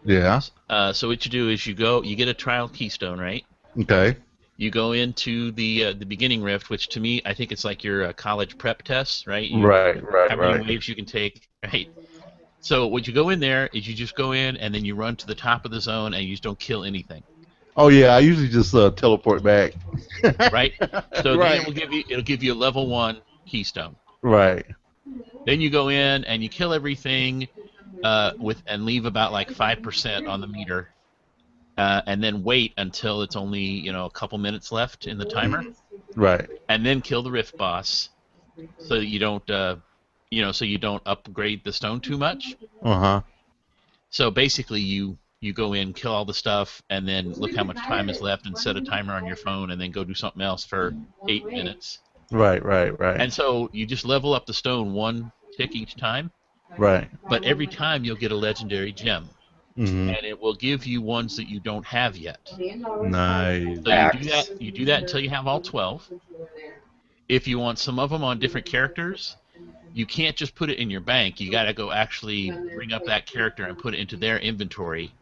Yeah. So what you do is you get a trial keystone, right? Okay. You go into the beginning rift, which to me I think it's like your college prep test, right? Right. How many waves you can take, right? So what you go in there is you just go in and then you run to the top of the zone and you just don't kill anything. Oh yeah, I usually just teleport back. Right. So then it'll give you a level 1 keystone. Right. Then you go in and you kill everything and leave about like 5% on the meter. and then wait until it's only a couple minutes left in the timer, Right. and then kill the rift boss, so that you don't so you don't upgrade the stone too much. Uh-huh. So basically, you go in, kill all the stuff, and then look how much time is left, and set a timer on your phone, and then go do something else for 8 minutes. Right. And so you just level up the stone 1 tick each time. Right. But every time you'll get a legendary gem, Mm-hmm. and it will give you ones that you don't have yet. Nice. So you do that until you have all 12. If you want some of them on different characters, you can't just put it in your bank. You got to go actually bring up that character and put it into their inventory.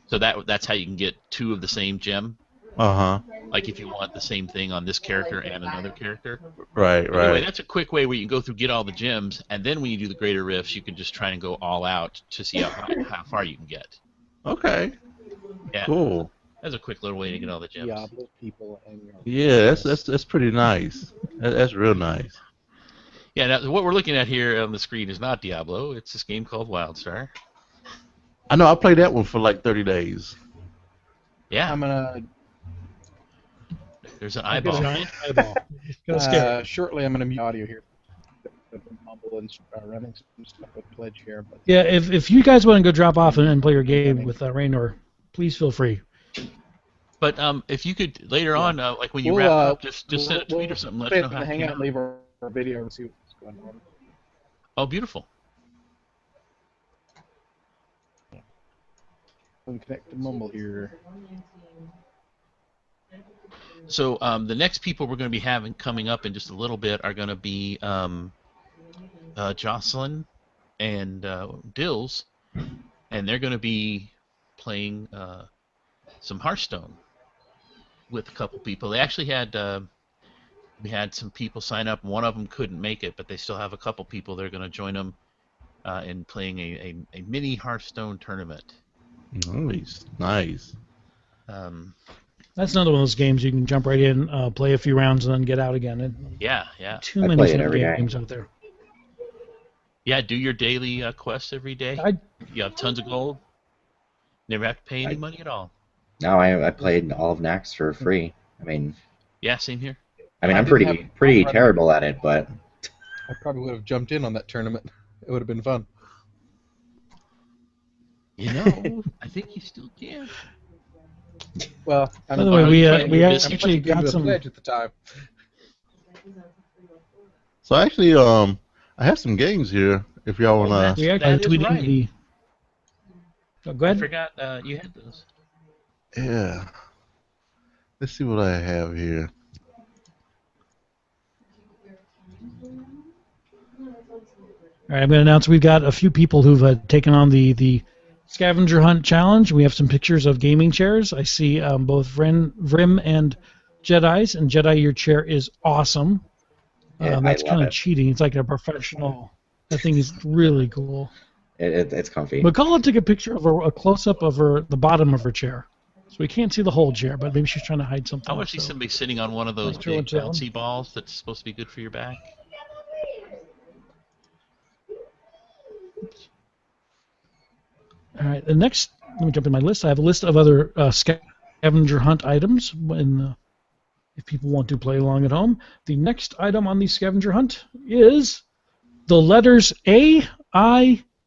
So that's how you can get 2 of the same gem. Uh-huh. Like if you want the same thing on this character and another character. Right. Anyway, that's a quick way where you can go through, get all the gems, and then when you do the greater rifts, you can just try and go all out to see how far you can get. Okay. Yeah. Cool. That's a quick little way to get all the gems. Diablo people and Yeah, that's pretty nice. That's real nice. Yeah, now, what we're looking at here on the screen is not Diablo. It's this game called WildStar. I know. I played that one for like 30 days. Yeah. I'm gonna. There's an eyeball. Giant eyeball. Gonna scare. Shortly, I'm gonna mute audio here. Mumble and running some stuff with Pledge here, but Yeah, if you guys want to go drop off and play your game with Raynor, please feel free. But if you could later on, like when you wrap up, just send a tweet or something. Let us know how it hang came out and leave our video and see what's going on. Oh, beautiful. I'm connect to Mumble here. So the next people we're going to be having coming up in just a little bit are going to be Jocelyn and Dills, and they're going to be playing some Hearthstone with a couple people. They actually had we had some people sign up. One of them couldn't make it, but they still have a couple people. They're going to join them in playing a mini Hearthstone tournament. Nice. That's another one of those games you can jump right in, play a few rounds, and then get out again. Yeah. Too many games out there. Yeah, do your daily quests every day. You have tons of gold. Never have to pay any money at all. No, I played all of Nax for free. I mean. Yeah, same here. I mean, I'm pretty terrible at it, but. I probably would have jumped in on that tournament. It would have been fun. You know, I think you still can. Well, by the way, we actually got some Pledge at the time. So actually, I have some games here. If y'all wanna. We actually tweeted right. the. Oh, go ahead. I forgot you had those. Yeah. Let's see what I have here. All right, I'm going to announce we've got a few people who've taken on the scavenger hunt challenge. We have some pictures of gaming chairs. I see both Vrim and Jedi's, and Jedi, your chair is awesome. Yeah, that's kind of it. cheating. It's like a professional. That thing is really cool. It's comfy. McCullough took a picture of a close-up of the bottom of her chair. So we can't see the whole chair, but maybe she's trying to hide something. I want to see somebody sitting on one of those big bouncy balls that's supposed to be good for your back. All right, the next, let me jump in my list. I have a list of other scavenger hunt items if people want to play along at home. The next item on the scavenger hunt is the letters AIE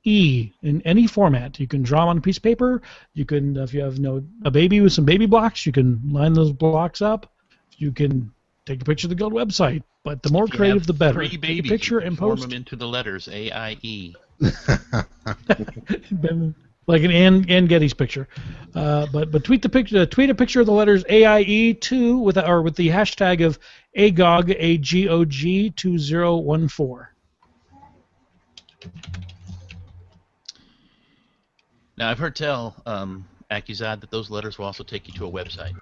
in any format. You can draw them on a piece of paper. You can, if you have a baby with some baby blocks, you can line those blocks up. You can take a picture of the Guild website. But the more creative, the better. Take a picture and post them into the letters AIE. Like an Ann Getty's picture, but tweet a picture of the letters AIE2 with the hashtag of AGOG AGOG 2014. Now I've heard tell Accusad that those letters will also take you to a website.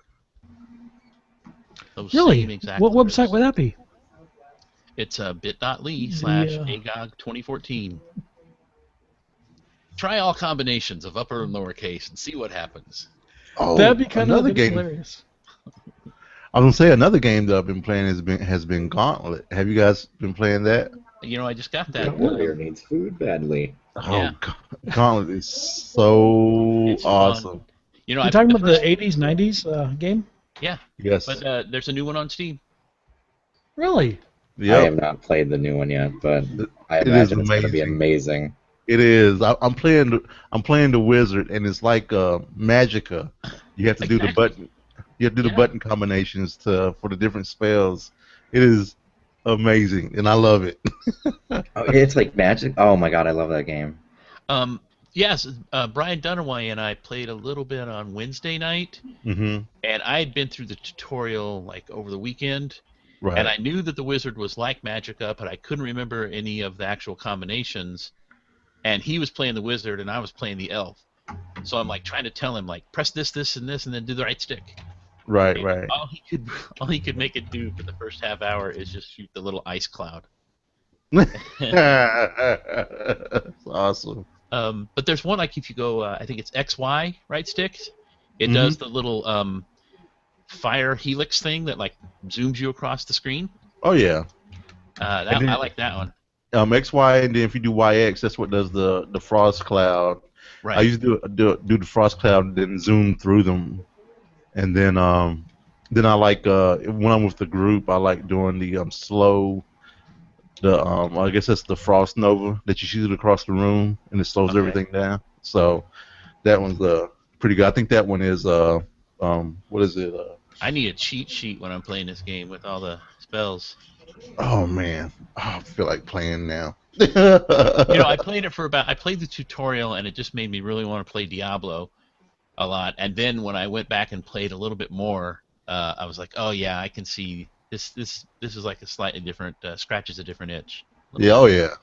Those really? Same exact what letters. Website would that be? It's bit.ly/AGOG2014. Try all combinations of upper and lowercase and see what happens. Oh, that'd be kind of I hilarious. was gonna say another game that I've been playing has been Gauntlet. Have you guys been playing that? You know, I just got that. Warrior needs food badly. Oh, Yeah. Gauntlet is so awesome. You know, You're talking about the 80s, 90s game? Yeah. Yes. But there's a new one on Steam. Really? I have not played the new one yet, but I imagine it's going to be amazing. It is. I'm playing the wizard, and it's like Magica. You have to do the button. You have to do the button combinations for the different spells. It is amazing, and I love it. It's like Magic. Oh my god, I love that game. Yes, Brian Dunaway and I played a little bit on Wednesday night, and I had been through the tutorial like over the weekend, and I knew that the wizard was like Magica, but I couldn't remember any of the actual combinations. And he was playing the wizard, and I was playing the elf. So I'm like trying to tell him like press this, this, and this, and then do the right stick. Right, and right. All he could make it do for the first half hour is just shoot the little ice cloud. That's awesome. But there's one like if you go, I think it's XY right stick. It does the little fire helix thing that like zooms you across the screen. Oh yeah. I like that one. XY, and then if you do YX, that's what does the frost cloud. Right. I used to do the frost cloud and then zoom through them, and then I like when I'm with the group, I like doing the slow. I guess that's the frost nova that you shoot across the room and it slows everything down. So that one's pretty good. I think that one is what is it? I need a cheat sheet when I'm playing this game with all the spells. Oh man, I feel like playing now. I played it I played the tutorial and it just made me really want to play Diablo a lot. And then when I went back and played a little bit more, I was like, oh yeah, I can see this is like a slightly different scratches a different itch. Yeah,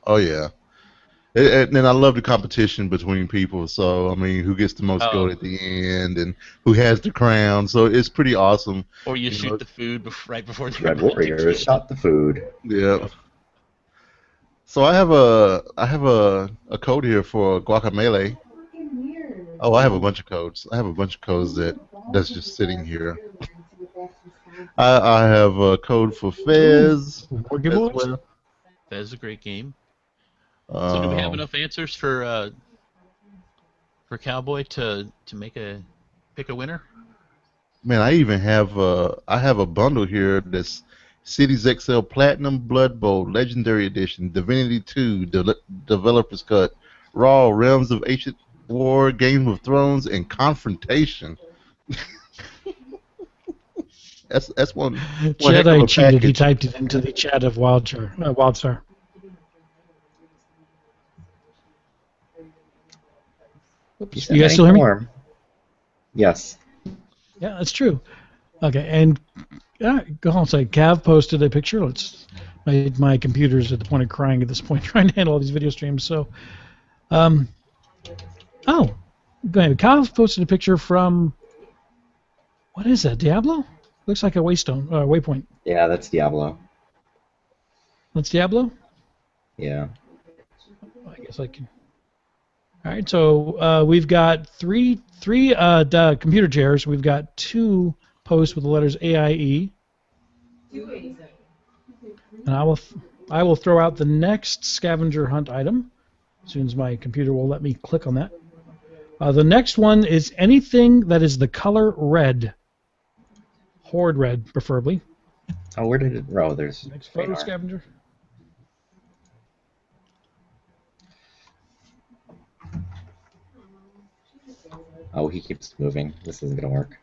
oh yeah. And I love the competition between people. So I mean, who gets the most gold at the end, and who has the crown. So it's pretty awesome. Or you shoot the food right before the Red Warrior shot the food. Yeah. So I have a code here for Guacamole. Oh, I have a bunch of codes. I have a bunch of codes that's just sitting here. I have a code for Fez. Fez is a great game. So do we have enough answers for Cowboy to pick a winner? Man, I even have a bundle here that's Cities XL Platinum, Blood Bowl, Legendary Edition, Divinity 2, Developer's Cut, Raw, Realms of Ancient War, Game of Thrones, and Confrontation. That's one. Jedi cheated. He typed it into the chat of Wildstar. Oops. You guys still hear me? Yes. Yeah, that's true. Okay, and go on. Say, Cav posted a picture. My computer's at the point of crying at this point, trying to handle all these video streams. So, go ahead. Cav posted a picture from. What is that? Diablo? Looks like a waypoint. Yeah, that's Diablo. That's Diablo? Yeah. I guess I can. All right, so we've got three computer chairs. We've got 2 posts with the letters AIE. And I will throw out the next scavenger hunt item as soon as my computer will let me click on that. The next one is anything that is the color red. Horde red, preferably. Oh, where did it? Oh, there's. Next photo scavenger. Oh, he keeps moving. This isn't gonna work.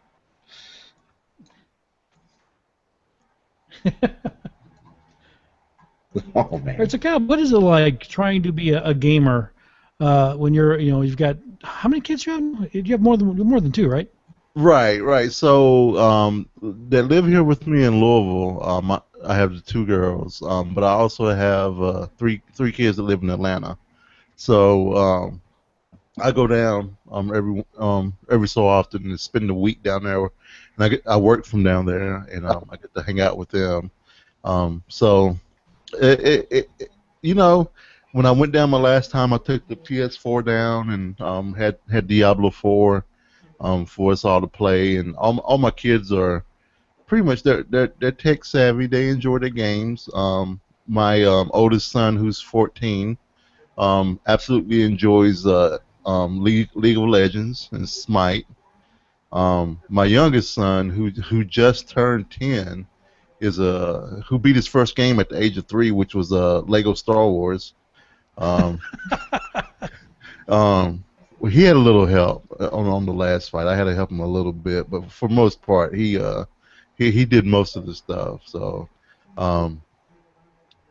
Oh man. It's a what is it like trying to be a gamer when you've got how many kids you have? You have more than 2, right? Right. So that live here with me in Louisville. I have the 2 girls, but I also have three kids that live in Atlanta. So I go down every so often and spend a week down there, and I work from down there, and I get to hang out with them. So when I went down my last time, I took the PS4 down and had Diablo 4 for us all to play, and all my kids are pretty much they're tech savvy. They enjoy their games. My oldest son, who's 14, absolutely enjoys League of Legends and Smite, My youngest son, who just turned 10, who beat his first game at the age of 3, which was Lego Star Wars. Um, well, he had a little help on the last fight. I had to help him a little bit, but for most part, he did most of the stuff. So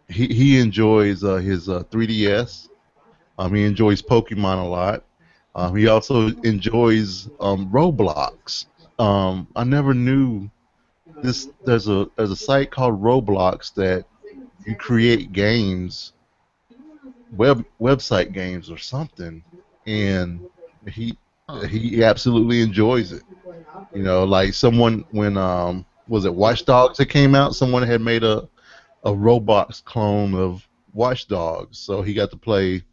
he enjoys his 3DS. He enjoys Pokemon a lot. He also enjoys Roblox. I never knew this. There's a site called Roblox that you create games, website games or something, and he absolutely enjoys it. You know, like someone when was it Watch Dogs that came out? Someone had made a Roblox clone of Watch Dogs, so he got to play,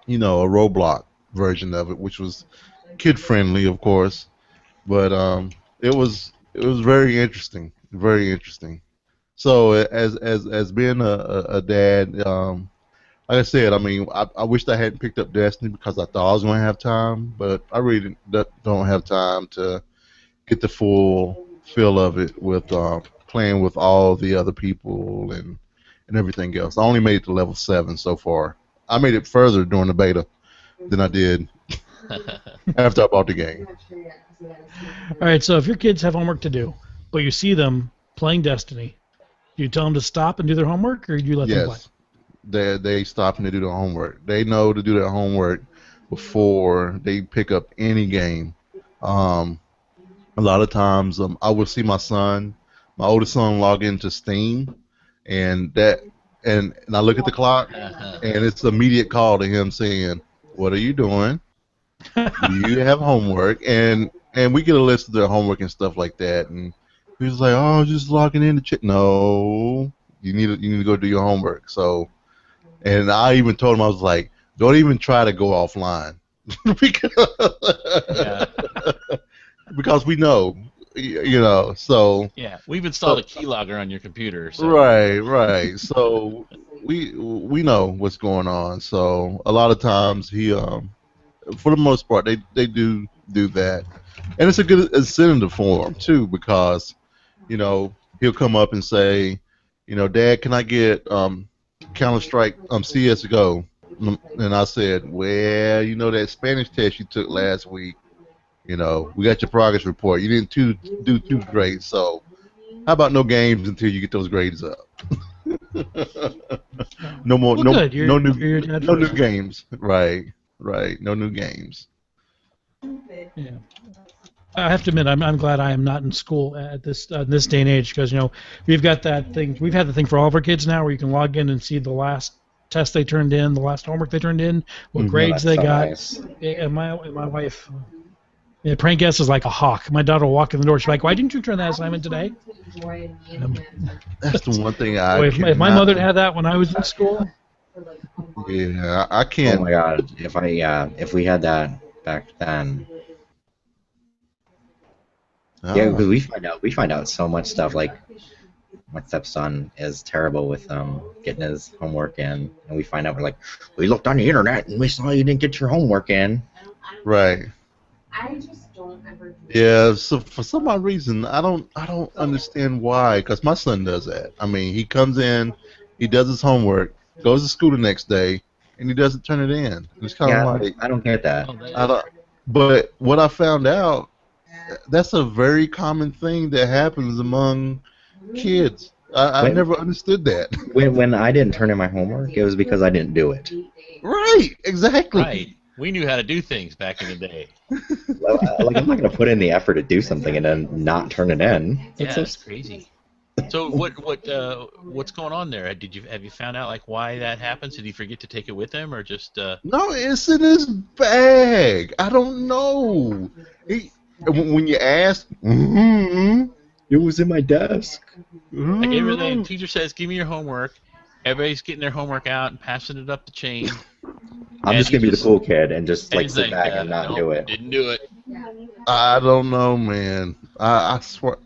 a Roblox version of it, which was kid friendly, of course, but it was very interesting, very interesting. So as being a dad, like I said, I mean, I wished I hadn't picked up Destiny because I thought I was going to have time, but I really don't have time to get the full feel of it with playing with all the other people and everything else. I only made it to level 7 so far. I made it further during the beta than I did after I bought the game. All right, so if your kids have homework to do, but you see them playing Destiny, do you tell them to stop and do their homework, or do you let them play? Yes, they stop and they do their homework. They know to do their homework before they pick up any game. A lot of times, I will see my oldest son, log into Steam, and I look at the clock, and it's an immediate call to him saying, "What are you doing? Do you have homework?" And we get a list of their homework and stuff like that, and he's like, "Oh, just logging in to check." No, you need to go do your homework. So, and I even told him, I was like, "Don't even try to go offline," because we know, so. Yeah, we've installed a keylogger on your computer. So. Right. So we know what's going on. So a lot of times he, for the most part, they do that, and it's a good incentive for him too, because he'll come up and say, "Dad, can I get Counter-Strike CS:GO?" And I said, "Well, that Spanish test you took last week, we got your progress report. You didn't do too great, so how about no games until you get those grades up?" No more, well, no new games. Right, no new games. Yeah. I have to admit, I'm glad I am not in school at this day and age, because we've got that thing. We've had the thing for all of our kids now, where you can log in and see the last test they turned in, the last homework they turned in, what grades they got. Nice. And my wife, prank guest is like a hawk. My daughter will walk in the door. She's like, "Why didn't you turn that assignment today?" That's the one thing if my mother had that when I was in school. Yeah, I can't. Oh my God! If we had that back then. Oh. Yeah, because we find out so much stuff. Like my stepson is terrible with getting his homework in, and we find out we looked on the internet and we saw you didn't get your homework in. Right. I just don't ever. Yeah, so for some odd reason, I don't understand why. Because my son does that. I mean, he comes in, he does his homework, goes to school the next day, and he doesn't turn it in. It's kind of like I don't get that. But what I found out, that's a very common thing that happens among kids. I never understood that. When I didn't turn in my homework, it was because I didn't do it. Right, exactly. Right. We knew how to do things back in the day. I'm not going to put in the effort to do something and then not turn it in. That's crazy. So what's going on there? Have you found out why that happens? Did he forget to take it with him, or just? No, it's in his bag. I don't know. When you ask, it was in my desk. Like everything, teacher says, "Give me your homework." Everybody's getting their homework out and passing it up the chain. I'm just gonna be the cool kid and just sit back and not do it. Didn't do it. I don't know, man. I swear,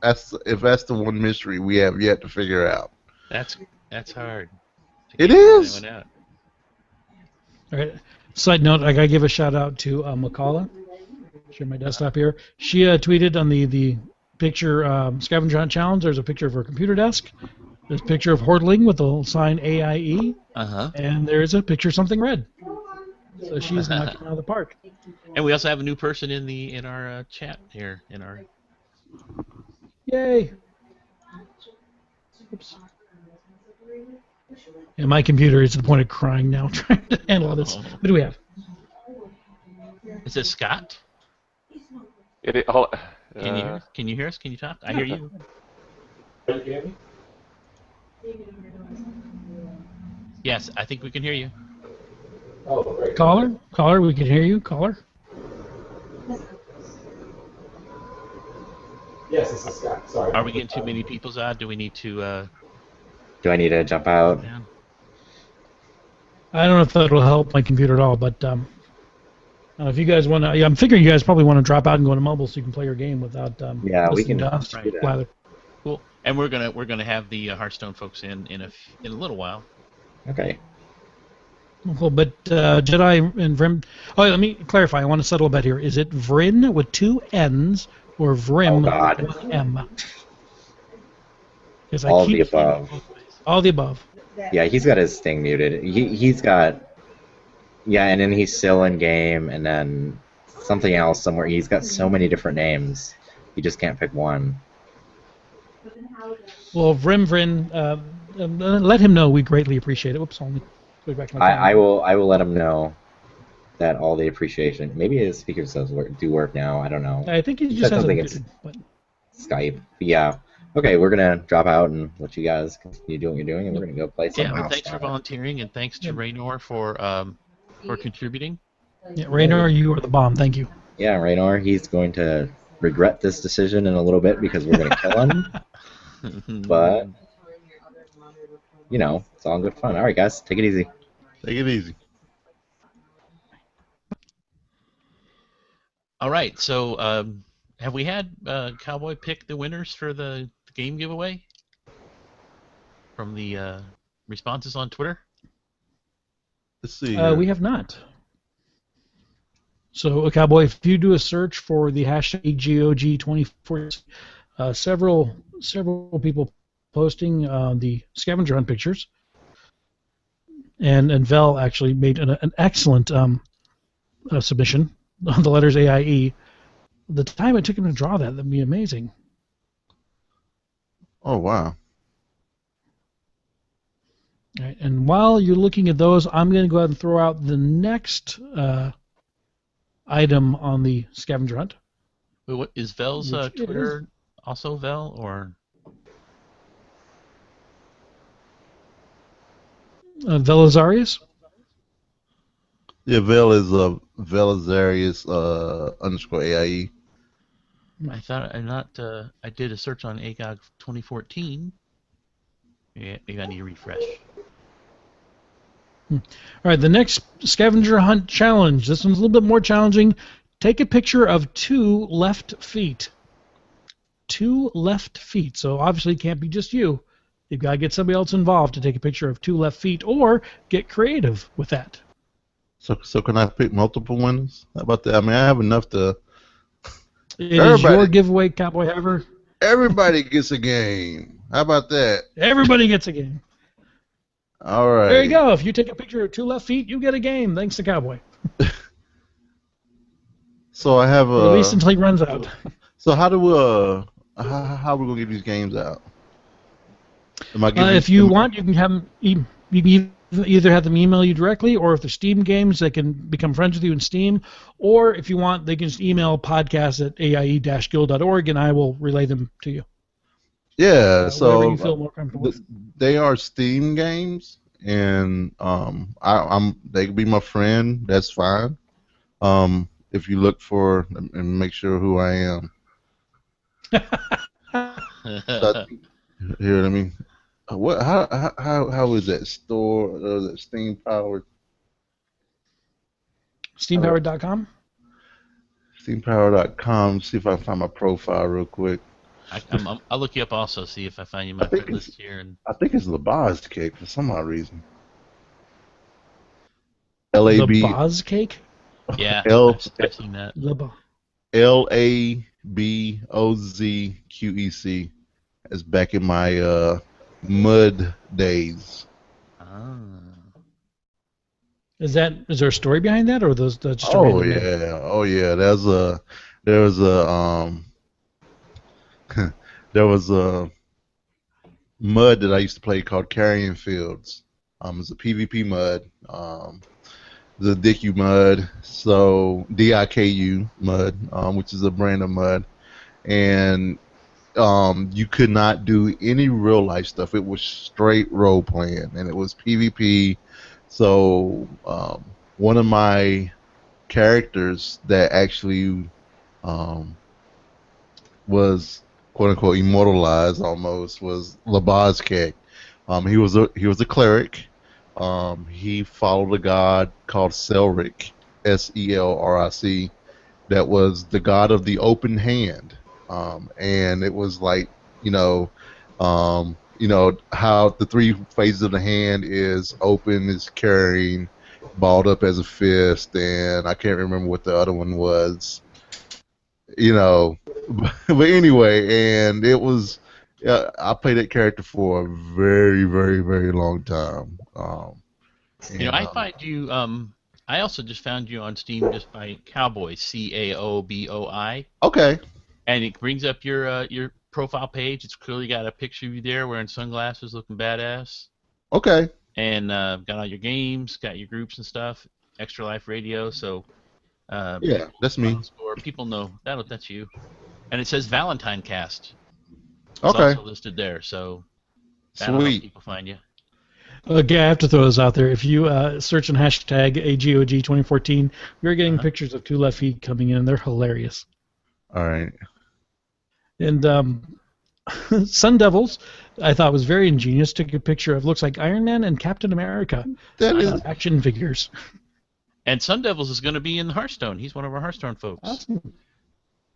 if that's the one mystery we have yet to figure out. That's hard. It is. All right. Side note, I gotta give a shout out to McCullough. share my desktop here. She tweeted on the picture scavenger hunt challenge. There's a picture of her computer desk. There's a picture of Hortling with the sign AIE. Uh-huh. And there's a picture of something red. So she's knocking out of the park. And we also have a new person in our chat here. Yay! Oops. And my computer is to the point of crying now, trying to handle all this. What do we have? Is it Scott? Can Can you hear us? Can you talk? I hear you. Yes, I think we can hear you. Caller, we can hear you. Caller. Yes, this is Scott. Sorry. Are we getting too many people, Zod? Do we need to? Do I need to jump out? I don't know if that'll help my computer at all, but if you guys want to, I'm figuring you guys probably want to drop out and go to mobile so you can play your game without. Yeah, we can. To us. Right. Cool. And we're gonna have the Hearthstone folks in a little while. Okay. Cool, but Jedi and Vrim. Oh, let me clarify. I want to settle a bet here. Is it Vrin with 2 N's or Vrim with 1 M? All of the above. All the above. Yeah, he's got his thing muted. He's got. Yeah, and then he's still in game, and then something else somewhere. He's got so many different names. You just can't pick one. Well, Vrin, let him know. We greatly appreciate it. Whoops, I'll go back to my I will let him know that all the appreciation. Maybe his speakers do work now. I don't know. I think he just has it muted, Skype. But yeah. Okay, we're gonna drop out and let you guys continue doing what you're doing, and we're gonna go play something else. Thanks for volunteering, and thanks to Raynor for contributing. Yeah, Raynor, you are the bomb. Thank you. Yeah, Raynor, he's going to regret this decision in a little bit because we're gonna kill him. But you know, it's all good fun. All right, guys, take it easy. Take it easy. All right, so have we had Cowboy pick the winners for the game giveaway from the responses on Twitter? Let's see. We have not. So, Cowboy, if you do a search for the hashtag GOG24, several people posting the scavenger hunt pictures, and Vel actually made an excellent submission on the letters AIE. The time it took him to draw that'd be amazing. Oh, wow. All right, and while you're looking at those, I'm going to go ahead and throw out the next item on the scavenger hunt. Wait, what is Vel's Twitter also Vel or? Velazarius? Yeah, Vel is Velazarius _ AIE. I thought I did a search on AGOG 2014. Yeah, maybe I need to refresh. All right, the next scavenger hunt challenge. This one's a little bit more challenging. Take a picture of 2 left feet. 2 left feet. So obviously it can't be just you. You've got to get somebody else involved to take a picture of 2 left feet, or get creative with that. So can I pick multiple winners? How about that? I mean, I have enough to. It is your giveaway, Cowboy Haver. Everybody gets a game. How about that? Everybody gets a game. All right. There you go. If you take a picture of 2 left feet, you get a game. Thanks to Cowboy. So I have at least until he runs out. So how do how are we gonna get these games out? If you want, you can have them. You can either have them email you directly, or if they're Steam games, they can become friends with you in Steam. Or if you want, they can just email podcast@aie-guild.org, and I will relay them to you. Yeah, so whatever you feel more comfortable with. They are Steam games, and they can be my friend. That's fine. If you look for and make sure who I am. Here, let me. What? How is that store? That Steam powered? Steampowered.com. Steampowered.com. See if I can find my profile real quick. I'll look you up also. See if I find you my friend list here. And I think it's Labaz Cake for some odd reason. LAB. Labaz Cake. Yeah, L I've seen that. LABOZQEC. That's back in my mud days. Ah. Is there a story behind that, or those that's just a Oh random name? yeah, oh yeah. There was a there was a mud that I used to play called Carrying Fields. It's a PvP mud. The Diku mud, so DIKU mud, which is a brand of mud, and you could not do any real life stuff. It was straight role playing, and it was PvP. So one of my characters that actually was quote unquote immortalized almost was Labazkek. He was a cleric. He followed a god called Selric, Selric, that was the god of the open hand. And it was like, how the three phases of the hand is open, is carrying, balled up as a fist, and I can't remember what the other one was. But anyway, and it was. I played that character for a very, very, very long time. I find you. I also just found you on Steam just by Cowboy, Caoboi. Okay. And it brings up your profile page. It's clearly got a picture of you there wearing sunglasses, looking badass. Okay. And got all your games, got your groups and stuff. Extra Life Radio. So. Yeah, that's me. Score. People know that's you. And it says Valentine Cast. It's okay. also listed there, so that'll help people find you. Okay, I have to throw this out there. If you search on hashtag AGOG 2014, you're getting pictures of Two Left Feet coming in. They're hilarious. All right. And Sun Devils, I thought was very ingenious. Took a picture of looks like Iron Man and Captain America. That is action figures. And Sun Devils is going to be in Hearthstone. He's one of our Hearthstone folks. Awesome.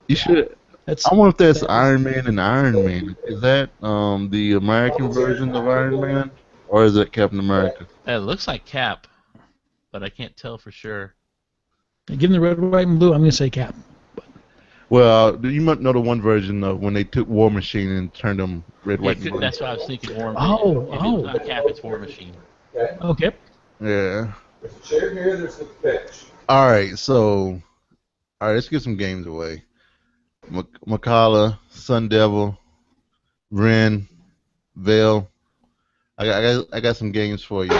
You should. I wonder if that's Iron Man and Iron Man. Is that the American version of Iron Man, or is it Captain America? It looks like Cap, but I can't tell for sure. Given the red, white, and blue, I'm going to say Cap. Well, you might know the one version of when they took War Machine and turned them red, white, and blue. That's what I was thinking. War Machine. If it's not Cap, it's War Machine. Okay. Yeah. There's a chair here, there's the bench. Alright, let's get some games away. Makala, Sun Devil, Ren, Vale. I got some games for you.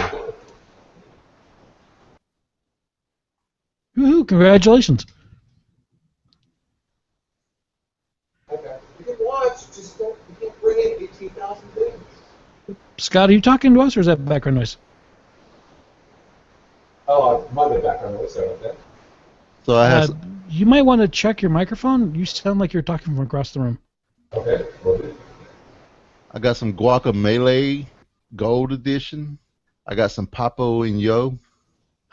Woohoo, congratulations. Okay. You can watch, just you can't bring in 18,000 things. Scott, are you talking to us, or is that background noise? Oh, my background noise, sorry about that. So I have you might want to check your microphone. You sound like you're talking from across the room. Okay. I got some Guacamelee Gold Edition. I got some Papo and Yo.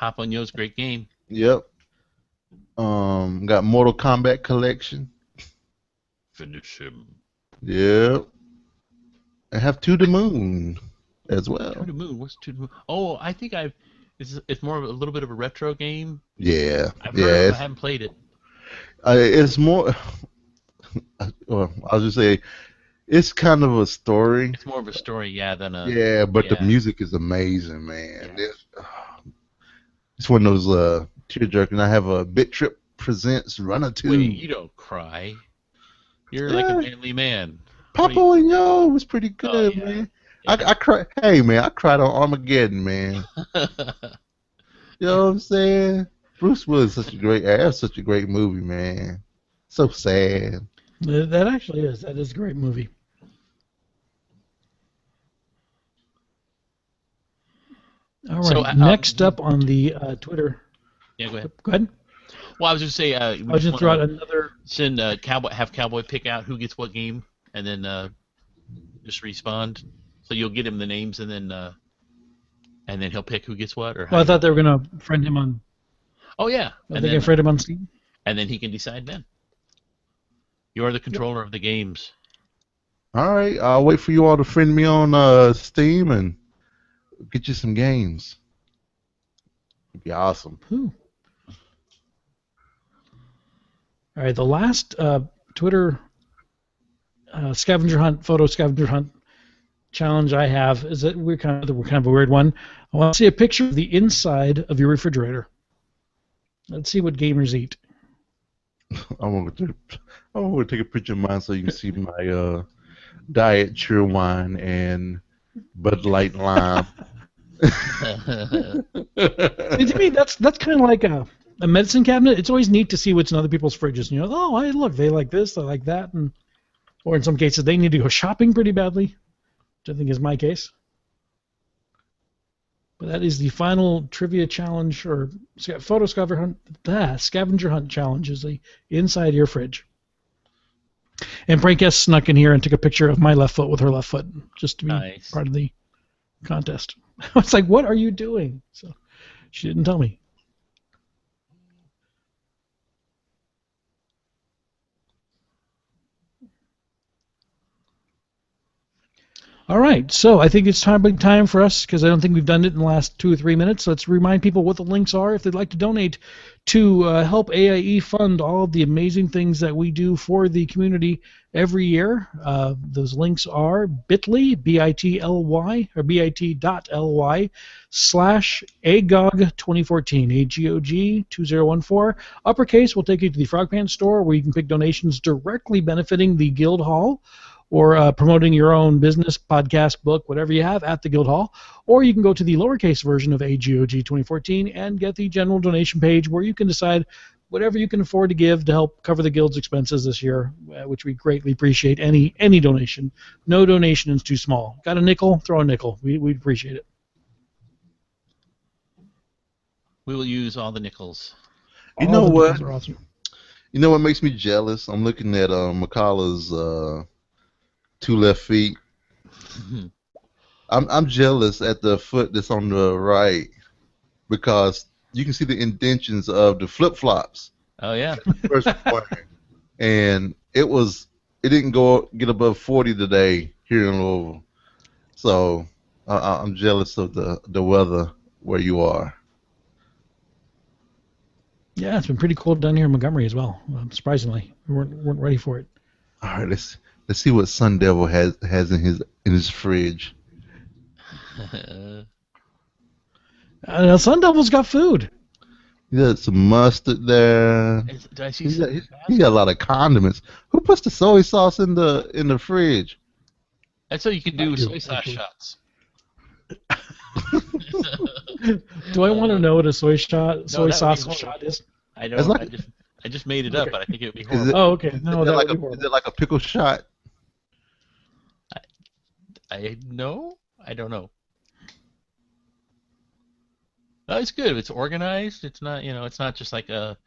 Papo and Yo's great game. Yep. Got Mortal Kombat Collection. Finish him. Yep. I have To the Moon as well. To the Moon. What's To the Moon? Oh, I think it's more of a little bit of a retro game. Yeah. I've heard of it, I haven't played it. It's more. Well, I'll just say, it's kind of a story. It's more of a story, than a. Yeah, but the music is amazing, man. Yeah. It's one of those tearjerking. I have a Bit Trip Presents Runner 2. Wait, you don't cry. You're like a manly man. Papo and Yo was pretty good, man. Yeah. I cried. Hey, man, I cried on Armageddon, man. You know what I'm saying? Bruce Willis is such a great movie, man. So sad. That actually is. That is a great movie. All right. So, next up on the Twitter. Yeah, go ahead. Go ahead. Well, I was just say. I was just throw out another. Send Cowboy pick out who gets what game, and then just respond. So you'll get him the names, and then he'll pick who gets what. Or I thought they were gonna friend him on. Oh yeah. They can friend him on Steam. And then he can decide then. You're the controller of the games. All right, I'll wait for you all to friend me on Steam and get you some games. It'd be awesome. All All right, the last Twitter scavenger hunt, photo scavenger hunt challenge I have is that we're kind of a weird one. I want to see a picture of the inside of your refrigerator. Let's see what gamers eat. I want to take a picture of mine so you can see my Diet Cheerwine and Bud Light Lime. To me, that's kind of like a medicine cabinet. It's always neat to see what's in other people's fridges. You know, oh, hey, look, they like this, they like that, and or in some cases they need to go shopping pretty badly, which I think is my case. But that is the final trivia challenge or photo scavenger hunt challenge is the inside of your fridge. And Frank S. snuck in here and took a picture of my left foot with her left foot just to be part of the contest. I was like, what are you doing? So she didn't tell me. All right, so I think it's time for us, because I don't think we've done it in the last 2 or 3 minutes. Let's remind people what the links are if they'd like to donate to help AIE fund all of the amazing things that we do for the community every year. Those links are bit.ly, B-I-T-L-Y, or bit.ly /AGOG 2014, AGOG 2014. Uppercase will take you to the Frogpants store where you can pick donations directly benefiting the Guild Hall, or promoting your own business, podcast, book, whatever you have at the Guild Hall. Or you can go to the lowercase version of AGOG 2014 and get the general donation page where you can decide whatever you can afford to give to help cover the Guild's expenses this year, which we greatly appreciate. Any donation. No donation is too small. Got a nickel? Throw a nickel. We'd appreciate it. We will use all the nickels. You know what? Awesome. You know what makes me jealous? I'm looking at McCullough's 2 left feet. I'm jealous at the foot that's on the right because you can see the indentions of the flip flops. Oh yeah. And it didn't get above 40 today here in Louisville. So I'm jealous of the weather where you are. Yeah, it's been pretty cold down here in Montgomery as well. Surprisingly, we weren't ready for it. All right, let's see what Sun Devil has in his fridge. Sun Devil's got food. He got some mustard there. Did I see he got a lot of condiments. Who puts the soy sauce in the fridge? That's so you can do soy sauce shots. Do I want to know what a soy sauce shot is? I don't. I just made it up, but I think it would be horrible. Okay. No, is it like a pickle shot? I don't know. It's good. It's organized. It's not, it's not just like a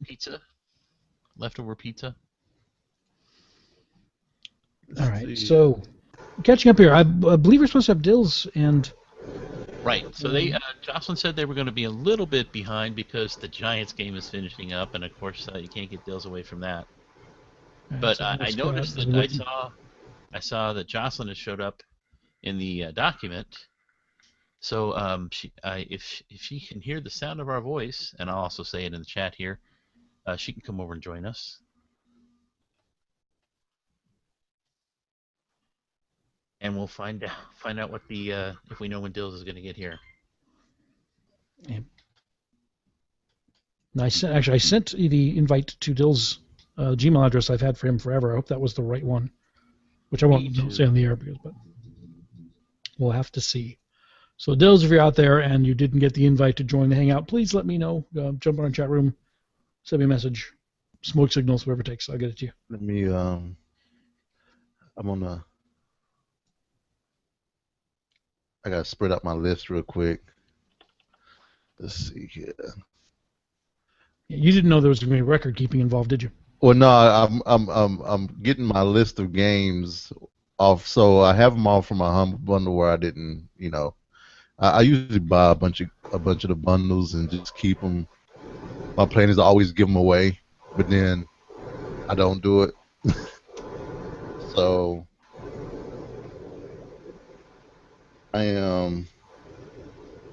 pizza, leftover pizza. All right. So, catching up here, I believe we're supposed to have Dills and. Right. So Jocelyn said they were going to be a little bit behind because the Giants game is finishing up, and of course you can't get Dills away from that. But I noticed that I saw that Jocelyn has showed up in the document. So if she can hear the sound of our voice, and I'll also say it in the chat here, she can come over and join us. And we'll find out what if we know when Dills is going to get here. Yeah. I sent the invite to Dill's Gmail address I've had for him forever. I hope that was the right one, which I won't say on the air but we'll have to see. So Dills, if you're out there and you didn't get the invite to join the hangout, please let me know. Jump on our chat room, send me a message, smoke signals, whatever it takes. I'll get it to you. Let me. I'm on the. I gotta spread out my list real quick. Let's see here. You didn't know there was going to be record keeping involved, did you? Well, no, I'm getting my list of games off, so I have them all from my Humble Bundle where I didn't, I usually buy a bunch of the bundles and just keep them. My plan is to always give them away, but then I don't do it. So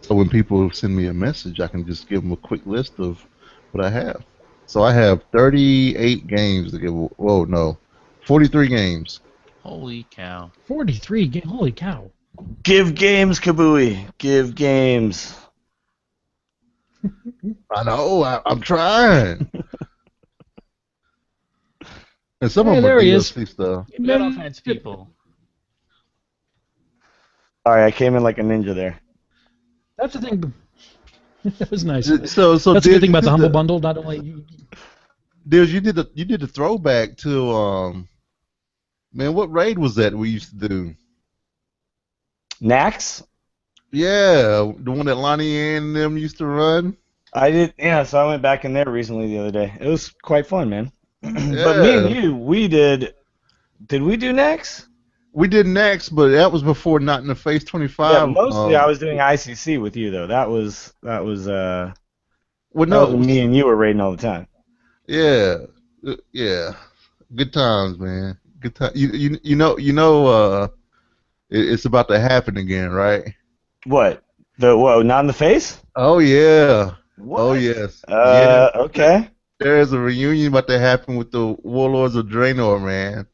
so when people send me a message, I can just give them a quick list of what I have. So I have 38 games to give. Whoa, no, 43 games. Holy cow. 43 games. Holy cow. Give games, Kabooey. Give games. I know. I'm trying. And some of them there are he is. DLC stuff. We got all kinds of people. Sorry, I came in like a ninja there. That's the thing. That was nice. So That's the Diz, good thing about you the Humble did Bundle. Not only Diz, you did the throwback to man, what raid was that we used to do? Nax? Yeah, the one that Lonnie and them used to run. I did, yeah, so I went back in there recently the other day. It was quite fun, man. But me Yeah. and you, we did we do Nax? We did Nax, but that was before Not in the Face 25. Yeah, mostly I was doing ICC with you though. That was well, that no, was when me and you were raiding all the time. yeah, yeah, good times, man. Good time. It's about to happen again, right? What? Not in the face? Oh yeah. What? Oh yes. Yeah. Okay. There's a reunion about to happen with the Warlords of Draenor, man.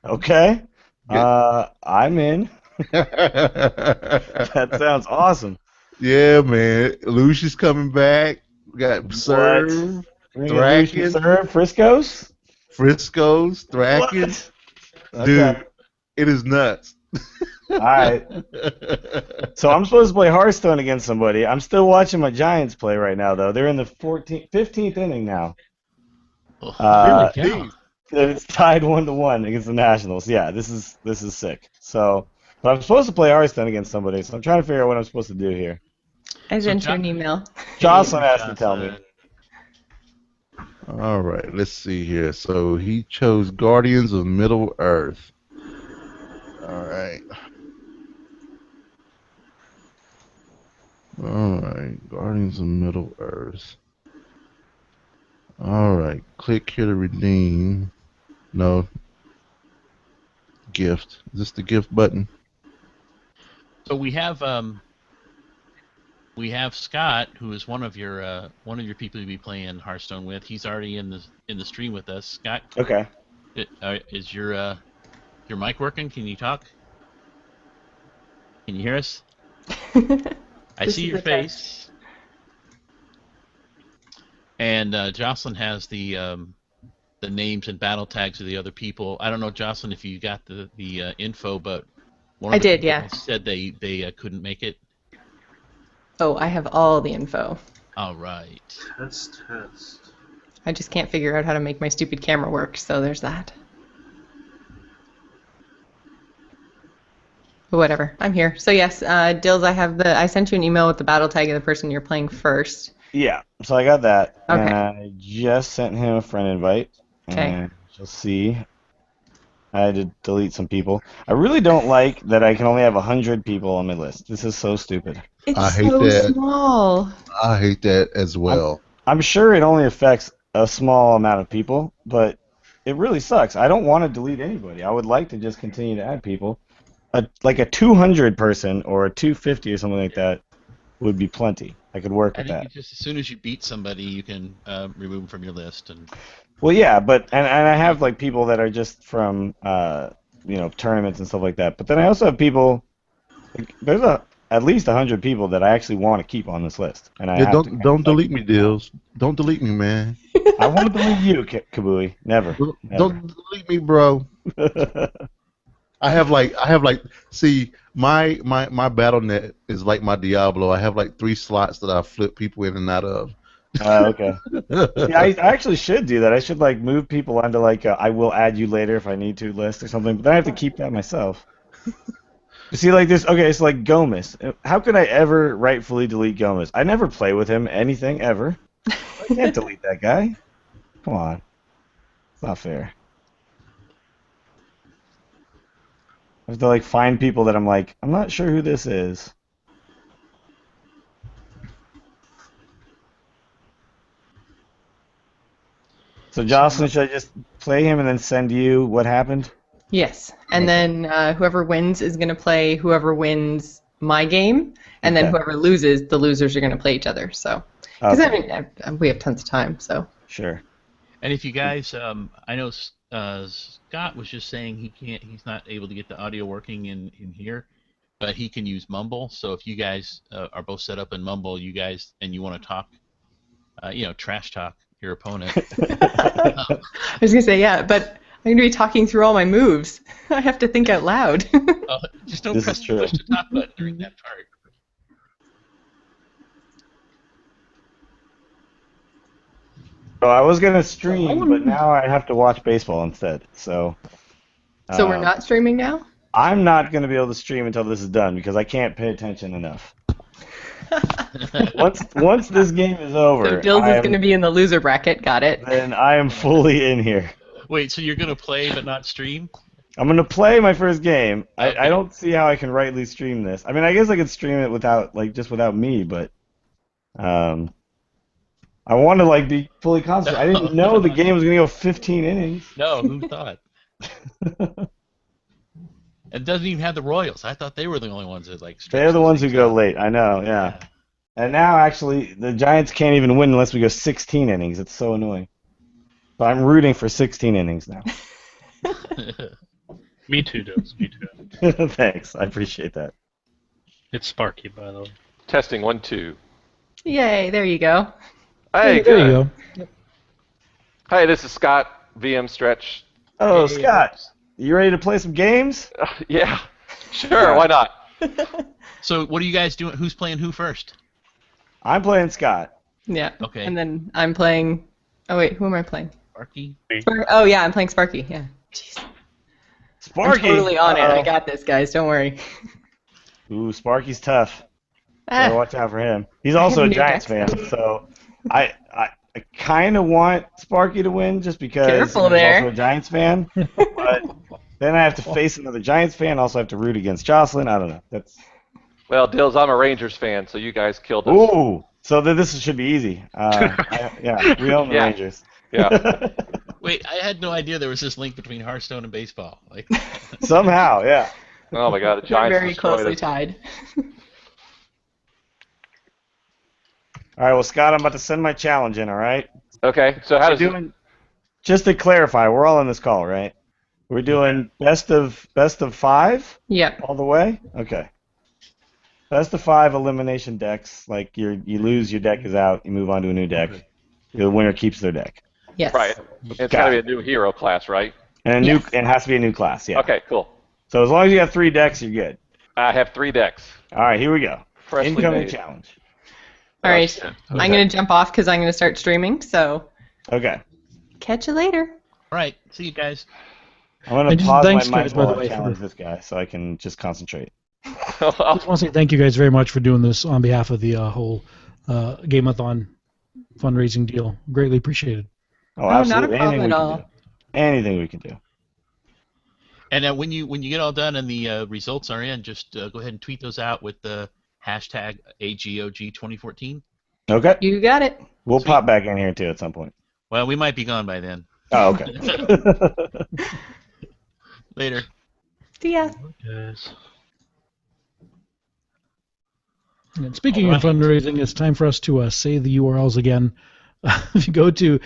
Okay. I'm in. That sounds awesome. Yeah, man. Lucius coming back. We got Serve, Thraken, Serve, Frisco's? Thraken. Okay. Dude, it is nuts. Alright. So I'm supposed to play Hearthstone against somebody. I'm still watching my Giants play right now, though. They're in the 15th inning now. It's tied 1-1 against the Nationals. Yeah, this is sick. So, but I'm supposed to play Hearthstone against somebody, so I'm trying to figure out what I'm supposed to do here. I sent you an email. Jocelyn has to tell me. All right, let's see here. So he chose Guardians of Middle Earth. All right. All right, Guardians of Middle Earth. All right, click here to redeem. No. Gift. Is this the gift button? So we have Scott, who is one of your people to be playing Hearthstone with. He's already in the stream with us. Scott. Okay. Is your mic working? Can you talk? Can you hear us? I see your face. And Jocelyn has the names and battle tags of the other people. I don't know, Jocelyn, if you got the info, but one of the people said they couldn't make it. Oh, I have all the info. All right. Test. I just can't figure out how to make my stupid camera work, so there's that. But whatever, I'm here. So yes, Dills, I sent you an email with the battle tag of the person you're playing first. Yeah, so I got that. Okay. And I just sent him a friend invite. Okay. And you'll see. I had to delete some people. I really don't like that I can only have 100 people on my list. This is so stupid. It's so small. I hate that as well. I'm sure it only affects a small amount of people, but it really sucks. I don't want to delete anybody. I would like to just continue to add people. Like a 200 person or a 250 or something like that would be plenty. I could work with that. Just as soon as you beat somebody, you can remove them from your list. Well, yeah, but and I have like people that are just from tournaments and stuff like that. But then I also have people. There's at least 100 people that I actually want to keep on this list, and I don't delete me, Dills. Don't delete me, man. I won't delete you, Kabooey. Never. Don't delete me, bro. I have like see my BattleNet is like my Diablo. I have like 3 slots that I flip people in and out of. Okay. Yeah, I actually should do that. I should like move people onto like I will add you later if I need to list or something. But then I have to keep that myself. You see, like this. Okay, it's like Gomez. How could I ever rightfully delete Gomez? I never play with him anything ever. I can't delete that guy. Come on, it's not fair. I have to like find people that I'm like, I'm not sure who this is. So Jocelyn, should I just play him and then send you what happened? Yes, and then whoever wins is going to play whoever wins my game, and then whoever loses, the losers are going to play each other. So, because we have tons of time, so Sure. And if you guys, I know Scott was just saying he's not able to get the audio working in here, but he can use Mumble. So if you guys are both set up in Mumble, you guys, and you want to talk, trash talk your opponent. I was gonna say but I'm gonna be talking through all my moves. I have to think out loud. Just don't push the top button during that part. So I was gonna stream, but now I have to watch baseball instead. So. So we're not streaming now? I'm not gonna be able to stream until this is done because I can't pay attention enough. Once this game is over, so Dills is gonna be in the loser bracket. Got it. Then I am fully in here. Wait, so you're gonna play but not stream? I'm gonna play my first game. Okay. I don't see how I can rightly stream this. I mean, I guess I could stream it without me, but I want to be fully concentrated. I didn't know the game was gonna go 15 innings. No, who thought? It doesn't even have the Royals. I thought they were the only ones that They're the ones who go late. I know, yeah. And now actually, the Giants can't even win unless we go 16 innings. It's so annoying. So I'm rooting for 16 innings now. Me too, Dills. Me too. Thanks. I appreciate that. It's Sparky, by the way. Testing 1, 2. Yay! There you go. Hey, there you good. go. Hey, this is Scott, VM Stretch. Oh, Scott. You ready to play some games? Yeah. Sure, why not? So what are you guys doing? Who's playing who first? I'm playing Scott. Yeah. Okay. And then I'm playing. Oh wait, who am I playing? Sparky. Oh yeah, I'm playing Sparky. Yeah. Jeez. Sparky. I'm totally on it. I got this, guys. Don't worry. Ooh, Sparky's tough. Gotta watch out for him. He's also a Giants fan, so I kind of want Sparky to win just because Careful he's there. also a Giants fan. But then I have to face another Giants fan. Also have to root against Jocelyn. I don't know. That's. Well, Dills, I'm a Rangers fan, so you guys killed us. Ooh, so this should be easy. Yeah, we own the Rangers. Yeah. Wait, I had no idea there was this link between Hearthstone and baseball. Somehow, yeah. Oh my God, the We're Giants very destroyed closely us. tied. All right, well, Scott, I'm about to send my challenge in. All right. Okay, so how does doing? Just to clarify, we're all on this call, right? We're doing best of 5. Yep. All the way. Okay. Best of 5 elimination decks. Like you lose, your deck is out. You move on to a new deck. The winner keeps their deck. Yes. Right. It's got to be a new hero class, right? And it has to be a new class. Yeah. Okay, cool. So as long as you have 3 decks, you're good. I have 3 decks. All right, here we go. Freshly Incoming made. challenge. All right. I'm gonna jump off because I'm gonna start streaming. So. Okay. Catch you later. All right. See you guys. I'm gonna And just pause thanks, my guys, mic by the while I way, challenge for- this guy so I can just concentrate. I just want to say thank you guys very much for doing this on behalf of the whole Game-A-Thon fundraising deal. Greatly appreciated. Oh, not a absolutely. problem Anything at we all. can do. Anything we can do. And when you get all done and the results are in, just go ahead and tweet those out with the hashtag AGOG2014. Okay. You got it. We'll pop back in here too at some point. Well, we might be gone by then. Oh, okay. Later. See ya. Yes. And speaking of fundraising, it's time for us to say the URLs again. If you go to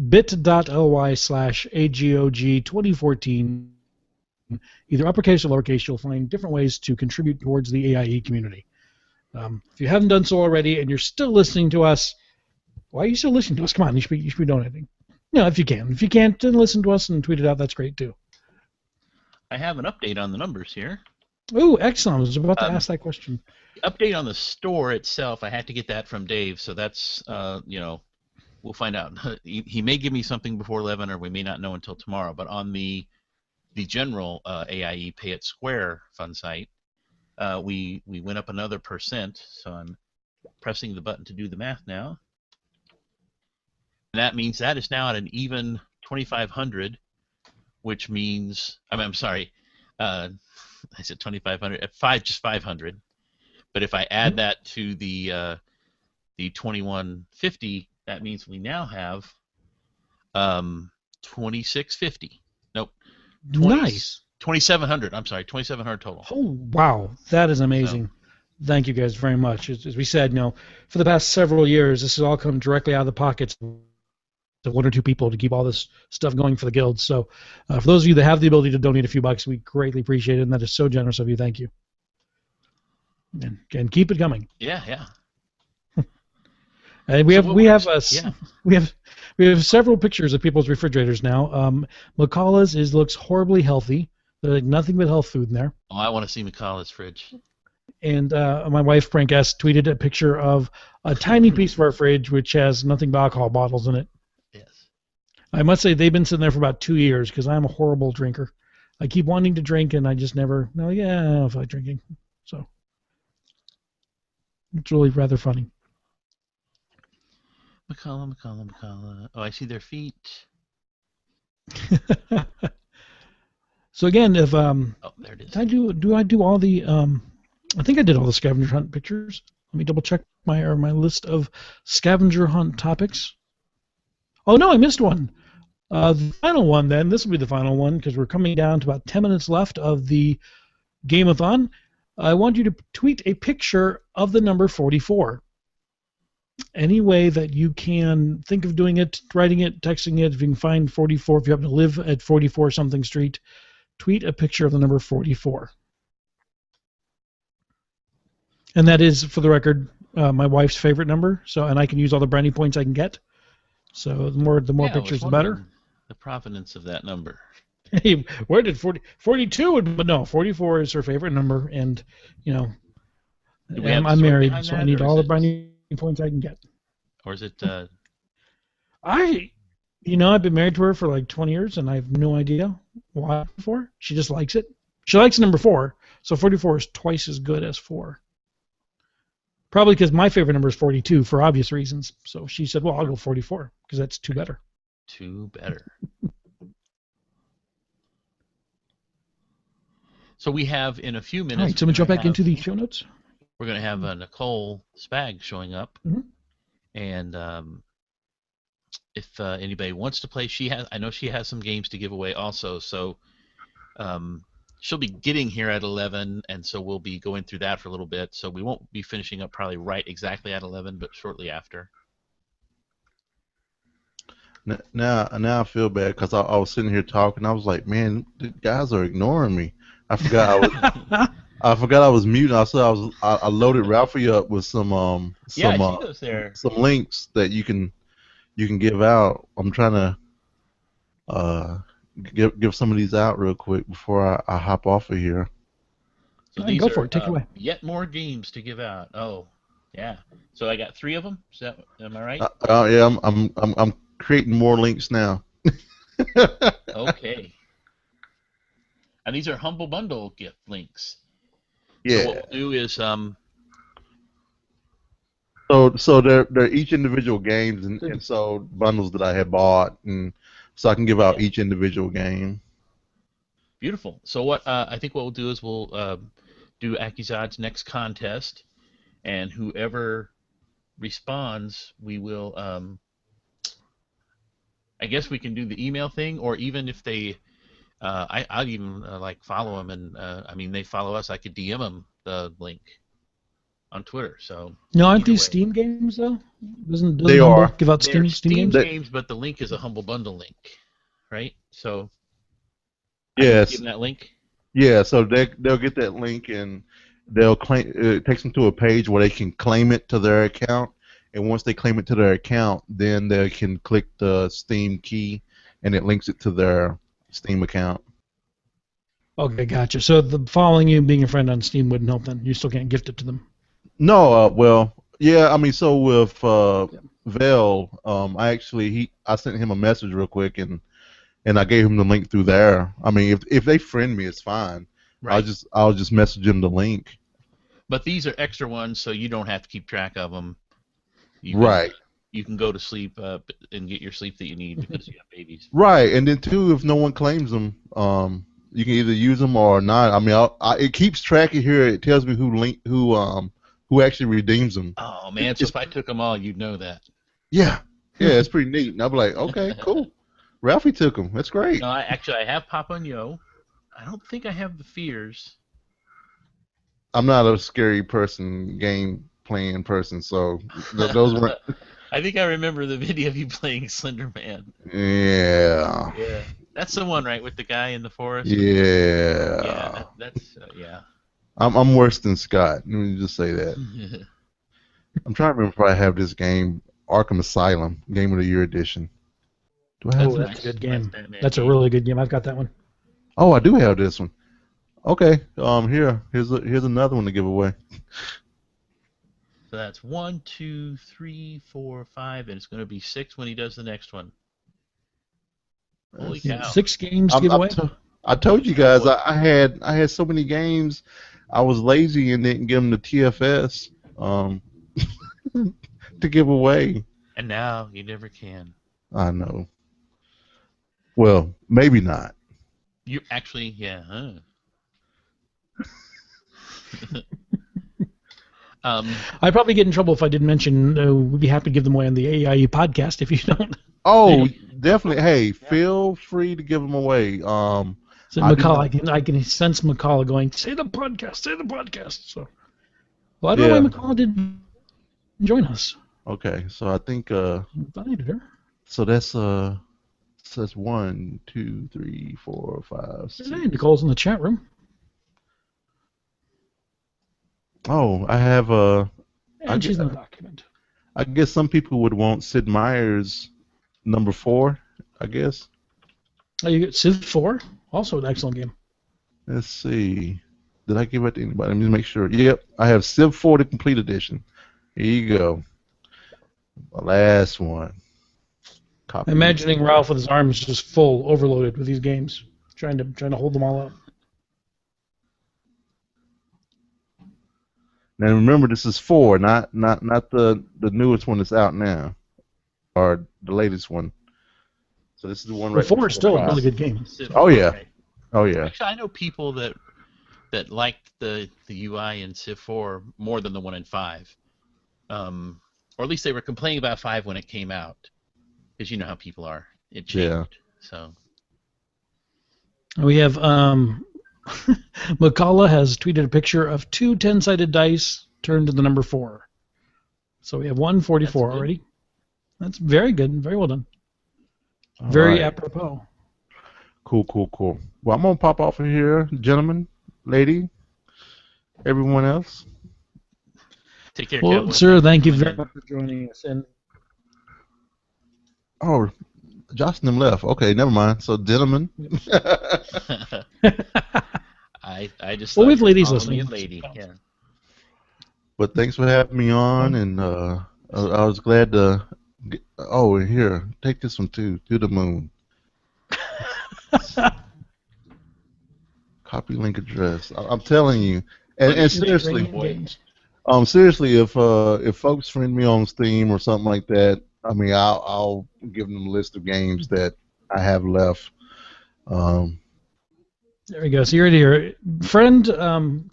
bit.ly/AGOG2014, either uppercase or lowercase, you'll find different ways to contribute towards the AIE community. If you haven't done so already and you're still listening to us, why are you still listening to us? Come on, you should be donating. If you can. If you can't, then listen to us and tweet it out. That's great too. I have an update on the numbers here. Oh, excellent. I was about to ask that question. Update on the store itself. I had to get that from Dave, so that's we'll find out. He may give me something before 11, or we may not know until tomorrow. But on the general AIE Pay It Square fund site, we went up another %. So I'm pressing the button to do the math now. And that means that is now at an even 2,500, which means I'm sorry, I said 2,500 at just 500. But if I add that to the 2,150, that means we now have 2,650. Nope. Nice. 2,700. I'm sorry, 2,700 total. Oh, wow. That is amazing. Thank you guys very much. As we said, for the past several years, this has all come directly out of the pockets of 1 or 2 people to keep all this stuff going for the guild. So for those of you that have the ability to donate a few bucks, we greatly appreciate it, and that is so generous of you. Thank you. And keep it coming. Yeah. And we have several pictures of people's refrigerators now. McCullough's looks horribly healthy. There's like nothing but health food in there. Oh, I want to see McCullough's fridge. And my wife, Frank S., tweeted a picture of a tiny piece of our fridge which has nothing but alcohol bottles in it. Yes. I must say they've been sitting there for about 2 years because I'm a horrible drinker. I keep wanting to drink and I just never. No, yeah, I don't feel like drinking. So it's really rather funny. McCullough. Oh, I see their feet. So again, if oh, there it is. do I do all the I think I did all the scavenger hunt pictures. Let me double check my list of scavenger hunt topics. Oh no, I missed one. The final one then. This will be the final one because we're coming down to about 10 minutes left of the Game-A-Thon. I want you to tweet a picture of the number 44. Any way that you can think of doing it, writing it, texting it. If you can find 44, if you happen to live at 44 something street, tweet a picture of the number 44. And that is, for the record, my wife's favorite number. So, and I can use all the brownie points I can get. So the more pictures, the better. The provenance of that number. Hey, where did 42? But no, 44 is her favorite number, and you know, I'm married, so I need all the brownie points I can get. Or is it? I've been married to her for like 20 years, and I have no idea why. For she just likes it. She likes number 4, so 44 is twice as good as 4. Probably because my favorite number is 42 for obvious reasons. So she said, "Well, I'll go 44 because that's 2 better." 2 better. So we have in a few minutes. All right, so we jump back into the show notes. We're going to have Nicole Spag showing up, and if anybody wants to play, I know she has some games to give away also. So she'll be getting here at 11, and so we'll be going through that for a little bit. So we won't be finishing up probably right exactly at 11, but shortly after. Now I feel bad because I was sitting here talking. I was like, man, the guys are ignoring me. I forgot I was muted. I loaded Ralphie up with some links that you can give out. I'm trying to give some of these out real quick before I hop off of here. So go for it. Take it away. Yet more games to give out. Oh, yeah. So I got 3 of them. Am I right? Yeah. I'm creating more links now. Okay. And these are Humble Bundle gift links. Yeah. So what we'll do is So they're each individual games and so bundles that I had bought, and so I can give out each individual game. Beautiful. So what I think what we'll do is we'll do Akizad's next contest, and whoever responds, we will. I guess we can do the email thing, or even if they. I'd even like follow them, and I mean they follow us. I could DM them the link on Twitter. So no, aren't these Steam games though? Doesn't they Humble are give out Steam games? But the link is a Humble Bundle link, right? So yes, give them that link. Yeah, so they'll get that link and they'll claim. It takes them to a page where they can claim it to their account, and once they claim it to their account, then they can click the Steam key, and it links it to their Steam account. Okay, gotcha. So the following you and being a friend on Steam wouldn't help then. You still can't gift it to them. No, well, yeah. I mean, so with Vel, I sent him a message real quick and I gave him the link through there. I mean, if they friend me, it's fine. Right. I'll just message him the link. But these are extra ones, so you don't have to keep track of them. Right. You can go to sleep and get your sleep that you need because you have babies. Right, and then too, if no one claims them, you can either use them or not. I mean, it keeps track of here. It tells me who actually redeems them. Oh man! So if I took them all, you'd know that. Yeah, it's pretty neat. And I'll be like, okay, cool. Ralphie took them. That's great. No, I have Papa and Yo. I don't think I have the Fears. I'm not a scary person, game playing person, so those weren't. I think I remember the video of you playing Slender Man. Yeah. Yeah, that's the one, right, with the guy in the forest. Yeah. Yeah, that's yeah. I'm worse than Scott. Let me just say that. I'm trying to remember if I have this game, Arkham Asylum, Game of the Year edition. Do I have Oh, this? that's a good game. Batman That's a game. really good game. I've got that one. Oh, I do have this one. Okay. Here's another one to give away. So that's 1, 2, 3, 4, 5, and it's going to be 6 when he does the next one. Holy cow! 6 games to give away. I told you guys I had so many games. I was lazy and didn't give them the TFS to give away. And now you never can. I know. Well, maybe not. You actually, yeah. Huh? I'd probably get in trouble if I didn't mention we'd be happy to give them away on the AIE podcast if you don't. Oh, definitely. Hey, feel free to give them away. So I can sense McCall going, say the podcast. So, well, I don't know why McCall didn't join us. Okay, so I think Invited her. so that's 1, 2, 3, 4, 5, 6. Hey, Nicole's in the chat room. Oh, I have And she's in the document. I guess some people would want Sid Meier's number 4, I guess. Oh, you get Civ 4? Also an excellent game. Let's see. Did I give it to anybody? Let me make sure. Yep, I have Civ 4 the complete edition. Here you go. The last one. Copy. Imagining Ralph with his arms just full, overloaded with these games, trying to hold them all up. Now remember, this is 4, not the newest one that's out now, or the latest one. So this is the one right. 4 is still a really good game. Oh yeah, oh yeah. Actually, I know people that liked the UI in Civ 4 more than the one in 5, or at least they were complaining about 5 when it came out, because you know how people are. It changed. Yeah. So we have McCullough has tweeted a picture of 2 10-sided dice turned to the number 4. So we have 144 already. That's very good. Very well done. Very apropos. Cool. Well, I'm going to pop off of here, gentlemen, lady, everyone else. Take care, well, Cowboy. sir, thank you very much for joining us. And oh, Josh and them left. Okay, never mind. So, gentlemen. I just well, we have thought ladies you were listening. calling me a lady. Yeah. But thanks for having me on, and I was glad to. Oh, and here, take this one too. To the moon. Copy link address. I'm telling you, and seriously, seriously, if folks friend me on Steam or something like that, I mean, I'll give them a list of games that I have left. There we go. So you're here. Friend,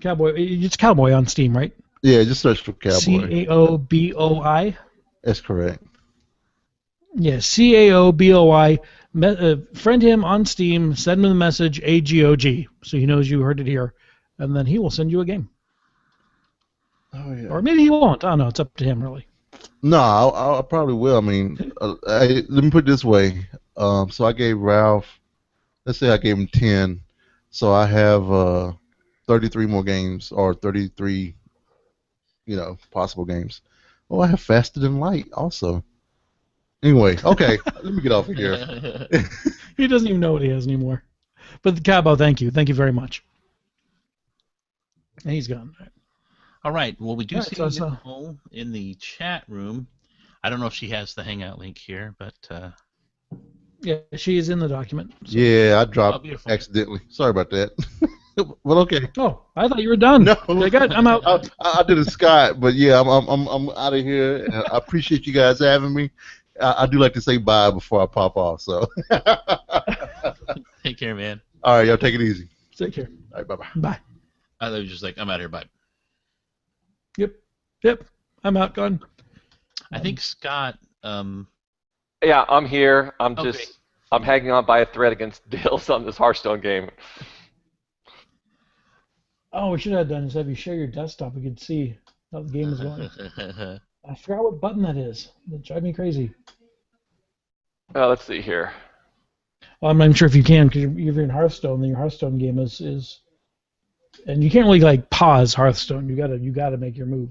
Cowboy. It's Cowboy on Steam, right? Yeah, just search for Cowboy. CAOBOI. That's correct. Yeah, CAOBOI. Friend him on Steam. Send him the message AGOG, so he knows you heard it here, and then he will send you a game. Oh yeah. Or maybe he won't. I don't know. It's up to him, really. No, I probably will. I mean, let me put it this way. So I gave Ralph. Let's say I gave him 10. So I have 33 more games, or 33, possible games. Oh, I have Faster Than Light also. Anyway, okay, let me get off of here. He doesn't even know what he has anymore. But Cabo, thank you. Thank you very much. And he's gone. All right. Well, we do All right, see so- Nicole in the chat room. I don't know if she has the Hangout link here, but Yeah, she is in the document. Yeah, I dropped beautiful. accidentally. Sorry about that. Well, okay. Oh, I thought you were done. No, I'm out. I did a Scott, but yeah, I'm out of here. I appreciate you guys having me. I do like to say bye before I pop off. So. take care, man. All right, y'all take it easy. Take care. All right, bye-bye. Bye. I was just like, I'm out of here. Bye. Yep. I'm out. Gone. I think Scott. Yeah, I'm here. I'm hanging on by a thread against Dale's on this Hearthstone game. Oh, we should have done is have you share your desktop. We could see how the game is going. I forgot what button that is. That drives me crazy. Let's see here. Well, I'm not even sure if you can, because if you're in Hearthstone, then your Hearthstone game is, and you can't really like pause Hearthstone. You gotta make your move.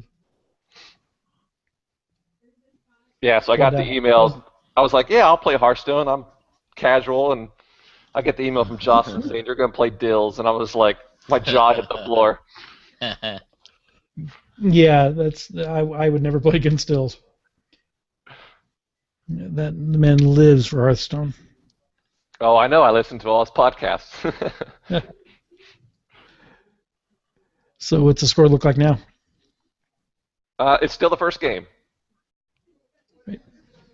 Yeah, so I got the email. I was like, yeah, I'll play Hearthstone. I'm casual, and I get the email from Jocelyn saying you're going to play Dills, and I was like, my jaw hit the floor. Yeah, I would never play against Stills. That man lives for Hearthstone. Oh, I know. I listen to all his podcasts. So what's the score look like now? It's still the first game.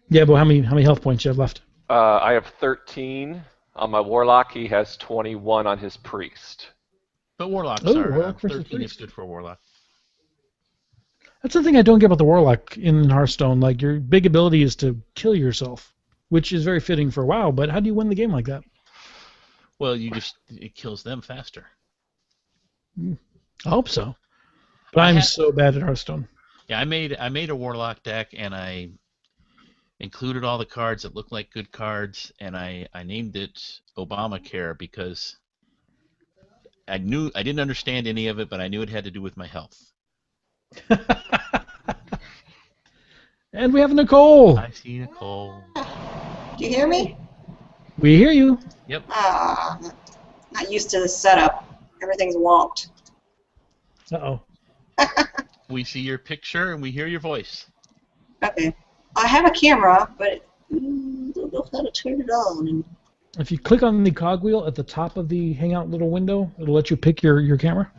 Yeah, but how many health points you have left? I have 13 on my Warlock. He has 21 on his Priest. But Warlocks Warlock versus 13 is Priest. good for Warlock. That's the thing I don't get about the Warlock in Hearthstone. Like, your big ability is to kill yourself, which is very fitting for WoW, but how do you win the game like that? Well, it kills them faster. I hope so. But I'm so bad at Hearthstone. Yeah, I made a Warlock deck, and I included all the cards that looked like good cards, and I named it Obamacare because I didn't understand any of it, but I knew it had to do with my health. And we have Nicole. I see Nicole. Do you hear me? We hear you. Yep. Not used to the setup. Everything's wonked. Uh-oh. We see your picture and we hear your voice. Okay. I have a camera, but I don't know how to turn it on. If you click on the cogwheel at the top of the Hangout little window, it'll let you pick your camera.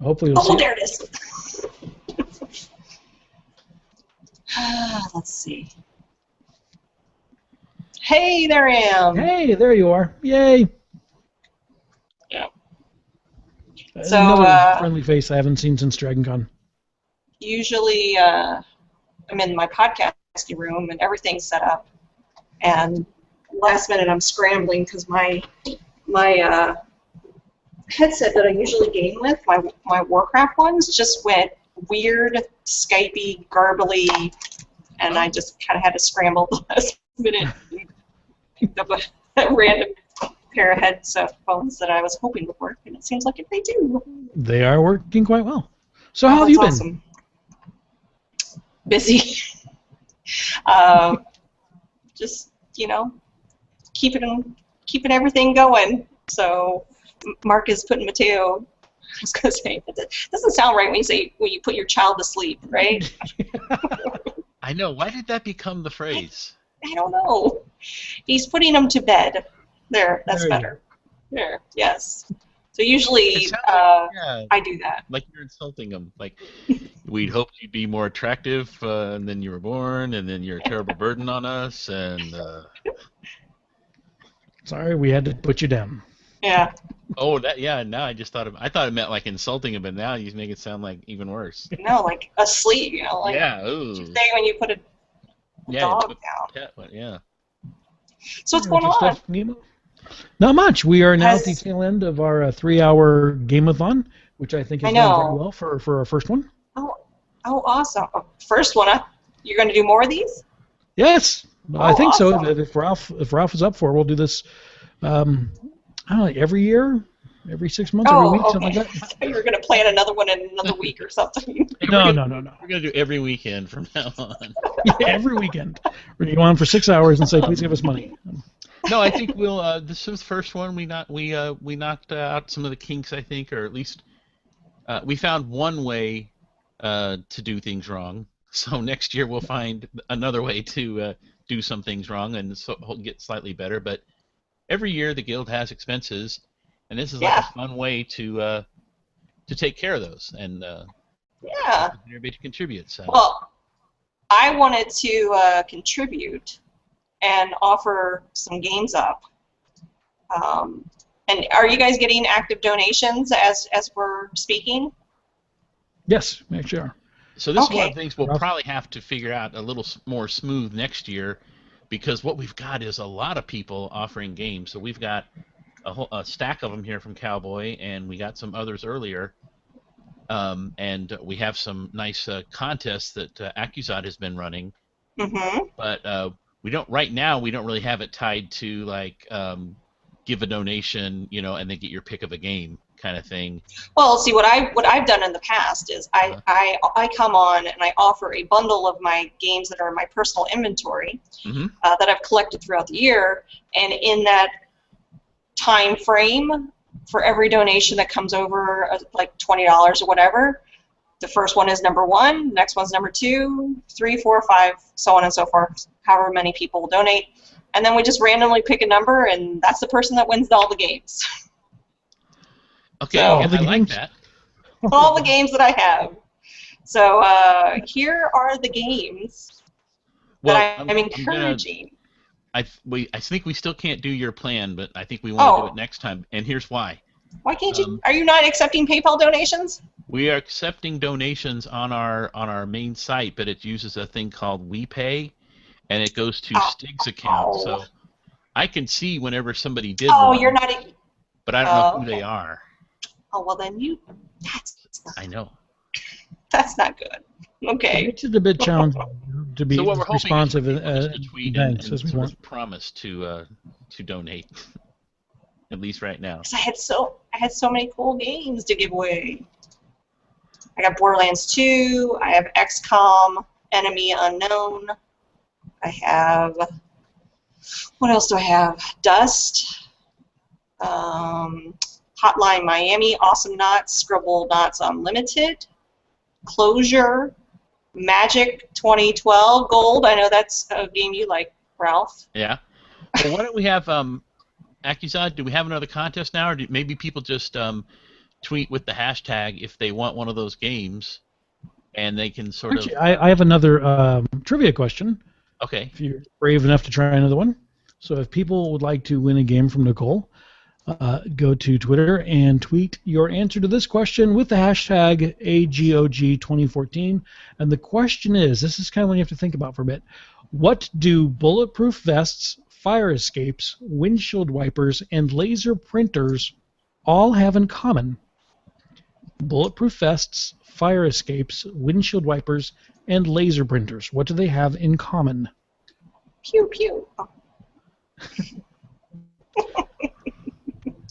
Hopefully you'll see there it is. Let's see. Hey, there I am. Hey, there you are. Yay. Yeah. So, another friendly face I haven't seen since Dragon Con. Usually I'm in my podcasting room and everything's set up. And last minute I'm scrambling because my headset that I usually game with, my Warcraft ones, just went weird, Skypey, garbly, and I just kind of had to scramble last minute and picked up a random pair of headphones that I was hoping would work, and it seems like they do. They are working quite well. So how have you been? Awesome. Busy. Just, keeping everything going. So Mark is putting Mateo. I was gonna say, it doesn't sound right when you put your child to sleep, right? I know. Why did that become the phrase? I don't know. He's putting him to bed. There, that's better. There, yes. So usually I do that. Like you're insulting him. Like, we'd hoped you'd be more attractive, and then you were born, and then you're a terrible burden on us, and... Sorry, we had to put you down. Yeah. Oh, now I just thought it meant like insulting him, but now you make it sound like even worse. No, like asleep, like ooh. you say when you put a dog down. Yeah. So what's going on? Nemo? Not much. We are now at the tail end of our 3-hour Game-A-Thon, which I think is going very well for our first one. Oh, awesome. First one, you're going to do more of these? Yes, I think awesome. so. If Ralph is up for it, we'll do this. I don't know, every year, every 6 months, every week, something like that. I thought you were going to plan another one in another week or something. No. We're going to do every weekend from now on. Yeah, every weekend. We're going to go on for 6 hours and say, please give us money. No, I think we'll. This is the first one. We knocked out some of the kinks, I think, or at least we found one way to do things wrong. So next year we'll find another way to do some things wrong and so get slightly better. But every year the guild has expenses, and this is like a fun way to take care of those and everybody to contribute. So. Well, I wanted to contribute and offer some games up. And are you guys getting active donations as we're speaking? Yes, we actually are. So this is one of the things we'll probably have to figure out a little more smooth next year, because what we've got is a lot of people offering games. So we've got a stack of them here from Cowboy, and we got some others earlier. and we have some nice contests that AccuZod has been running. Mm-hmm. But we don't right now. We don't really have it tied to like give a donation, and then get your pick of a game kind of thing. Well, see, what I've done in the past is I come on and I offer a bundle of my games that are in my personal inventory that I've collected throughout the year, and in that time frame, for every donation that comes over like $20 or whatever, the first one is number 1, next one's number 2, 3, 4, 5, so on and so forth, however many people will donate. And then we just randomly pick a number, and that's the person that wins all the games. Okay, So, I like that. All the games that I have. So here are the games that I'm encouraging. I think we still can't do your plan, but I think we want to do it next time, and here's why. Why can't you? Are you not accepting PayPal donations? We are accepting donations on our main site, but it uses a thing called WePay, and it goes to Stig's account. So I can see whenever somebody did one, you're not. But I don't know who they are. Oh, well then I know. That's not good. Okay. It makes it a bit challenging to be responsive to tweet and as we want. promise to donate. At least right now. Because I had so many cool games to give away. I got Borderlands 2. I have XCOM, Enemy Unknown. I have, what else do I have? Dust. Hotline Miami, Awesome Knots, Scribble Knots Unlimited, Closure, Magic 2012 Gold. I know that's a game you like, Ralph. Yeah. Well, why don't we have AccuZod? Do we have another contest now, or maybe people just tweet with the hashtag if they want one of those games, and they can sort of. I have another trivia question. Okay. If you're brave enough to try another one. So if people would like to win a game from Nicole, go to Twitter and tweet your answer to this question with the hashtag AGOG2014. And the question is, this is kind of one you have to think about for a bit. What do bulletproof vests, fire escapes, windshield wipers, and laser printers all have in common? Bulletproof vests, fire escapes, windshield wipers, and laser printers. What do they have in common? Pew, pew.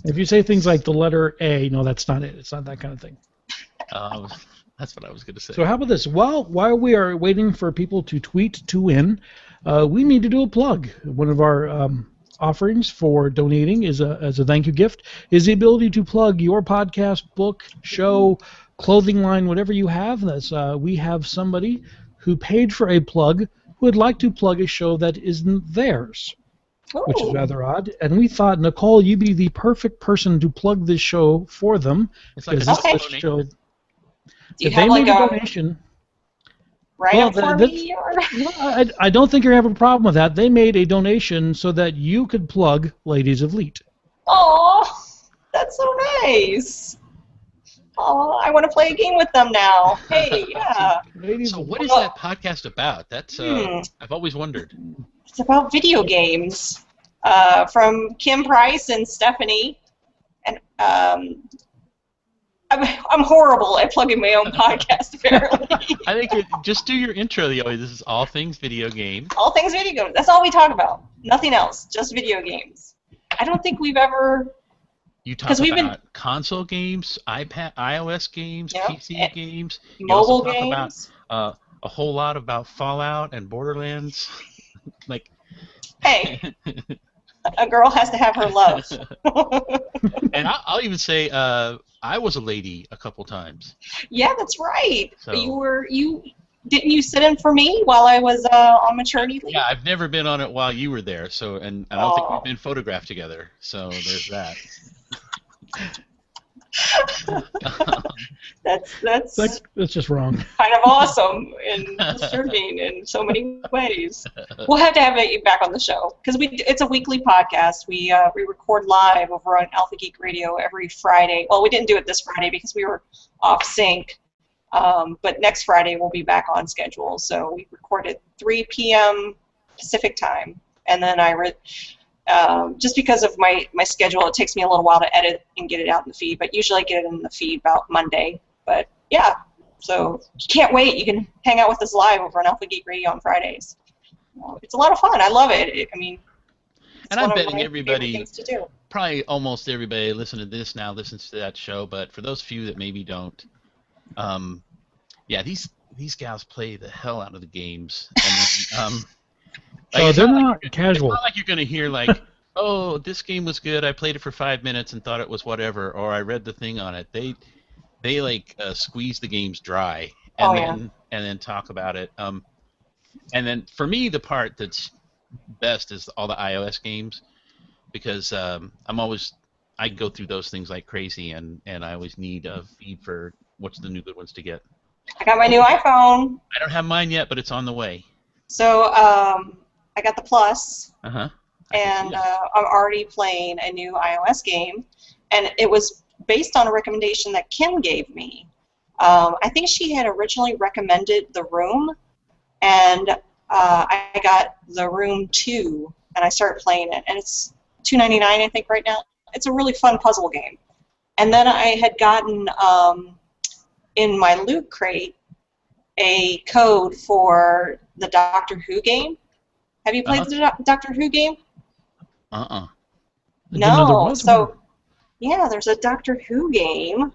If you say things like the letter A, no, that's not it. It's not that kind of thing. That's what I was going to say. So how about this? While we are waiting for people to tweet to win, we need to do a plug. One of our offerings for donating as a thank you gift is the ability to plug your podcast, book, show, clothing line, whatever you have. That's we have somebody who paid for a plug who would like to plug a show that isn't theirs. Ooh. Which is rather odd. And we thought, Nicole, you'd be the perfect person to plug this show for them. It's like a show. Do you have like a donation? Write for me? Or? I don't think you're having a problem with that. They made a donation so that you could plug Ladies of Leet. Oh, that's so nice. Oh, I want to play a game with them now. Hey, yeah. So what is that podcast about? That's I've always wondered. It's about video games from Kim Price and Stephanie. And I'm horrible at plugging my own podcast, apparently. I think just do your intro. This is all things video games. All things video games. That's all we talk about. Nothing else. Just video games. I don't think we've ever... You talk about console games, iOS games, PC games. Mobile games. You also talk about a whole lot about Fallout and Borderlands. Hey, a girl has to have her love. And I'll even say I was a lady a couple times. Yeah, that's right. So, didn't you sit in for me while I was on maternity leave? Yeah, I've never been on it while you were there. So, and I don't think we've been photographed together. So there's that. That's just wrong. Kind of awesome and disturbing in so many ways. We'll have to have you back on the show because it's a weekly podcast. We record live over on Alpha Geek Radio every Friday. Well, we didn't do it this Friday because we were off sync, but next Friday we'll be back on schedule. So we record at 3 p.m. Pacific time, and then just because of my schedule, it takes me a little while to edit and get it out in the feed, but usually I get it in the feed about Monday. But yeah, so you can't wait. You can hang out with us live over on Alpha Geek Radio on Fridays. It's a lot of fun. I love it. I mean, And I'm betting everybody, things to do. probably almost everybody listening to this now listens to that show, but for those few that maybe don't, yeah, these gals play the hell out of the games. And then, So they're not casual. It's not like you're going to hear like, oh, this game was good. I played it for 5 minutes and thought it was whatever, or I read the thing on it. They like squeeze the games dry and then talk about it. And then for me, the part that's best is all the iOS games, because I go through those things like crazy, and I always need a feed for what's the new good ones to get. I got my new iPhone. I don't have mine yet, but it's on the way. So I got the Plus. Uh-huh. And I'm already playing a new iOS game, and it was based on a recommendation that Kim gave me. I think she had originally recommended The Room, and I got The Room 2, and I started playing it, and it's $2.99 I think right now. It's a really fun puzzle game. And then I had gotten in my Loot Crate a code for the Doctor Who game. Have you played the Doctor Who game? No. So, yeah, there's a Doctor Who game.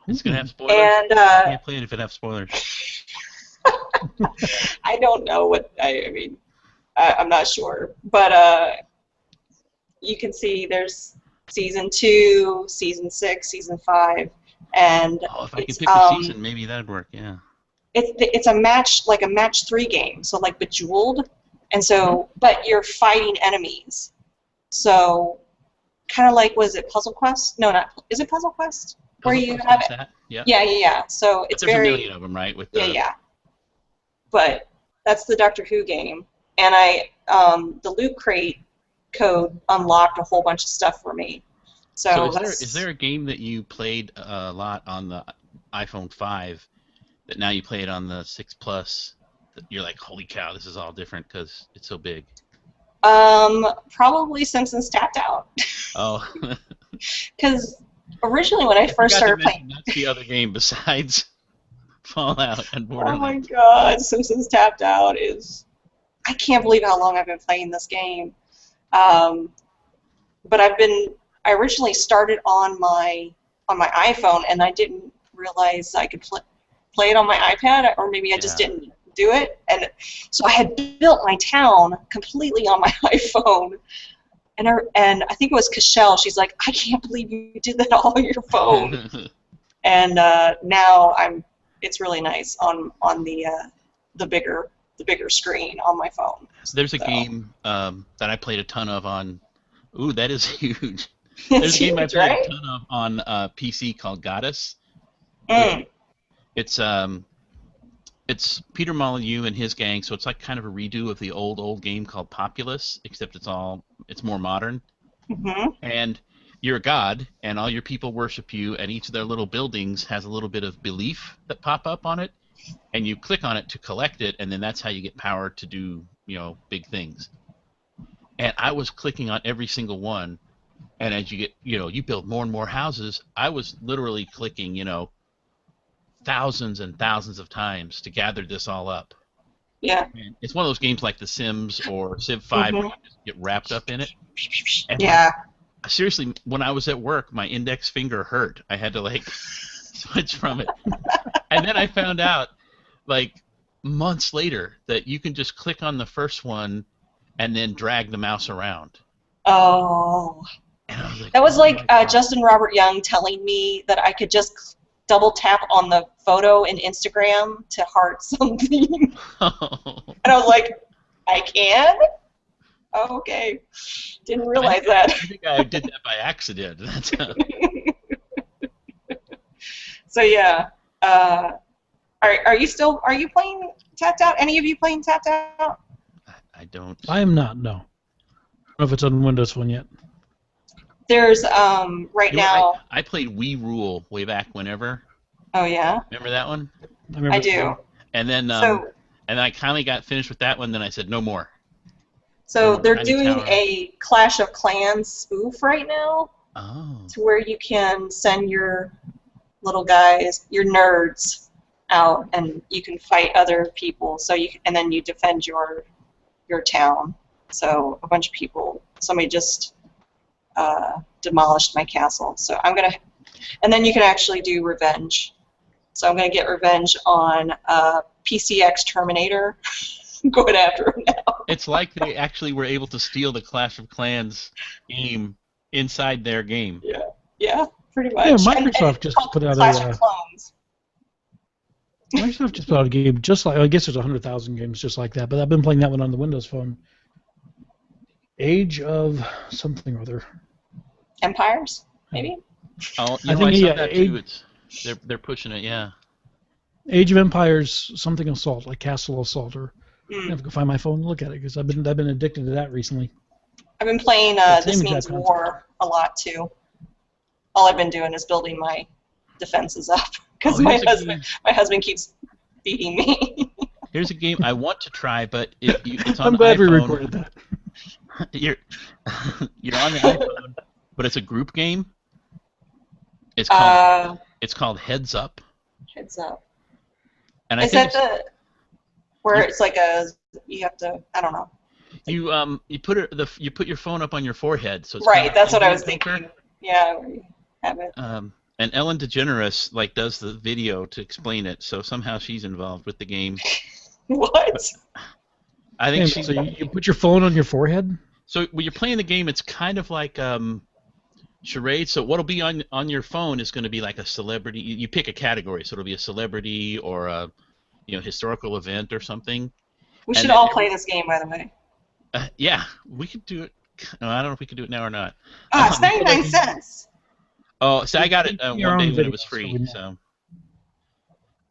It's gonna have spoilers. And I can't play it if it has spoilers. I don't know what I mean. I'm not sure, but you can see there's season 2, season 6, season 5, and if I could pick a season, maybe that'd work. Yeah. It's a match 3 game, so like Bejeweled, and so but you're fighting enemies. So, kind of like, was it Puzzle Quest? No, not. Is it Puzzle Quest? Where you have it? Yeah. So it's there's very. a million of them, right? With the... Yeah. But that's the Doctor Who game, and the Loot Crate code unlocked a whole bunch of stuff for me. So is there a game that you played a lot on the iPhone 5 that now you play it on the 6 Plus? That you're like, holy cow, this is all different because it's so big. Probably Simpsons Tapped Out. Oh. Because originally when I first started playing, that's the other game besides Fallout and Borderlands. Oh my God, Simpsons Tapped Out is. I can't believe how long I've been playing this game. But I originally started on my iPhone, and I didn't realize I could play it on my iPad, or maybe I just didn't do it. And so I had built my town completely on my iPhone, and I think it was Cashel. She's like, I can't believe you did that all on your phone. And now it's really nice on the bigger screen on my phone. So there's a game that I played a ton of on. Ooh, that is huge. There's a game I played a ton of on PC called Goddess. It's Peter Molyneux and his gang, so it's like kind of a redo of the old game called Populous, except it's more modern. Mm-hmm. And you're a god, and all your people worship you, and each of their little buildings has a little bit of belief that pop up on it, and you click on it to collect it, and then that's how you get power to do, big things. And I was clicking on every single one, and as you get, you build more and more houses, I was literally clicking, thousands and thousands of times to gather this all up. Yeah. And it's one of those games like The Sims or Civ 5 where you just get wrapped up in it. And seriously, when I was at work, my index finger hurt. I had to switch from it. And then I found out, months later, that you can just click on the first one and then drag the mouse around. Oh. And I was like, that was Justin Robert Young telling me that I could just double tap on the photo in Instagram to heart something. And I was like, I can? Oh, okay. Didn't realize that. I think I did that by accident. So yeah. Are you playing Tapped Out? Any of you playing Tapped Out? I don't. I am not, no. I don't know if it's on Windows Phone yet. There's now. I played We Rule way back whenever. Oh yeah. Remember that one? I do. And then and I finally got finished with that one. Then I said no more. So they're doing a Clash of Clans spoof right now. Oh. To where you can send your little guys, you're nerds out, and you can fight other people. So and then you defend your town. So a bunch of people, somebody just demolished my castle. So and then you can actually do revenge. So I'm gonna get revenge on PCX Terminator. Going after him now. It's like they actually were able to steal the Clash of Clans game inside their game. Yeah, pretty much. Yeah, Microsoft just put out Clash of Clones. Microsoft just put out a game just like, I guess there's 100,000 games just like that, but I've been playing that one on the Windows Phone. Age of something or other. Empires, maybe? Oh, I think, I saw yeah, that too. They're pushing it, yeah. Age of Empires something assault, like Castle Assault, or I have to go find my phone and look at it because I've been addicted to that recently. I've been playing This Means War a lot too. All I've been doing is building my defenses up because my husband keeps beating me. Here's a game I want to try, but it's on I'm the glad iPhone. we recorded that. You're on the iPhone, but it's a group game. It's called Heads Up. Heads Up. And Is that where it's like you have to, I don't know. You put your phone up on your forehead, so it's right. That's what I was thinking. Yeah, where you have it. And Ellen DeGeneres does the video to explain it, so somehow she's involved with the game. What? But I think so you put your phone on your forehead? So when you're playing the game, it's kind of like charades. So what'll be on your phone is going to be like a celebrity. You pick a category, so it'll be a celebrity or a historical event or something. We should all play this game, by the way. Yeah, we could do it. No, I don't know if we could do it now or not. It's 99 cents. Oh, so I got it one day when it was free. So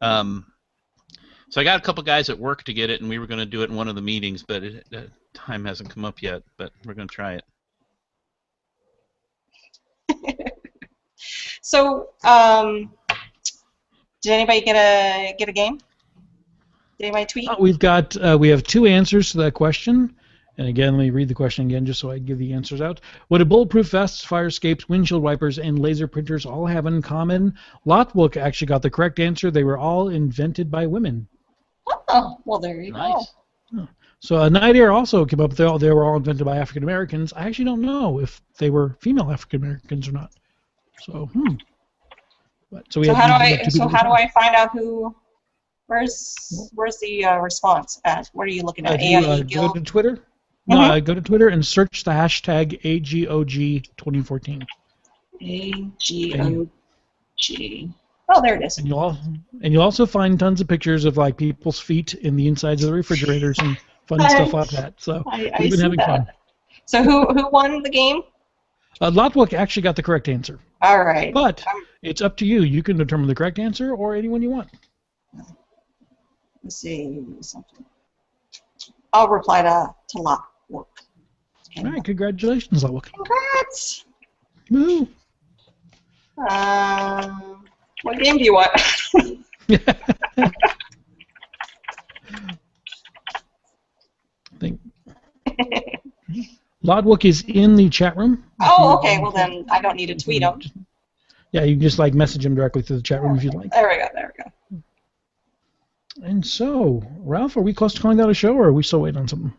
I got a couple guys at work to get it, and we were going to do it in one of the meetings, but time hasn't come up yet. But we're going to try it. So, did anybody get a game? Did anybody tweet? We have two answers to that question. And again, let me read the question again just so I give the answers out. What do bulletproof vests, fire escapes, windshield wipers, and laser printers all have in common? Lotwook actually got the correct answer. They were all invented by women. Oh, well, there you go. So a Night Air also came up. They were all invented by African Americans. I actually don't know if they were female African Americans or not. So, how do I find out who? Where's the response at? What are you looking at? AIE Guild? Go to Twitter. No, go to Twitter and search the hashtag AGOG2014. AGOG. Oh, there it is. And you'll also find tons of pictures of like people's feet in the insides of the refrigerators and fun stuff like that. So we've been having fun. So who won the game? Lotwook actually got the correct answer. All right. But it's up to you. You can determine the correct answer or anyone you want. Let's see something. I'll reply to Lotwook. All right. Congratulations, Lotwook. Congrats. Woo. What game do you want? Lotwook is in the chat room. Oh, okay. Well, then I don't need to tweet him. Yeah, you can just message him directly through the chat room if you'd like. There we go. And so, Ralph, are we close to calling that a show, or are we still waiting on something?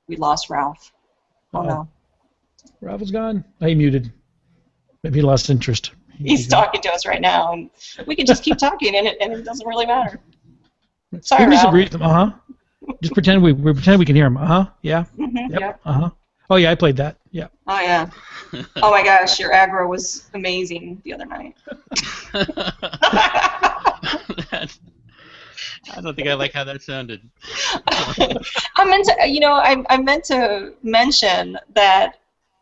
We lost Ralph. Oh, no. Ralph is gone. He muted. Maybe he lost interest. He's talking to us right now, and we can just keep talking, and it doesn't really matter. Sorry, we Ralph. disagree with him. Just pretend we can hear him. Yeah. Mm-hmm. Yep. Oh yeah, I played that. Yeah. Oh yeah. Oh my gosh, your aggro was amazing the other night. I don't think I like how that sounded. I meant to mention that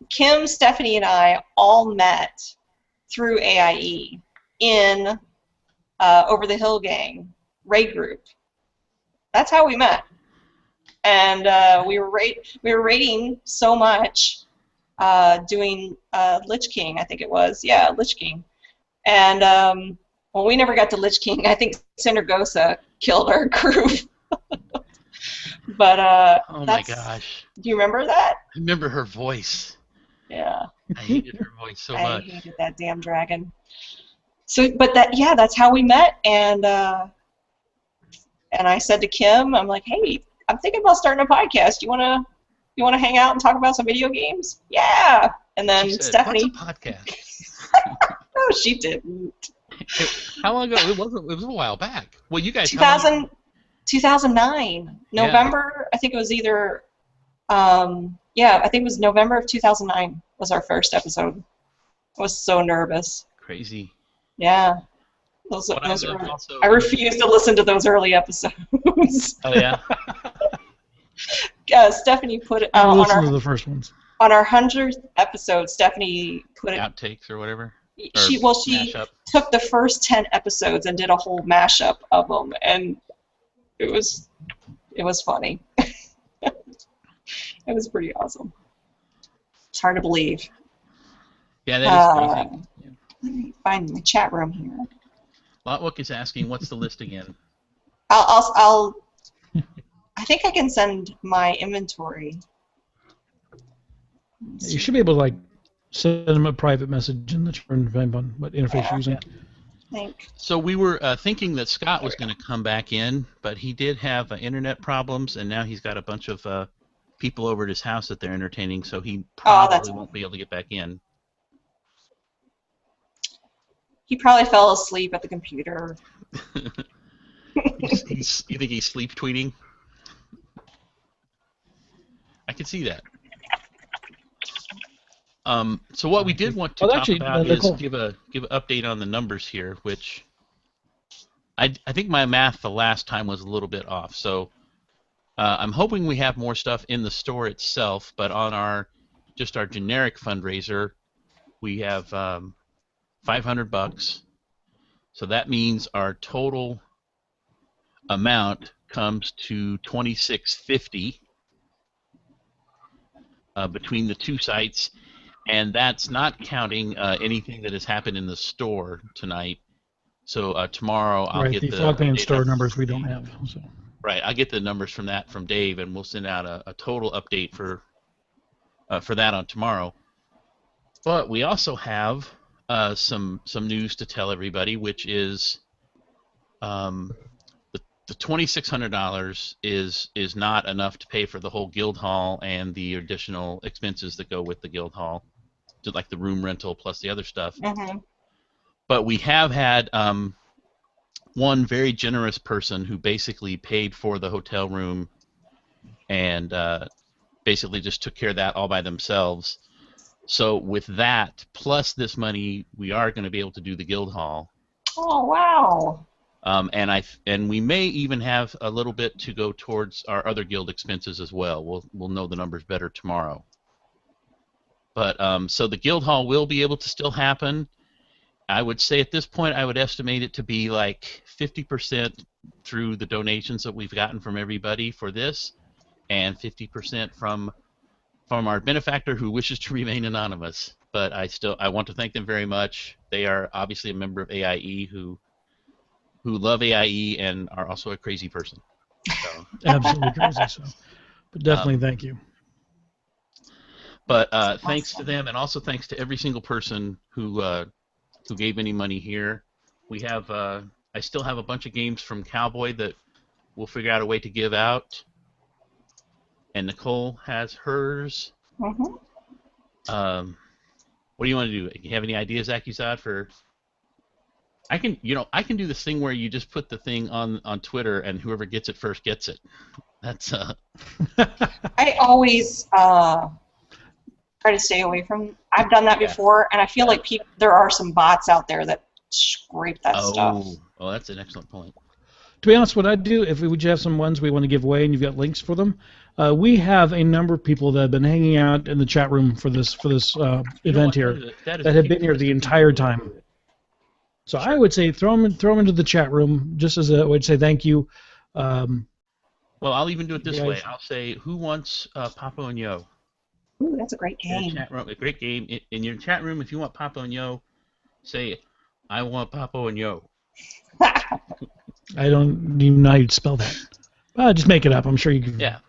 Kim, Stephanie, and I all met through AIE in Over the Hill Gang raid group. That's how we met, and we were raiding so much, doing Lich King, I think it was, yeah, Lich King, and well, we never got to Lich King. I think Cindergosa killed our crew. But oh my gosh! Do you remember that? I remember her voice. Yeah. I hated her voice so I much. hated that damn dragon. So, but that's how we met, and I said to Kim, I'm like, hey, I'm thinking about starting a podcast. You wanna hang out and talk about some video games? Yeah. And then She said, Stephanie. "What's a podcast?" No, she didn't. How long ago? It was a while back. Well, you guys. 2009 November. I think it was either. I think it was November of 2009 was our first episode. I was so nervous. Crazy. Yeah. I refuse to listen to those early episodes. Oh yeah. Stephanie put it I on listened to the first ones. On our 100th episode. Stephanie put it outtakes or whatever. She took the first 10 episodes and did a whole mashup of them, and it was funny. It was pretty awesome. It's hard to believe. Yeah, that is crazy. Let me find my chat room here. Lotwook is asking, what's the list again? I think I can send my inventory. You should be able to like send them a private message in the chat room depending on what interface you're using. So we were thinking that Scott was going to come back in, but he did have internet problems, and now he's got a bunch of people over at his house that they're entertaining, so he probably won't be able to get back in. He probably fell asleep at the computer. You think he's sleep tweeting? I can see that. So what we did want to talk about is give an update on the numbers here, which I think my math the last time was a little bit off. So I'm hoping we have more stuff in the store itself, but on our generic fundraiser, we have $500. So that means our total amount comes to $26.50 between the two sites. And that's not counting anything that has happened in the store tonight. So tomorrow I'll get the Frogman store numbers we don't have. So. Right, I'll get the numbers from Dave, and we'll send out a total update for that on tomorrow. But we also have some news to tell everybody, which is the $2,600 is not enough to pay for the whole guild hall and the additional expenses that go with the guild hall, like the room rental plus the other stuff. Mm-hmm. But we have had one very generous person who basically paid for the hotel room and basically just took care of that all by themselves. So with that, plus this money, we are going to be able to do the guild hall. Oh, wow. And we may even have a little bit to go towards our other guild expenses as well. We'll know the numbers better tomorrow. But so the guild hall will be able to still happen. I would say at this point I would estimate it to be like 50% through the donations that we've gotten from everybody for this, and 50% from our benefactor who wishes to remain anonymous. But I want to thank them very much. They are obviously a member of AIE who love AIE and are also a crazy person. So. Absolutely crazy. So, but definitely thank you. But thanks to them, and also thanks to every single person who gave any money here. We have I still have a bunch of games from Cowboy that we'll figure out a way to give out. And Nicole has hers. Mm-hmm. What do you want to do? You have any ideas, Akizad, for? I can do this thing where you just put the thing on Twitter, and whoever gets it first gets it. That's I always try to stay away from. I've done that before, and I feel like there are some bots out there that scrape that stuff. Oh, that's an excellent point. To be honest, what I'd do if we would have some ones we want to give away and you've got links for them, we have a number of people that have been hanging out in the chat room for this event here that have been here the entire time. So I would say throw them into the chat room just as a way to say thank you. Well, I'll even do it this way. I'll say, who wants Papo and Yo? Ooh, that's a great game. Chat room, a great game. In your chat room, if you want Papo and Yo, say, I want Papo and Yo. I don't even know how you'd spell that. Just make it up. I'm sure you can. Yeah.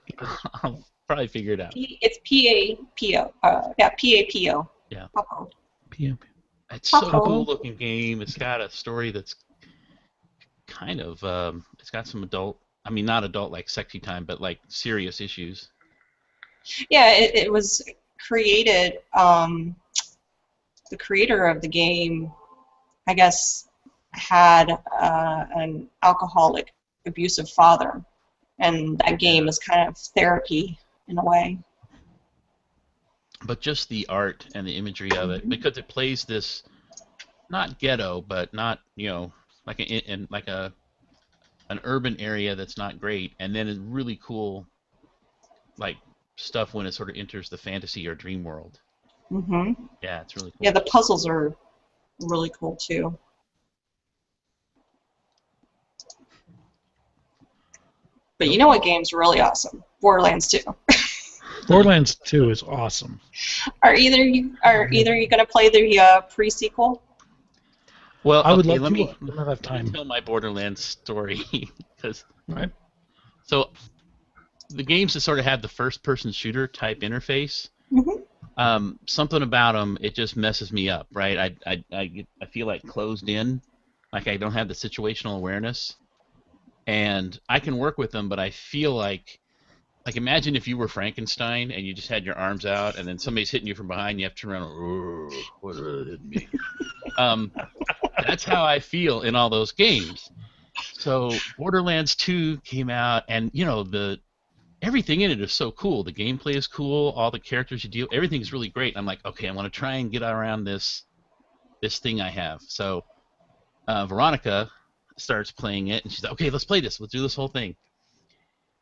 probably figure it out. It's P-A-P-O. Yeah, P-A-P-O. Yeah. Papo. It's so Papo. cool looking game. It's got a story that's kind of it's got some adult. I mean, not adult like sexy time, but like serious issues. Yeah, it was created. The creator of the game, I guess, had an alcoholic, abusive father, and that game is kind of therapy in a way. But just the art and the imagery of it, because it plays this not ghetto, but not like an urban area that's not great, and then it's really cool, like stuff when it sort of enters the fantasy or dream world. Mm-hmm. Yeah, it's really cool. Yeah, the puzzles are really cool too. But you know what game's really awesome? Borderlands 2. Borderlands 2 is awesome. Are either you going to play the pre-sequel? Well, I would okay, love let to. I don't have time. me tell my Borderlands story. Right. So, the games that sort of have the first-person shooter type interface, something about them, it just messes me up, right? I feel like closed in, like I don't have the situational awareness, and I can work with them, but I feel like imagine if you were Frankenstein and you just had your arms out, and then somebody's hitting you from behind, you have to turn around and, what did me? That's how I feel in all those games. So Borderlands 2 came out, and everything in it is so cool. The gameplay is cool. All the characters you deal, everything's really great. I'm like, okay, I want to try and get around this thing I have. So Veronica starts playing it, and she's like, okay, let's play this. Let's do this whole thing.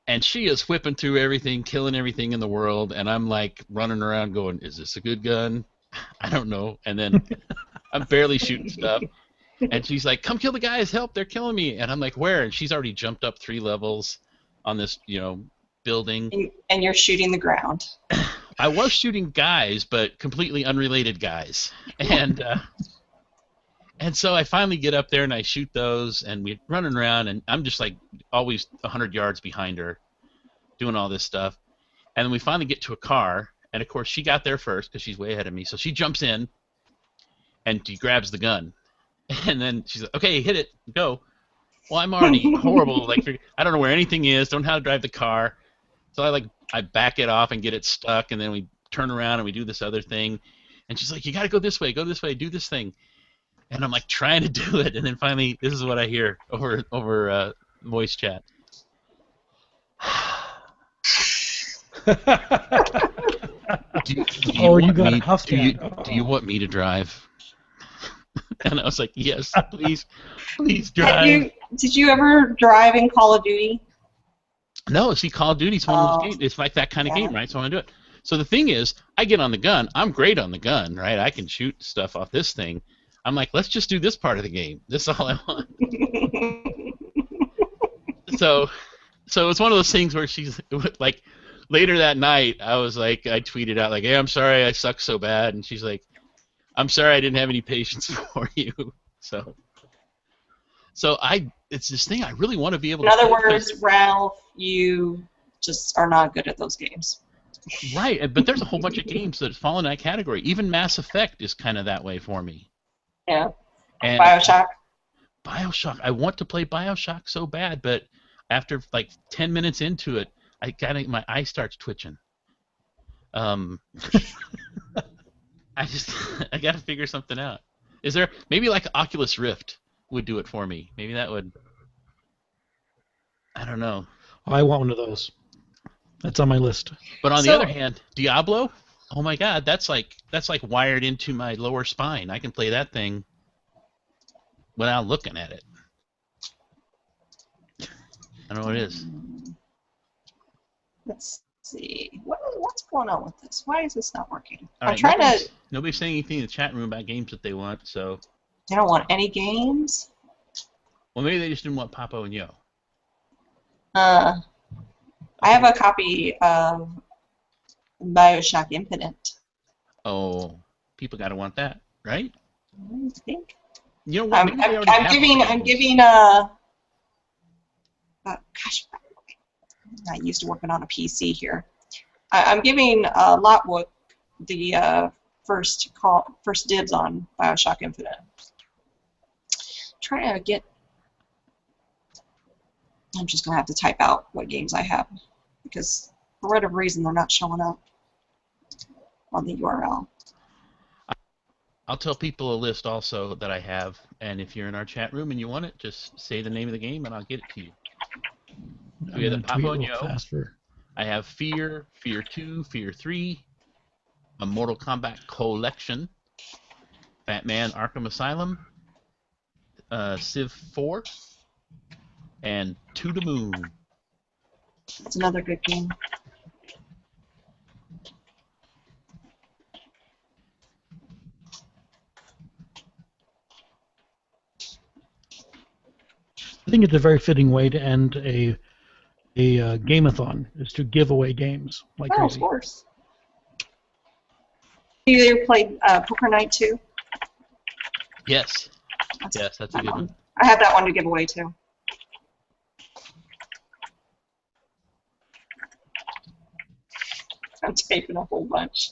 And she is whipping through everything, killing everything in the world, and I'm like running around going, is this a good gun? I don't know. And then I'm barely shooting stuff. And she's like, come kill the guys, help, they're killing me. And I'm like, where? And she's already jumped up 3 levels on this, building. And you're shooting the ground. I was shooting guys, but completely unrelated guys. And so I finally get up there and I shoot those, and we're running around, and I'm just like always 100 yards behind her doing all this stuff. And then we finally get to a car, and of course she got there first because she's way ahead of me. So she jumps in and she grabs the gun. And then she's like, okay, hit it, go. Well, I'm already horrible. Like, I don't know where anything is, don't know how to drive the car. So I back it off and get it stuck, and then we turn around and we do this other thing. And she's like, you got to go this way, do this thing. And I'm like trying to do it, and then finally, this is what I hear over voice chat. Do you want me to drive? And I was like, yes, please drive. Did you ever drive in Call of Duty? No, see, Call of Duty's one of those games. It's like that kind of game, right? So I want to do it. So the thing is, I get on the gun. I'm great on the gun, right? I can shoot stuff off this thing. I'm like, let's just do this part of the game. This is all I want. So it's one of those things where she's like, later that night, I was like, I tweeted out like, hey, I'm sorry I suck so bad, and she's like, I'm sorry I didn't have any patience for you. So it's this thing I really want to be able to. In other words, Ralph, you just are not good at those games. Right, but there's a whole bunch of games that fall in that category. Even Mass Effect is kind of that way for me. Yeah. And BioShock. I want to play BioShock so bad, but after like 10 minutes into it, my eye starts twitching. I got to figure something out. Is there maybe like Oculus Rift would do it for me? Maybe that would. I don't know. I want one of those. That's on my list. But on the other hand, Diablo, oh my God, that's like wired into my lower spine. I can play that thing without looking at it. I don't know what it is. Let's see. What's going on with this? Why is this not working? All I'm trying to. Nobody's saying anything in the chat room about games that they want, so. They don't want any games? Well, maybe they just didn't want Papo and Yo. I have a copy of BioShock Infinite. Oh, people gotta want that, right? I think. You know what? I'm giving gosh, I'm not used to working on a PC here. I'm giving Lotwood the first dibs on Bioshock Infinite. Trying to get. I'm just gonna have to type out what games I have because for whatever reason they're not showing up on the URL. I'll tell people a list also that I have, and if you're in our chat room and you want it, just say the name of the game and I'll get it to you. I'm going to tweet real fast for... I have Fear, Fear 2, Fear 3, a Mortal Kombat collection, Batman Arkham Asylum, Civ 4, and To the Moon. It's another good game. I think it's a very fitting way to end a Game-A-Thon, is to give away games like crazy. Of course. You ever played Poker Night 2? Yes. Yes, that's a good one. I have that one to give away too. I'm taping a whole bunch.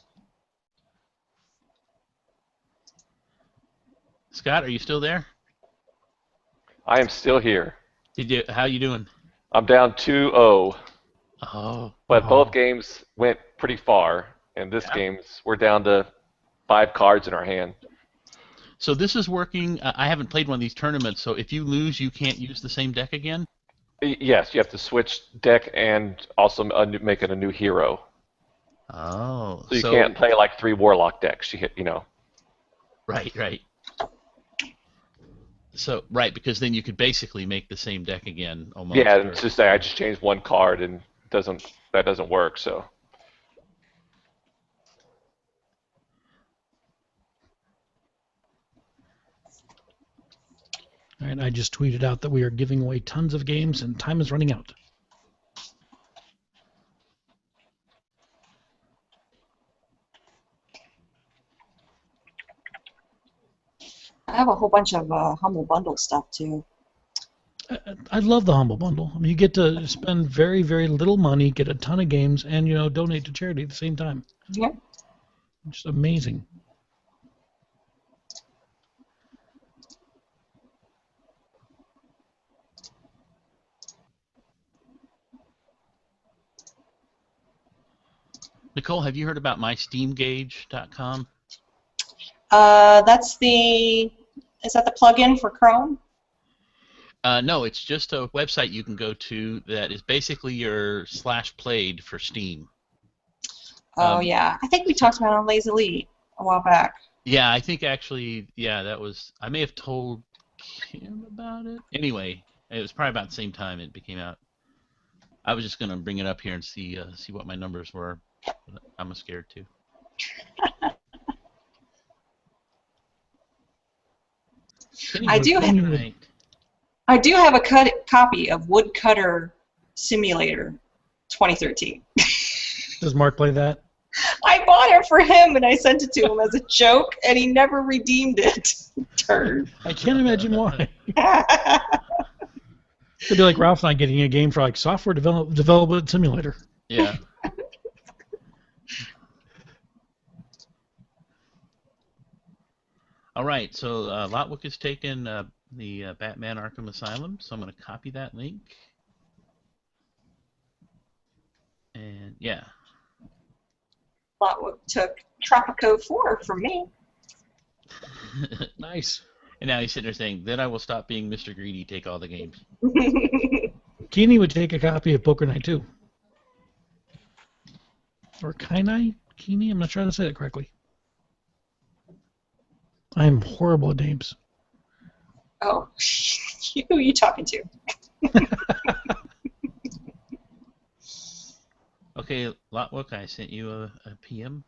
Scott, are you still there? I am still here. How you doing? I'm down 2-0. Oh. But both games went pretty far, and this game's we're down to 5 cards in our hand. So this is working. I haven't played one of these tournaments, so if you lose, you can't use the same deck again? Yes, you have to switch deck and also make it a new hero. Oh. So you can't play like 3 Warlock decks, you know. Right, right. So, right, because then you could basically make the same deck again almost. Yeah, and just say I just changed 1 card and that doesn't work, so. All right, I just tweeted out that we are giving away tons of games and time is running out. I have a whole bunch of Humble Bundle stuff too. I love the Humble Bundle. I mean, you get to spend very, very little money, get a ton of games, and donate to charity at the same time. Yeah. Just amazing. Nicole, have you heard about mysteamgauge.com? Is that the plugin for Chrome? No, it's just a website you can go to that is basically your /played for Steam. Oh, yeah. I think we talked about it on Lazy Elite a while back. Yeah, I think actually, that was, I may have told Kim about it. Anyway, it was probably about the same time it became out. I was just going to bring it up here and see what my numbers were. I'm scared too. I do have a copy of Woodcutter Simulator 2013. Does Mark play that? I bought it for him and I sent it to him as a joke, and he never redeemed it. Turd. I can't imagine why. It'd be like Ralph and I getting a game for like software development simulator. Yeah. All right, so Lotwook has taken the Batman Arkham Asylum, so I'm going to copy that link. And yeah. Lotwook took Tropico 4 from me. Nice. And now he's sitting there saying, then I will stop being Mr. Greedy, take all the games. Keeney would take a copy of Poker Night 2. Or Kainai? Keeney? I'm not trying to say that correctly. I'm horrible at names. Oh, who are you talking to? Okay, Lotwook, I sent you a PM.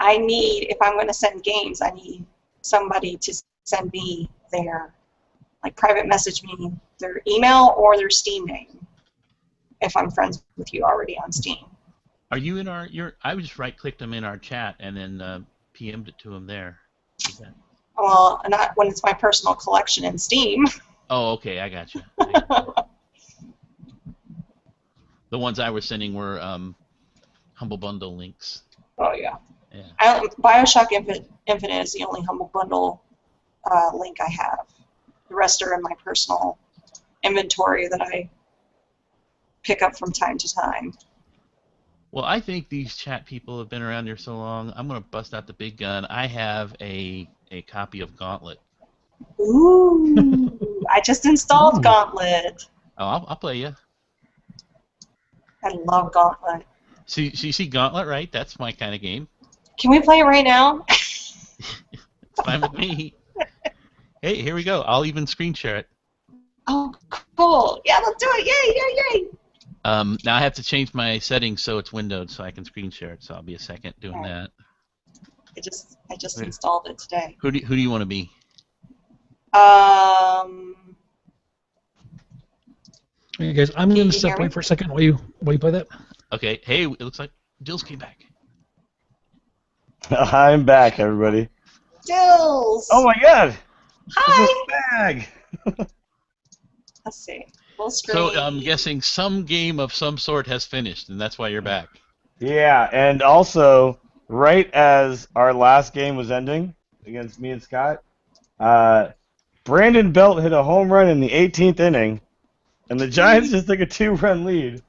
I need, if I'm going to send games, I need somebody to send me their, like, private message me their email or their Steam name, if I'm friends with you already on Steam. Are you in our? I just right-clicked them in our chat and then PM'd it to them there. Well, not when it's my personal collection in Steam. Oh, okay, I got you. The ones I was sending were Humble Bundle links. Oh yeah. Yeah. Bioshock Infinite is the only Humble Bundle link I have. The rest are in my personal inventory that I pick up from time to time. Well, I think these chat people have been around here so long. I'm gonna bust out the big gun. I have a copy of Gauntlet. Ooh, I just installed Gauntlet. Oh, I'll play you. I love Gauntlet. So you see Gauntlet, right? That's my kind of game. Can we play it right now? It's fine with me. Hey, here we go. I'll even screen share it. Oh, cool. Yeah, let's do it. Yay, yay, yay. Now I have to change my settings so it's windowed so I can screen share it. So I'll be a second doing that. I just installed it today. Who do you want to be? Hey guys, I'm going to step away for a second while you play that. Okay. Hey, it looks like Dills came back. I'm back, everybody. Dills. Oh my God! Hi. It's a bag. Let's see. Full screen. So I'm guessing some game of some sort has finished, and that's why you're back. Yeah, and also, right as our last game was ending against me and Scott, Brandon Belt hit a home run in the 18th inning, and the Giants just took a 2-run lead.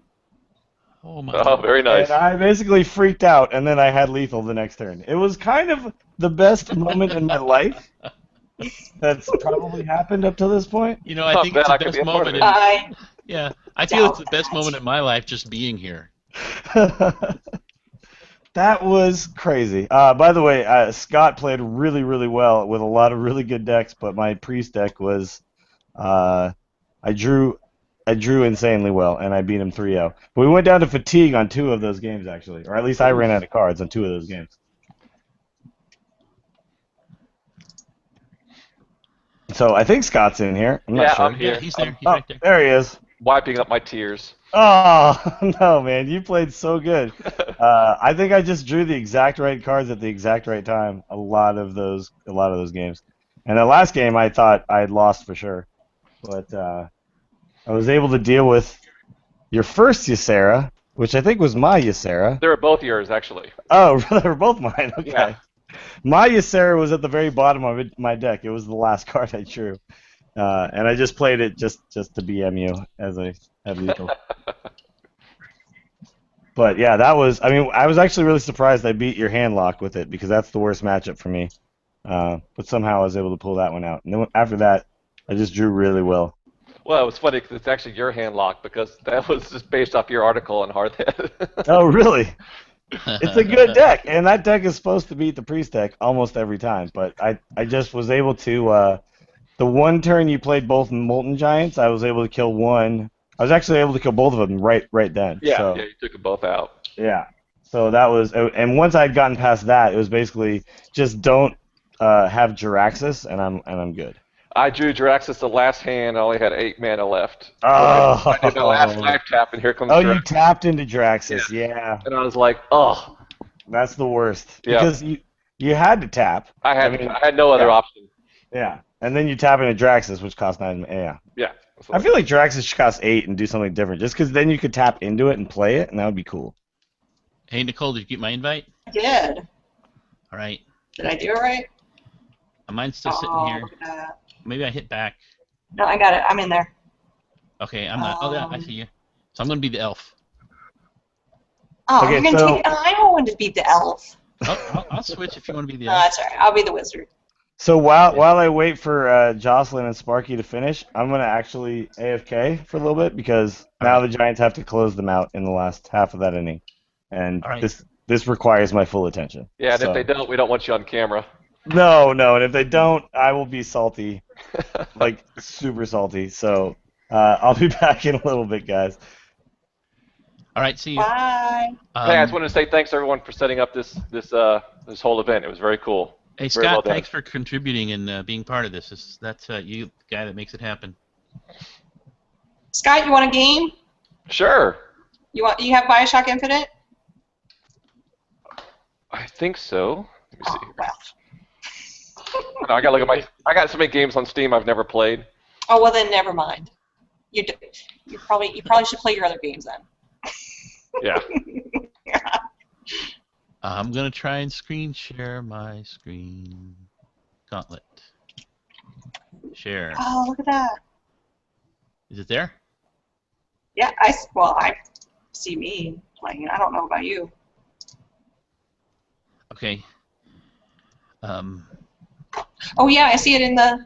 Oh my! Oh, very nice. And I basically freaked out, and then I had lethal the next turn. It was kind of the best moment in my life that's probably happened up to this point. You know, I think it's the best moment. Yeah, I feel it's the best moment in my life just being here. That was crazy. By the way, Scott played really, really well with a lot of really good decks, but my priest deck was, I drew insanely well, and I beat him 3-0. But we went down to fatigue on 2 of those games, actually, or at least I ran out of cards on 2 of those games. So I think Scott's in here. I'm not sure. I'm here. Yeah, he's there. He's Oh, right there. there he is. Wiping up my tears. Oh no, man! You played so good. I think I just drew the exact right cards at the exact right time. A lot of those games. And the last game, I thought I had lost for sure, but I was able to deal with your first Ysera, which I think was my Ysera. They were both yours, actually. Oh, they were both mine. Okay. Yeah. My Ysera was at the very bottom of my deck. It was the last card I drew, and I just played it just to BM you as I had lethal. But yeah, that was. I mean, I was actually really surprised I beat your hand lock with it because that's the worst matchup for me. But somehow I was able to pull that one out. And then after that, I just drew really well. Well, it was funny because it's actually your hand lock because that was just based off your article on Hardhead. Oh, really? It's a good deck, and that deck is supposed to beat the priest deck almost every time. But I just was able to. The one turn you played both Molten Giants, I was able to kill one. I was actually able to kill both of them right then. Yeah, so, yeah, you took them both out. Yeah. So that was, and once I had gotten past that, it was basically just don't have Jiraxis, and I'm good. I drew Jiraxis the last hand. I only had 8 mana left. Oh. I did the last life tap, and here comes Oh, Jiraxis. you tapped into Jiraxis, yeah. And I was like, oh. That's the worst. Yeah. Because you had to tap. I had no other option. Yeah. And then you tap into Jiraxis, which costs 9. Yeah. Yeah. I feel like Jiraxis should cost 8 and do something different, just because then you could tap into it and play it, and that would be cool. Hey, Nicole, did you get my invite? I did. All right. Did I do it right? Mine's still sitting here. Look at that. Maybe I hit back. No, I got it. I'm in there. Okay, I'm not. Oh, yeah, I see you. So I'm going to be the elf. Oh, Okay, you're going to so- take... I don't want to be the elf. I'll switch if you want to be the No, elf. that's all right. I'll be the wizard. So while I wait for Jocelyn and Sparky to finish, I'm going to actually AFK for a little bit because now the Giants have to close them out in the last half of that inning. And this requires my full attention. Yeah, and So- if they don't, we don't want you on camera. No, and if they don't, I will be salty. Like, super salty. So I'll be back in a little bit, guys. All right, see you. Bye. Hey, I just wanted to say thanks everyone for setting up this whole event. It was very cool. Hey, Very Scott, well done. thanks for contributing and being part of this. That's you, the guy that makes it happen. Scott, you want a game? Sure. You have Bioshock Infinite? I think so. Let me see. Well. No, I got so many games on Steam I've never played. Oh well, then never mind. You probably should play your other games then. Yeah. I'm gonna try and screen share my screen. Gauntlet. Share. Oh, look at that. Is it there? Yeah, I see me playing it. I don't know about you. Okay. Oh yeah, I see it in the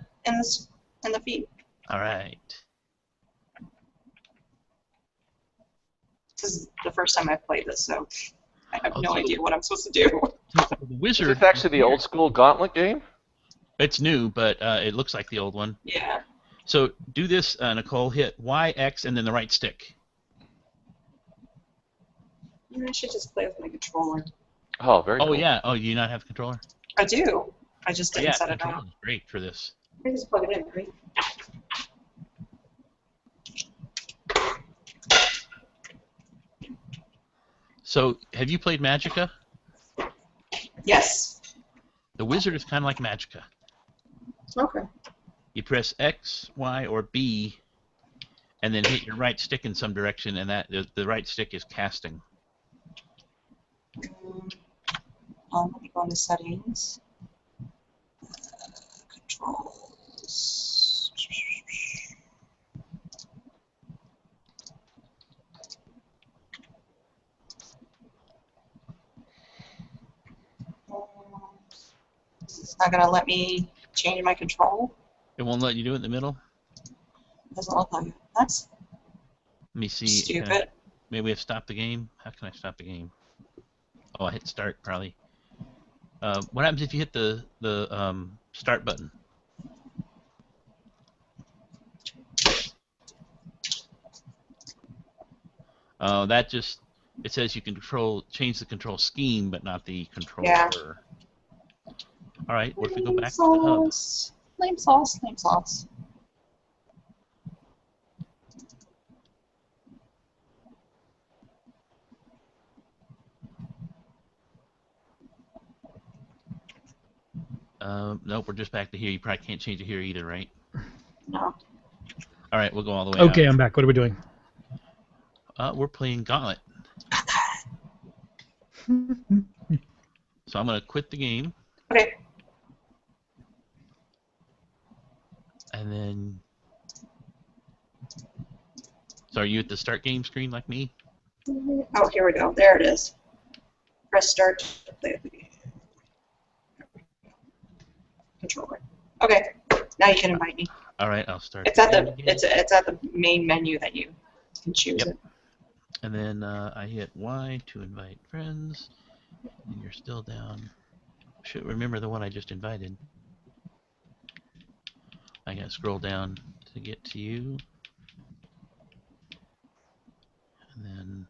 feed. All right. This is the first time I've played this, so I have no idea what I'm supposed to do. The Wizard. Is this actually the old school Gauntlet game? It's new, but it looks like the old one. Yeah. So do this, Nicole. Hit Y, X, and then the right stick. Yeah, I should just play with my controller. Oh, very cool. Oh, yeah. Oh, do you not have a controller? I do. I just didn't set it controller up. is great for this. I just plug it in, right? So, have you played Magicka? Yes. The Wizard is kind of like Magicka. Okay. You press X, Y, or B, and then hit your right stick in some direction, and the right stick is casting. Let me go into settings. Controls. It's not going to let me change my control. It won't let you do it in the middle? Doesn't look like it. That's Let me see. stupid. Maybe we have stopped the game? How can I stop the game? Oh, I hit start, probably. What happens if you hit the start button? Oh, that just, it says you can change the control scheme, but not the controller. Yeah. All right, what if we go back to the hub? Flame sauce, flame sauce. Nope, we're just back to here. You probably can't change it here either, right? No. All right, we'll go all the way Okay, out. I'm back. What are we doing? We're playing Gauntlet. So I'm going to quit the game. Okay. And then... So are you at the start game screen like me? Oh, here we go. There it is. Press start to play the game. Controller. Okay. Now you can invite me. All right, I'll start. It's at the it's at the main menu that you can choose it. And then I hit Y to invite friends. And you're still down. Should remember the one I just invited. I gotta scroll down to get to you. And then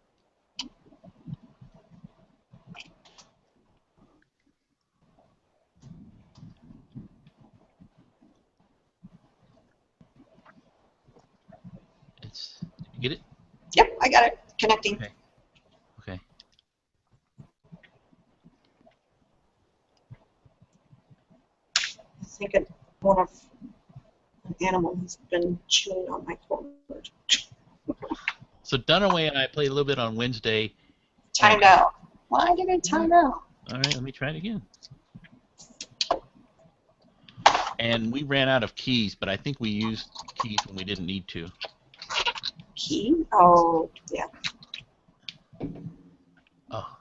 did you get it? Yep, I got it. Connecting. Okay. Okay. I think one of an animal has been chewing on my cord. So Dunaway and I played a little bit on Wednesday. Timed out. Why did it time out? All right, let me try it again. And we ran out of keys, but I think we used keys when we didn't need to. Key? Oh, yeah. Oh.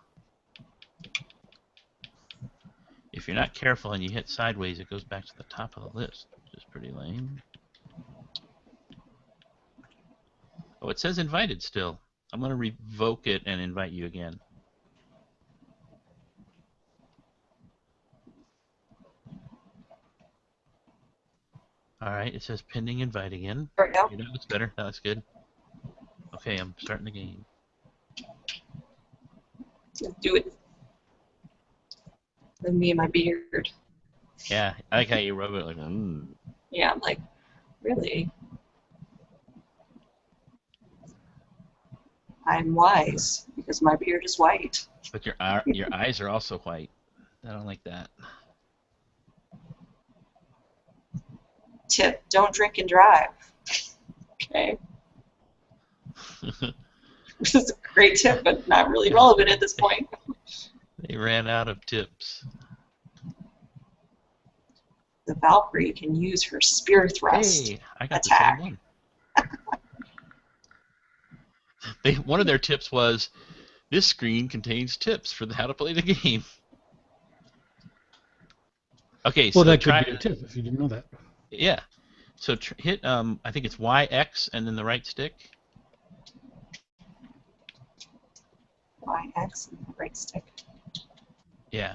If you're not careful and you hit sideways, it goes back to the top of the list, which is pretty lame. Oh, it says invited still. I'm going to revoke it and invite you again. All right, it says pending invite again. There we go. You know, it's better. No, that's good. Okay, I'm starting the game. Do it. With me and my beard. Yeah, I like how you rub it like, Yeah, I'm like, really? I'm wise because my beard is white. But your eyes are also white. I don't like that. Tip: don't drink and drive. Okay. This is a great tip, but not really relevant at this point. They ran out of tips. The Valkyrie can use her spear thrust Hey, I got attack. the same one. One of their tips was, this screen contains tips for how to play the game. Okay, Well, so that could try be a tip if you didn't know that. Yeah. So hit, I think it's Y, X, and then the right stick. Y, X, and the right stick. Yeah.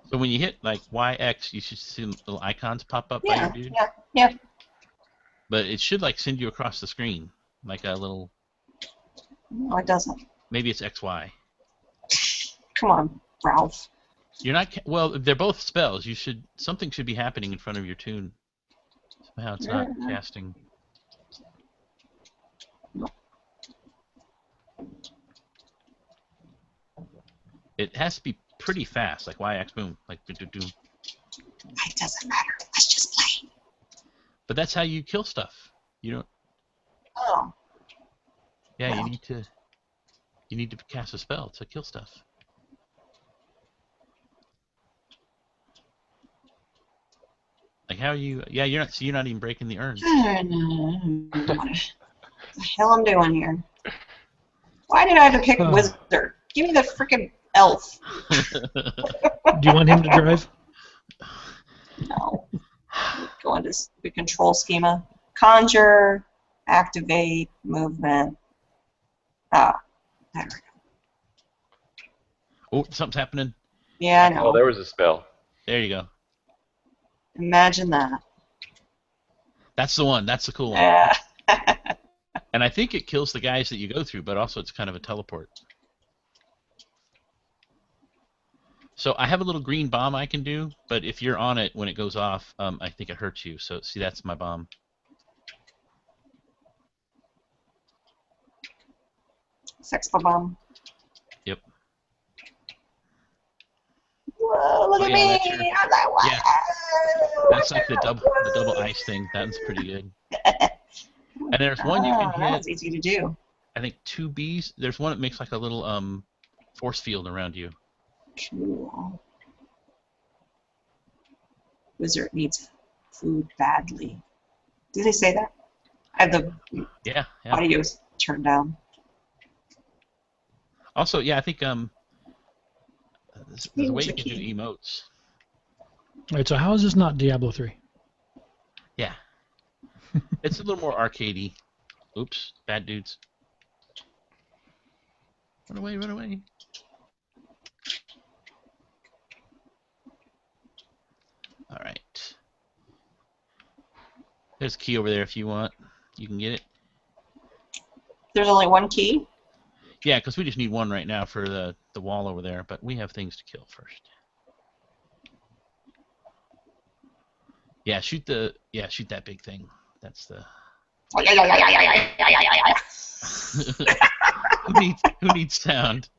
So when you hit like Y, X, you should see little icons pop up by your dude. Yeah. But it should like send you across the screen, like a little. No, it doesn't. Maybe it's X, Y. Come on, Ralph. You're not. Well, they're both spells. Something should be happening in front of your tune. Somehow it's not casting. It has to be pretty fast, like YX boom, like do. It doesn't matter. Let's just play. But that's how you kill stuff. You don't. Oh. Yeah, well. You need to cast a spell to kill stuff. Like how you? Yeah, you're not even breaking the urn. I don't know. What the hell I'm doing here? Why did I have to pick wizard? Give me the freaking elf. Do you want him to drive? No. Go into the control schema. Conjure, activate, movement. There we go. Oh, something's happening. Yeah, I know. Oh, there was a spell. There you go. Imagine that. That's the one. That's the cool one. Yeah. And I think it kills the guys that you go through, but also it's kind of a teleport. So I have a little green bomb I can do, but if you're on it when it goes off, I think it hurts you. So see, that's my bomb. Sexpa bomb. Yep. Whoa, look at me! I'm like, wow. Yeah. That's like the double ice thing. That's pretty good. And there's one you can hit. That's easy to do. I think 2 bees. There's one that makes like a little force field around you. Cool. Wizard needs food badly. Did they say that? I have the audio turned down. Also, yeah, I think there's a way you can do emotes. All right, so how is this not Diablo 3? Yeah. It's a little more arcadey. Oops, bad dudes. Run away, run away. All right. There's a key over there if you want. You can get it. There's only one key? Yeah, because we just need one right now for the wall over there, but we have things to kill first. Yeah, shoot that big thing. That's the. Who needs sound?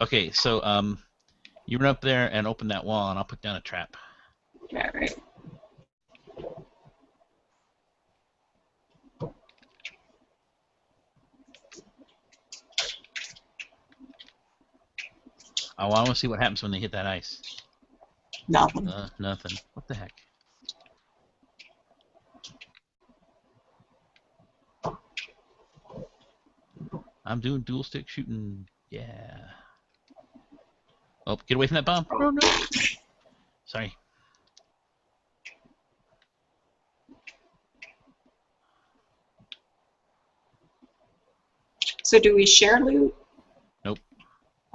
Okay, so you run up there and open that wall, and I'll put down a trap. Yeah, right. Oh, I want to see what happens when they hit that ice. Nothing. Nothing. What the heck? I'm doing dual stick shooting. Yeah. Oh, get away from that bomb. Oh, no. Sorry. So do we share loot? Nope.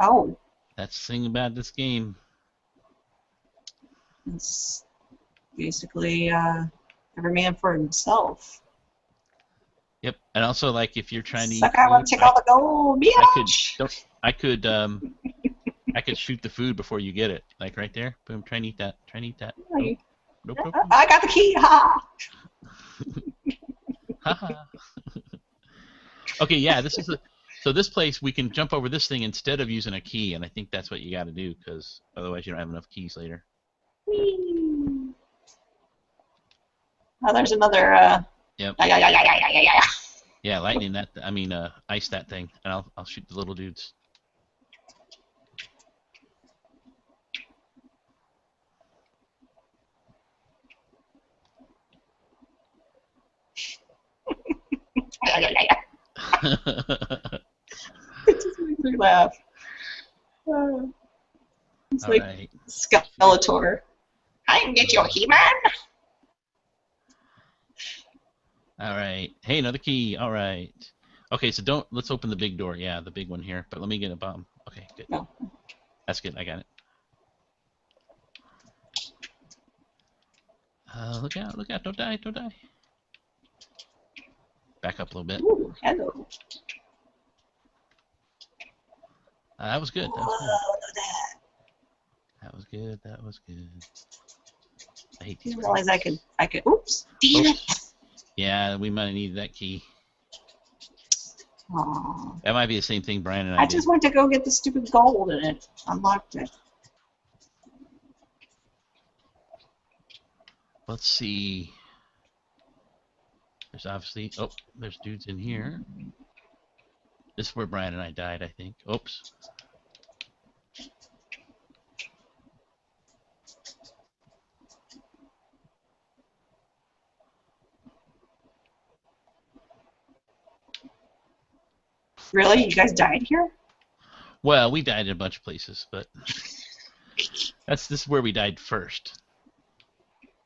Oh. That's the thing about this game. It's basically every man for himself. Yep, and also like if you're trying to Suck, I want to take all the gold. I could shoot the food before you get it, like right there. Boom, try and eat that. Try and eat that. Nope. Nope. I got the key. Ha. Ha. Okay, yeah, this is So this place, we can jump over this thing instead of using a key, and I think that's what you got to do, because otherwise you don't have enough keys later. Whee! Oh, there's another. Yep. Yeah. Yeah, lightning that. I mean, ice that thing, and I'll shoot the little dudes. It just makes me laugh. It's All like right. Skeletor. I can get you a He-Man. All right. Hey, another key. All right. Okay, so let's open the big door. Yeah, the big one here. But let me get a bomb. Okay, good. No. That's good. I got it. Look out, look out. Don't die, don't die. Back up a little bit. Ooh, hello. That was good. That was good. That was good. That was good. I hate I these. didn't realize I could. Oops. Damn it. Yeah, we might have needed that key. Aww. That might be the same thing Brian and I I did. just went to go get the stupid gold and it unlocked it. Let's see. There's obviously... Oh, there's dudes in here. This is where Brian and I died, I think. Oops. Really? You guys died here? Well, we died in a bunch of places, but... This is where we died first.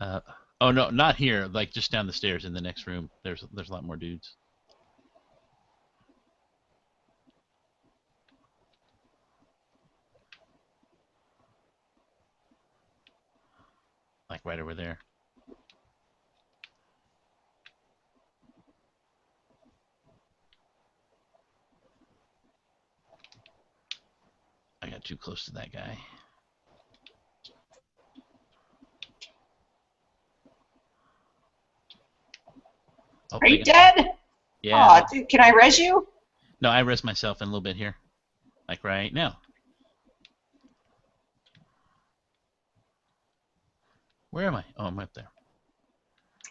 Oh, no, not here. Like, just down the stairs in the next room. There's a lot more dudes. Like, right over there. I got too close to that guy. Oh, Are you dead? Yeah. Aw, dude, can I res you? No, I res myself in a little bit here. Like right now. Where am I? Oh, I'm up there.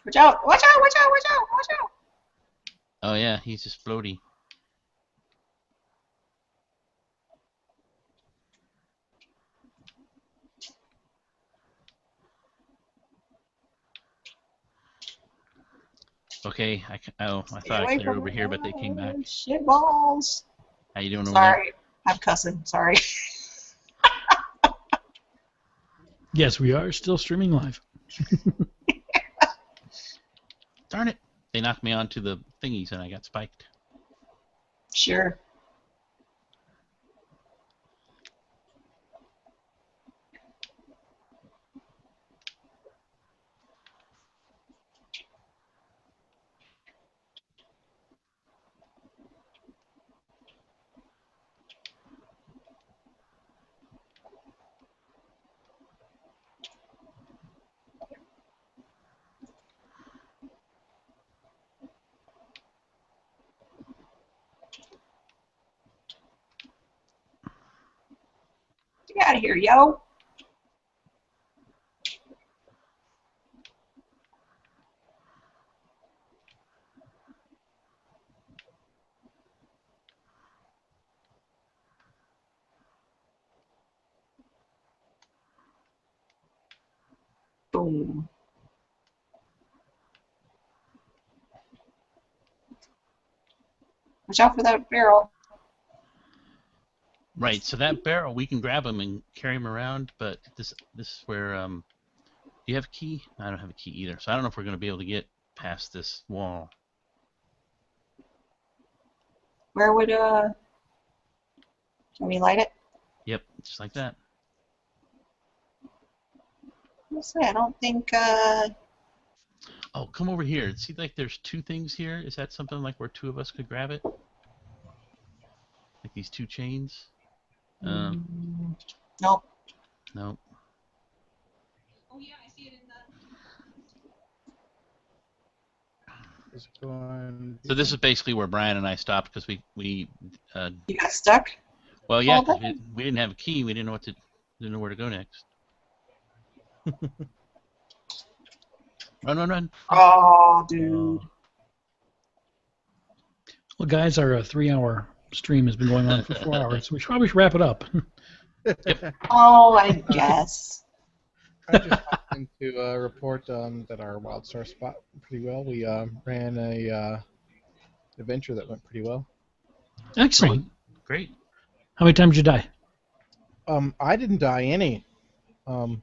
Watch out! Watch out! Watch out! Watch out! Watch out! Oh, yeah, he's just floaty. Okay, I thought I cleared over here, but they came back. Shit balls. How you doing over Sorry, I'm cussing. Sorry. Yes, we are still streaming live. Darn it. They knocked me onto the thingies and I got spiked. Sure. Get out of here, yo. Boom. Watch out for that barrel. Right, so that barrel, we can grab him and carry him around, but this is where, do you have a key? I don't have a key either, so I don't know if we're going to be able to get past this wall. Where would, can we light it? Yep, just like that. Let's say, I don't think, Oh, come over here. See, like, there's two things here. Is that something like where two of us could grab it? Like these two chains? nope. Nope. Oh yeah, I see it in the. Is it going? So this is basically where Brian and I stopped because we You got stuck? well, yeah, Oh, 'cause we didn't have a key. We didn't know where to go next. Run. Oh, dude. Well, guys, our 3-hour stream has been going on for 4 hours, so we probably should wrap it up. Oh, I guess. I just hopped into report that our WildStar spot pretty well. We ran a adventure that went pretty well. Excellent. Great. How many times did you die? I didn't die any. We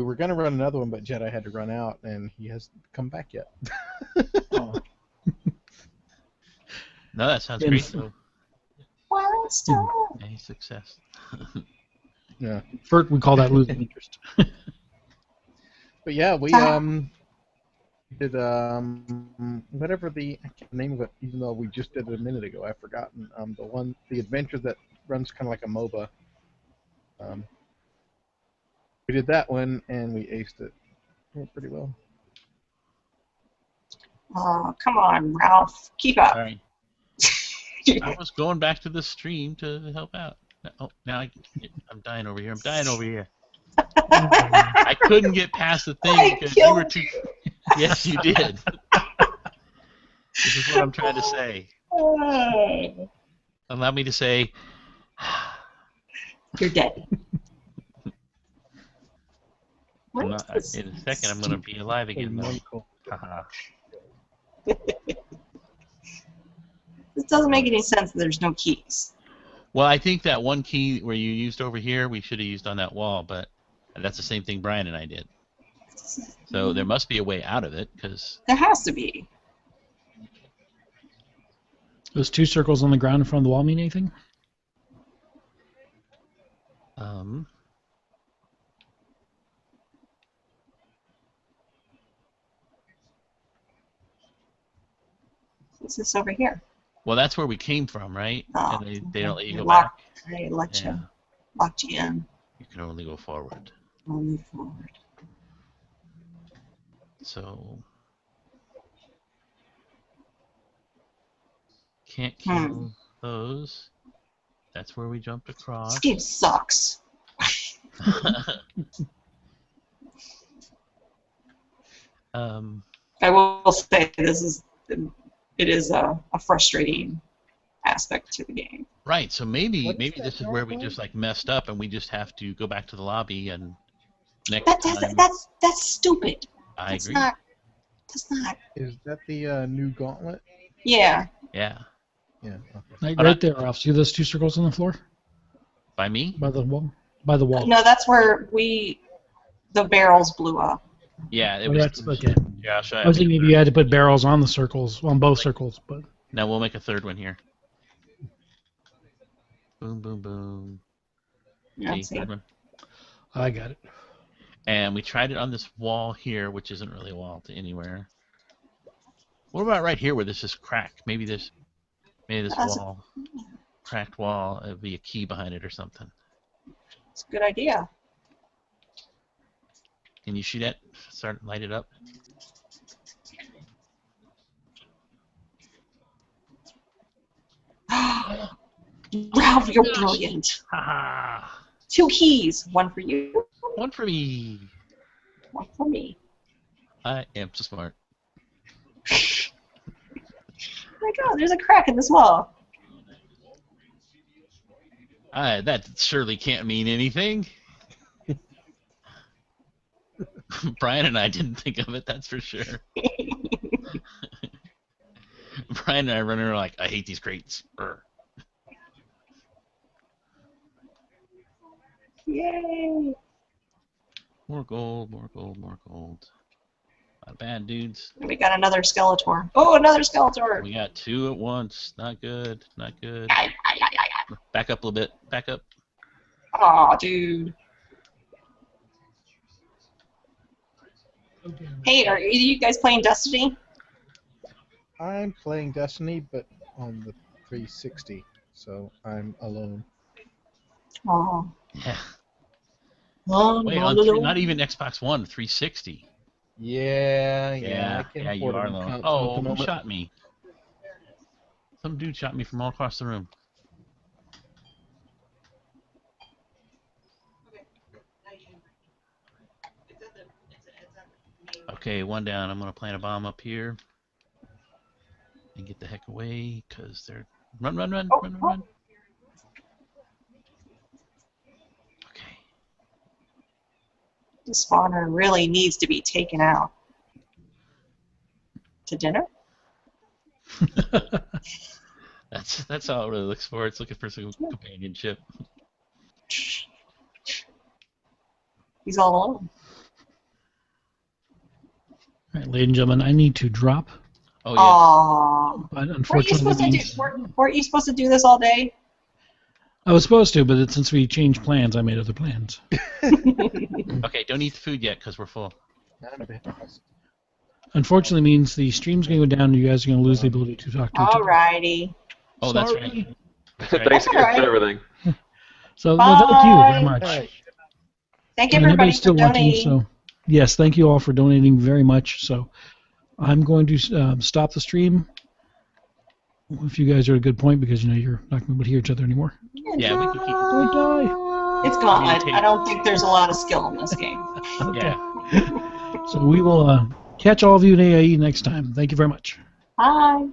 were going to run another one, but Jedi had to run out, and he hasn't come back yet. No, that sounds great. So, WildStar. any success. Yeah. First, we call that losing interest. But yeah, we did whatever I can't name of it, even though we just did it a minute ago. I've forgotten the adventure that runs kind of like a MOBA. We did that one and we aced it. Went pretty well. Oh, come on, Ralph. Keep up. Sorry. I was going back to the stream to help out. Oh, now I'm dying over here. I couldn't get past the thing because you were too. Yes, you did. This is what I'm trying to say. Allow me to say. You're dead. In a second, I'm going to be alive again. Haha. This doesn't make any sense that there's no keys. Well, I think that one key where you used over here, we should have used on that wall, but that's the same thing Brian and I did. So there must be a way out of it, because... There has to be. Those 2 circles on the ground in front of the wall mean anything? What's this over here? Well, that's where we came from, right? Oh, And they don't let you go back. They locked you in. You can only go forward. Only forward. So... Can't kill those. That's where we jumped across. This game sucks. I will say it is a frustrating aspect to the game. Right. So maybe this is where we just like messed up, and we just have to go back to the lobby and next time. That's stupid. I agree. That's not. Is that the new gauntlet? Yeah. Yeah. Yeah. Okay. Right there, Ralph. See those 2 circles on the floor? By me? By the wall. By the wall. No, that's where the barrels blew up. Yeah, it Oh, was. that's okay. Josh, I was thinking maybe you had to put barrels on the circles, on both circles, but. Now we'll make a third one here. Boom, boom, boom. Yeah, See, third one. I got it. And we tried it on this wall here, which isn't really a wall to anywhere. What about right here where this is cracked? Maybe this wall, cracked wall, it'd be a key behind it or something. It's a good idea. Can you shoot it? Light it up. Ralph, you're brilliant. 2 keys. One for you. One for me. One for me. I am so smart. Oh my god, there's a crack in this wall. That surely can't mean anything. Brian and I didn't think of it, that's for sure. Brian and I run around like, I hate these crates. Yay! More gold, more gold, more gold. Not bad, dudes. We got another Skeletor. Oh, another Skeletor! We got 2 at once. Not good, not good. Back up a little bit. Back up. Aw, dude. Hey, are you guys playing Destiny? I'm playing Destiny, but on the 360, so I'm alone. Oh. Yeah. Wait, not even Xbox One, 360. Yeah, Yeah, I can you afford are an alone. console at Oh, the who moment. shot me? Some dude shot me from all across the room. Okay, one down. I'm gonna plant a bomb up here and get the heck away, cause they're run. The spawner really needs to be taken out. To dinner? That's all it really looks for. It's looking for some companionship. He's all alone. All right, ladies and gentlemen, I need to drop. Oh yeah. But Weren't you unfortunately, supposed to do this all day? I was supposed to, but since we changed plans, I made other plans. Okay, don't eat the food yet, cause we're full. Unfortunately, means the stream's going to go down, and you guys are going to lose the ability to talk to each other. Alrighty. Oh, that's right. Thanks again for everything. So, well, thank you very much. Thank And everybody everybody's for still watching, donating. so yes, thank you all for donating very much. So, I'm going to stop the stream. If you guys are at a good point, because you're not going to be able to hear each other anymore. Yeah, we can keep. Don't die. It's Gauntlet. I don't think there's a lot of skill in this game. Okay. So we will catch all of you in AIE next time. Thank you very much. Bye.